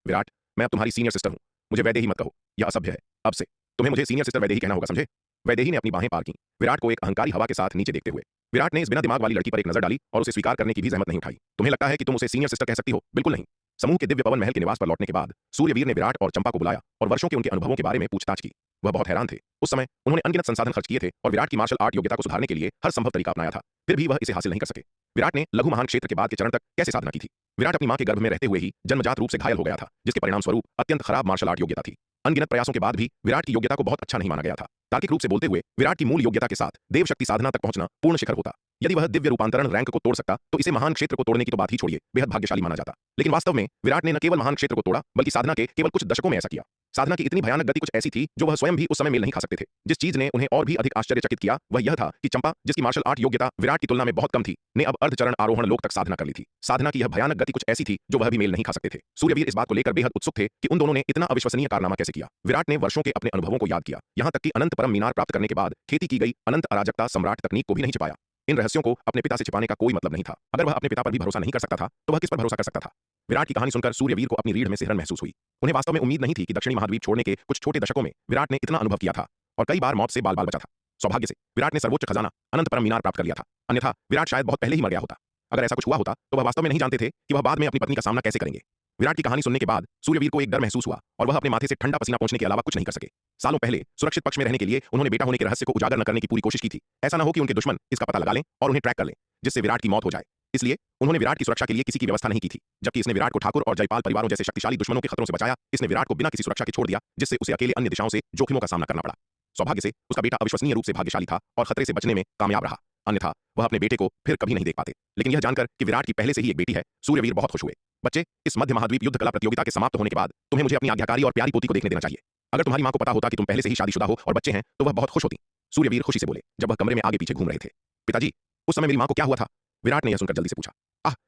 विराट, मैं अब तुम्हारी सीनियर सिस्टर हूं, मुझे वैदेही मत कहो, यह असभ्य है। अब से तुम्हें मुझे सीनियर सिस्टर वैदेही कहना होगा, समझे। वैदेही ने अपनी बाहें पार की, विराट को एक अहंकारी हवा के साथ नीचे देखते हुए। विराट ने इस बिना दिमाग वाली लड़की पर एक नजर डाली और उसे स्वीकार करने की भी जहमत नहीं उठाई। तुम्हें लगता है कि तुम उसे सीनियर सिस्टर कह सकती हो? बिल्कुल नहीं। समूह के दिव्य पवन महल के निवास पर लौटने के बाद सूर्यवीर ने विराट और चंपा को बुलाया और वर्षों के उनके अनुभवों के बारे में पूछताछ की। वह बहुत हैरान थे। उस समय उन्होंने अनगिनत संसाधन खर्च किए थे और विराट की मार्शल आर्ट योग्यता को सुधारने के लिए हर संभव तरीका अपनाया था, फिर भी वह इसे हासिल नहीं कर सके। विराट ने लघु महान क्षेत्र के बाद के चरण तक कैसे साधना की थी। विराट अपनी मां के गर्भ में रहते हुए ही जन्मजात रूप से घायल हो गया था, जिसके परिणाम स्वरूप अत्यंत खराब मार्शल आर्ट योग्यता थी। अनगिनत प्रयासों के बाद भी विराट की योग्यता को बहुत अच्छा नहीं माना गया था। तार्किक रूप से बोलते हुए विराट की मूल योग्यता के साथ देव शक्ति साधना तक पहुंचना पूर्ण शिखर होता। यदि वह दिव्य रूपांतरण रैंक को तोड़ सकता तो इसे महान क्षेत्र को तोड़ने की तो बात ही छोड़िए, बेहद भाग्यशाली माना जाता। लेकिन वास्तव में विराट ने न केवल महान क्षेत्र को तोड़ा बल्कि साधना के केवल कुछ दशकों में ऐसा किया। साधना की इतनी भयानक गति कुछ ऐसी थी जो वह स्वयं भी उस समय मेल नहीं खा सकते थे। जिस चीज ने उन्हें और भी अधिक आश्चर्यचकित किया वह यह था कि चंपा, जिसकी मार्शल आर्ट योग्यता विराट की तुलना में बहुत कम थी, ने अब अर्धचरण आरोहण लोक तक साधना कर ली थी। साधना की यह भयानक गति कुछ ऐसी थी जो वह भी मेल नहीं खा सकते थे। सूर्यवीर इस बात को लेकर बेहद उत्सुक थे कि उन दोनों ने इतना अविश्वसनीय कारनामा कैसे किया। विराट ने वर्षों के अपने अनुभवों को याद किया, यहां तक कि अनंत परम मीनार प्राप्त करने के बाद खेती की गई अनंत अराजकता सम्राट तकनीक को भी नहीं छिपाया। इन रहस्यों को अपने पिता से छिपाने का कोई मतलब नहीं था। अगर वह अपने पिता पर भी भरोसा नहीं कर सकता था तो वह किस पर भरोसा कर सकता था। विराट की कहानी सुनकर सूर्यवीर को अपनी रीढ़ में सिहरन महसूस हुई। उन्हें वास्तव में उम्मीद नहीं थी कि दक्षिणी महाद्वीप छोड़ने के कुछ छोटे दशकों में विराट ने इतना अनुभव किया था और कई बार मौत से बाल बाल बचा था। सौभाग्य से विराट ने सर्वोच्च खजाना अनंत परम मीनार प्राप्त कर लिया था, अन्यथा विराट शायद बहुत पहले ही मर गया होता। अगर ऐसा कुछ हुआ होता तो वह वास्तव में नहीं जानते थे कि वह बाद में अपनी पत्नी का सामना कैसे करेंगे। विराट की कहानी सुनने के बाद सूर्यवीर को एक डर महसूस हुआ और वह अपने माथे से ठंडा पसीना पोंछने के अलावा कुछ नहीं कर सके। सालों पहले सुरक्षित पक्ष में रहने के लिए उन्होंने बेटा होने के रहस्य को उजागर न करने की पूरी कोशिश की थी। ऐसा न हो कि उनके दुश्मन इसका पता लगा लें और उन्हें ट्रैक कर लें, जिससे विराट की मौत हो जाए। इसलिए उन्होंने विराट की सुरक्षा के लिए किसी की व्यवस्था नहीं की थी। जबकि इसने विराट को ठाकुर और जयपाल परिवारों जैसे शक्तिशाली दुश्मनों के खतरों से बचाया, इसने विराट को बिना किसी सुरक्षा के छोड़ दिया, जिससे उसे अकेले अन्य दिशाओं से जोखिमों का सामना करना पड़ा। सौभाग्य से उसका बेटा अविश्वसनीय रूप से भाग्यशाली था और खतरे से बचने में कामयाब रहा, अन्यथा वह अपने बेटे को फिर कभी नहीं देख पाते। लेकिन यह जानकर कि विराट की पहले से ही एक बेटी है, सूर्यवीर बहुत खुश हुए। बच्चे, इस मध्य महाद्वीप युद्ध कला प्रतियोगिता के समाप्त होने के बाद तुम्हें मुझे अपनी आज्ञाकारी और प्यारी पोती को देखने देना चाहिए। अगर तुम्हारी मां को पता होता कि तुम पहले से ही शादीशुदा हो और बच्चे हैं तो वह बहुत खुश होती। सूर्यवीर खुशी से बोले जब वह कमरे में आगे पीछे घूम रहे थे। पिताजी, उस समय मेरी मां को क्या हुआ था? विराट ने यह सुनकर जल्दी से पूछा।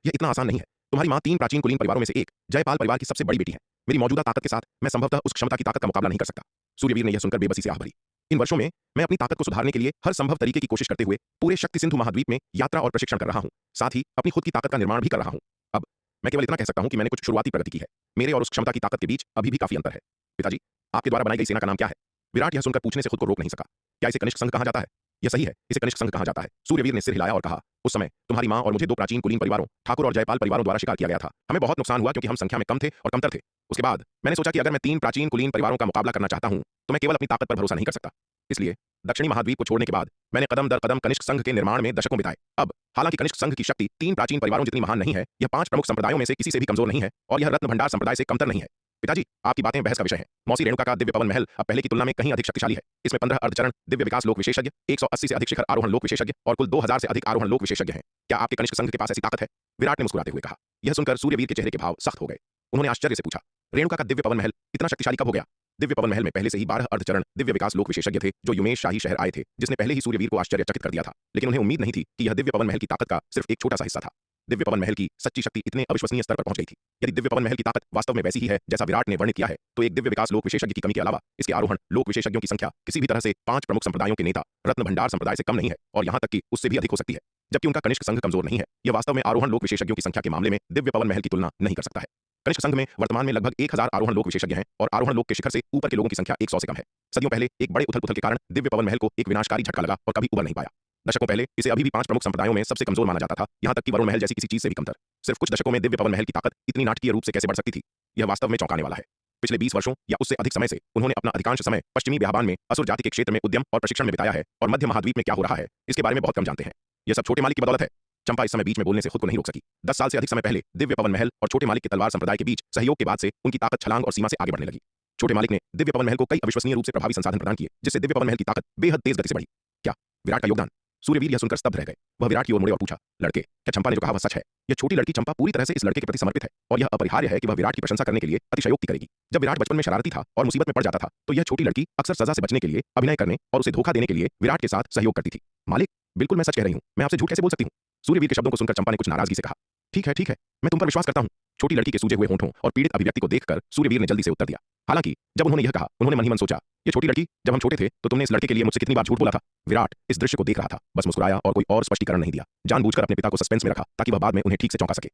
यह इतना आसान नहीं है। तुम्हारी मां 3 प्राचीन कुलीन परिवारों में से एक जयपाल परिवार की सबसे बड़ी बेटी है। मेरी मौजूदा ताकत के साथ मैं संभवतः उस क्षमता की ताकत का मुकाबला नहीं कर सकता। सूर्यवीर ने यह सुनकर बेबसी से आह भरी। इन वर्षों में मैं अपनी ताकत को सुधारने के लिए हर संभव तरीके की कोशिश करते हुए पूरे शक्ति सिंधु महाद्वीप में यात्रा और प्रशिक्षण कर रहा हूं, साथ ही अपनी खुद की ताकत का निर्माण भी कर रहा हूं। अब मैं केवल इतना कह सकता हूं कि मैंने कुछ शुरुआती प्रगति की है। मेरे और उस क्षमता की ताकत के बीच अभी भी काफी अंतर है। पिताजी, आपके द्वारा बनाई गई सेना का नाम क्या है? विराट यह सुनकर पूछने से खुद को रोक नहीं सका। क्या इसे कनिष्क संघ कहा जाता है? यह सही है, इसे कनिष्क संघ कहा जाता है। सूर्यवीर ने सिर हिलाया और कहा, उस समय तुम्हारी मां और मुझे 2 प्राचीन कुलीन परिवारों ठाकुर और जयपाल परिवारों द्वारा शिकार किया गया था। हमें बहुत नुकसान हुआ क्योंकि हम संख्या में कम थे और कमतर थे। उसके बाद मैंने सोचा कि अगर मैं 3 प्राचीन कुलीन परिवारों का मुकाबला करना चाहता हूं तो मैं केवल अपनी ताकत पर भरोसा नहीं कर सकता। इसलिए दक्षिणी महाद्वीप को छोड़ने के बाद मैंने कदम दर कदम कनिष्क संघ के निर्माण में दशकों बिताए। अब हालांकि कनिष्क संघ की शक्ति 3 प्राचीन परिवारों जितनी महान नहीं है, यह 5 प्रमुख संप्रदायों में से किसी से भी कमजोर नहीं है और यह रत्न भंडार संप्रदाय से कमतर नहीं है। पिताजी, आपकी बातें बहस का विषय है। मौसी रेणुका का दिव्य पवन महल अब पहले की तुलना में कहीं अधिक शक्तिशाली है। इसमें 15 अर्धचरण दिव्य विकास लोक विशेषज्ञ, 180 से अधिक शिखर आरोहण लोक विशेषज्ञ और कुल 2000 से अधिक आरोहण लोक विशेषज्ञ हैं। क्या आपके कनिष्क संघ के पास ऐसी ताकत है? विराट ने मुस्कुराते हुए कहा। यह सुनकर सूर्यवीर के चेहरे के भाव सख्त हो गए। उन्होंने आश्चर्य से पूछा, रेणुका का दिव्य पवन महल इतना शक्तिशाली कब हो गया? दिव्य पवन महल में पहले से ही 12 अर्धचरण दिव्य विकास लोक विशेषज्ञ थे जो युमेश शाही शहर आए थे, जिसने पहले ही सूर्यवीर को आश्चर्यचकित कर दिया था। लेकिन उन्हें उम्मीद नहीं थी कि यह दिव्य पवन महल की ताकत का सिर्फ एक छोटा सा हिस्सा था। दिव्य पवन महल की सच्ची शक्ति इतने अविश्वसनीय स्तर पर पहुंच गई थी। यदि दिव्य पवन महल की ताकत वास्तव में वैसी ही है जैसा विराट ने वर्णित किया है, तो एक दिव्य विकास लोक विशेषज्ञ की कमी के अलावा इसके आरोहण लोक विशेषज्ञों की संख्या किसी भी तरह से 5 प्रमुख संप्रदायों के नेता रत्न भंडार संप्रदाय से कम नहीं है और यहां तक कि उससे भी अधिक हो सकती है। जबकि उनका कनिष्क संघ कमजोर नहीं है, यह वास्तव में आरोहण लोक विशेषज्ञों की संख्या के मामले में दिव्य पवन महल की तुलना नहीं कर सकता है। कनिष्क संघ में वर्तमान में लगभग 1000 आरोहण लोक विशेषज्ञ हैं और आरोहण लोक के शिखर से ऊपर के लोगों की संख्या 100 से कम है। सदियों पहले एक बड़े उथल-पुथल के कारण दिव्य पवन महल को एक विनाशकारी झटका लगा और कभी उबर नहीं पाया। दशकों पहले इसे अभी भी 5 प्रमुख संप्रदायों में सबसे कमजोर माना जाता था, यहां तक कि वरुण महल जैसी किसी चीज से भी कमतर। सिर्फ कुछ दशकों में दिव्य पवन महल की ताकत इतनी नाटकीय रूप से कैसे बढ़ सकती थी, यह वास्तव में चौंकाने वाला है। पिछले 20 वर्षों या उससे अधिक समय से उन्होंने अपना अधिकांश समय पश्चिमी ब्याबान में असुर जाति के क्षेत्र में उद्यम और प्रशिक्षण में बिताया है और मध्य महाद्वीप में क्या हो रहा है इसके बारे में बहुत कम जानते हैं। यह सब छोटे मालिक की बदौलत है। चंपा इस समय बीच में बोलने से खुद को नहीं रोक सकी। 10 साल से अधिक समय पहले दिव्य पवन महल और छोटे मालिक के तलवार संप्रदाय के बीच सहयोग के बाद से उनकी ताकत छलांग और सीमा से आगे बढ़ने लगी। छोटे मालिक ने दिव्य पवन महल को कई अविश्वसनीय रूप से प्रभावी संसाधन प्रदान किए, जिससे दिव्य पवन महल की ताकत बेहद तेज गति से बढ़ी। क्या विराट का योगदान? सूर्यवीर यह सुनकर स्तब्ध रह गए। वह विराट की ओर मुड़े और पूछा, लड़के, क्या चंपा ने जो कहा वह सच है? यह छोटी लड़की चंपा पूरी तरह से इस लड़के के प्रति समर्पित है और यह अपरिहार्य है कि वह विराट की प्रशंसा करने के लिए अतिशयोक्ति करेगी। जब विराट बचपन में शरारती था और मुसीबत में पड़ जाता था तो यह छोटी लड़की अक्सर सजा से बचने के लिए अभिनय करने और उसे धोखा देने के लिए विराट के साथ सहयोग करती थी। मालिक, बिल्कुल मैं सच कह रही हूं, मैं आपसे झूठ कैसे बोल सकती हूं? सूर्यवीर के शब्दों को सुनकर चंपा ने कुछ नाराजगी से कहा, ठीक है, मैं तुम पर विश्वास करता हूं। छोटी लड़की के सूजे हुए होंठों और पीड़ित अभिव्यक्ति को देखकर सूर्यवीर ने जल्दी से उत्तर दिया। हालांकि जब उन्होंने यह कहा, उन्होंने मन ही मन सोचा, ये छोटी लड़की, जब हम छोटे थे तो तुमने इस लड़के के लिए मुझसे कितनी बार झूठ बोला था। विराट इस दृश्य को देख रहा था, बस मुस्कुराया और कोई और स्पष्टीकरण नहीं दिया। जानबूझकर अपने पिता को सस्पेंस में रखा ताकि वह बाद में उन्हें ठीक से चौंका सके।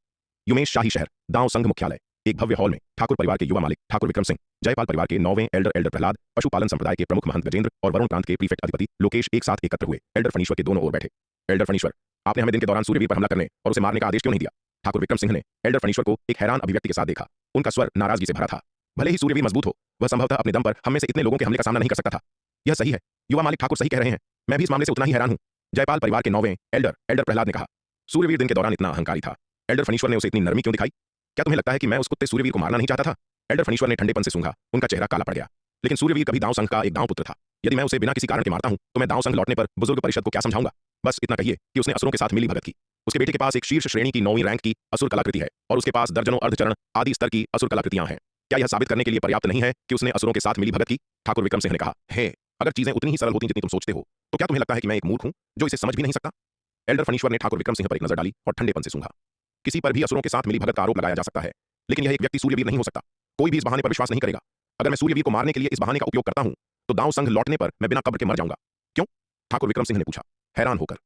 युमेश शाही शहर, दांव संघ मुख्यालय। एक भव्य हॉल में ठाकुर परिवार के युवा मालिक ठाकुर विक्रम सिंह, जयपाल परिवार के 9वें एल्डर प्रहलाद, पशुपालन संप्रदाय के प्रमुख महंत गजेंद्र और वरुण प्रांत के प्रीफेक्ट अधिपति लोकेश एक साथ एकत्र हुए। एल्डर फणीश्वर के दोनों ओर बैठे। एल्डर फणीश्वर, आपने हमें दिन के दौरान सूर्यवीर पर हमला करने और उसे मारने का आदेश क्यों नहीं दिया? ठाकुर विक्रम सिंह ने एल्डर फणीश्वर को एक हैरान अभिव्यक्ति के साथ देखा। उनका स्वर नाराजगी से भरा था। भले ही सूर्यवीर मजबूत हो, वह संभवतः अपने दम पर हम में से इतने लोगों के हमले का सामना नहीं कर सकता था। यह सही है, युवा मालिक ठाकुर सही कह रहे हैं। मैं भी इस मामले से उतना ही हैरान हूं। जयपाल परिवार के 9वें एल्डर प्रहलाद ने कहा। सूर्यवीर दिन के दौरान इतना अहंकारी था। एल्डर फणीश्वर ने उसे इतनी नरमी क्यों दिखाई? क्या तुम्हें लगता है कि मैं उस कुत्ते सूर्यवीर को मारना नहीं चाहता था? एल्डर फणीश्वर ने ठंडेपन से सूंघा। उनका चेहरा काला पड़ गया। लेकिन सूर्यवीर कभी दांव संघ का एक दांव पुत्र था। यदि मैं उसे बिना किसी कारण के मारता हूं तो मैं दांव संघ लौटने पर बुजुर्ग परिषद को क्या समझाऊंगा? बस इतना कहिए कि उसने असुरों के साथ मिली भगत की। उसके बेटे के पास एक शीर्ष श्रेणी की 9वीं रैंक की असुर कलाकृति है और उसके पास दर्जनों अर्धचरण आदि स्तर की असुर कलाकृतियां हैं। क्या यह साबित करने के लिए पर्याप्त नहीं है कि उसने असुरों के साथ मिली भगत की? ठाकुर विक्रम सिंह ने कहा, है अगर चीजें उतनी ही सरल होती जितनी तुम सोचते हो तो क्या तुम्हें लगता है कि मैं एक मूर्ख हूं जो इसे समझ भी नहीं सकता? एल्डर फनीश्वर ने ठाकुर विक्रम सिंह पर एक नजर डाली और ठंडेपन से सूंघा। किसी पर भी असुरों के साथ मिली भगत का आरोप लगाया जा सकता है, लेकिन यह एक व्यक्ति सूर्यवीर नहीं हो सकता। कोई भी इस बहाने पर विश्वास नहीं करेगा। अगर मैं सूर्यवीर को मारने के लिए इस बहाने का उपयोग करता हूं तो दांव संघ लौटने पर मैं बिना कब्र के मर जाऊंगा। क्यों? ठाकुर विक्रम सिंह ने पूछा, हैरान होकर।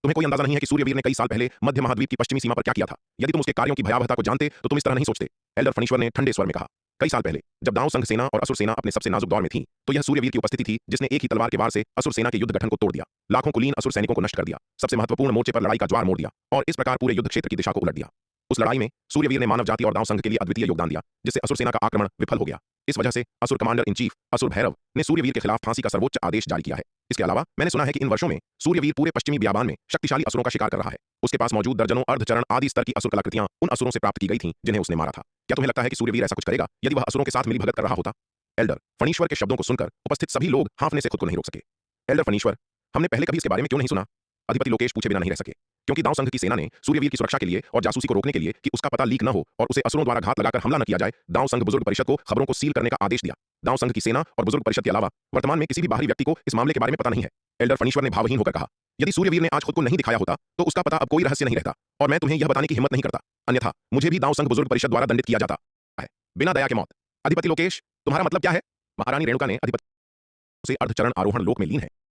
तुम्हें कोई अंदाजा नहीं है कि सूर्यवीर ने कई साल पहले मध्य महाद्वीप की पश्चिमी सीमा पर क्या किया था? यदि तुम उसके कार्यों की भयावहता को जानते तो तुम इस तरह नहीं सोचते। एल्डर फनीश्वर ने ठंडे स्वर में कहा, कई साल पहले जब दांव संघ सेना और असुर सेना अपने सबसे नाजुक दौर में थी तो यह सूर्यवीर की उपस्थिति थी जिसने एक ही तलवार के वार से असुर सेना के युद्ध गठन को तोड़ दिया, लाखों कुलीन असुर सैनिकों को नष्ट कर दिया, सबसे महत्वपूर्ण मोर्चे पर लड़ाई का ज्वार मोड़ दिया और इस प्रकार पूरे युद्ध क्षेत्र की दिशा को उलट दिया। उस लड़ाई में सूर्यवीर ने मानव जाति और दांव संघ के लिए अद्वितीय योगदान दिया, जिससे असुर सेना का आक्रमण विफल हो गया। इस वजह से असुर कमांडर इन चीफ असुर भैरव ने सूर्यवीर के खिलाफ फांसी का सर्वोच्च आदेश जारी किया है। इसके अलावा मैंने सुना है कि इन वर्षों में सूर्यवीर पूरे पश्चिमी बियाबान में शक्तिशाली असुरों का शिकार कर रहा है। उसके पास मौजूद दर्जनों अर्धचरण आदि स्तर की असुर कलाकृतियां उन असुरों से प्राप्त की गई थीं जिन्हें उसने मारा था। क्या तुम्हें लगता है कि सूर्यवीर ऐसा कुछ करेगा यदि वह असुरों के साथ मिली भगत कर रहा होता? एल्डर फणीश्वर के शब्दों को सुनकर उपस्थित सभी लोग हांफने से खुद को नहीं रोक सके। एल्डर फणीश्वर, हमने पहले कभी इसके बारे में क्यों नहीं सुना? अधिपति लोकेश पूछे बिना नहीं रह सके, क्योंकि दांव संघ की सेना ने सूर्यवीर की सुरक्षा के लिए और जासूसी को रोकने के लिए कि उसका पता लीक न हो और उसे असुरों द्वारा घात लगाकर हमला न किया जाए, दांव संघ बुजुर्ग परिषद को खबरों को सील करने का आदेश दिया। दांव संघ की सेना और बुजुर्ग परिषद के अलावा वर्तमान में किसी भी बाहरी व्यक्ति को इस मामले के बारे में पता नहीं है। एल्डर फणीश्वर ने भावहीन होकर कहा, यदि सूर्यवीर ने आज खुद को नहीं दिखाया होता तो उसका पता अब कोई रहस्य नहीं रहता और मैं तुम्हें यह बताने की हिम्मत नहीं करता, अन्यथा मुझे भी दांव संघ बुजुर्ग परिषद द्वारा दंडित किया जाता है बिना दया के मौत। अधिपति लोकेश, तुम्हारा मतलब क्या है? महारानी रेणुका ने अधिपति से अर्धचरण आरोहण लोक में लीन है।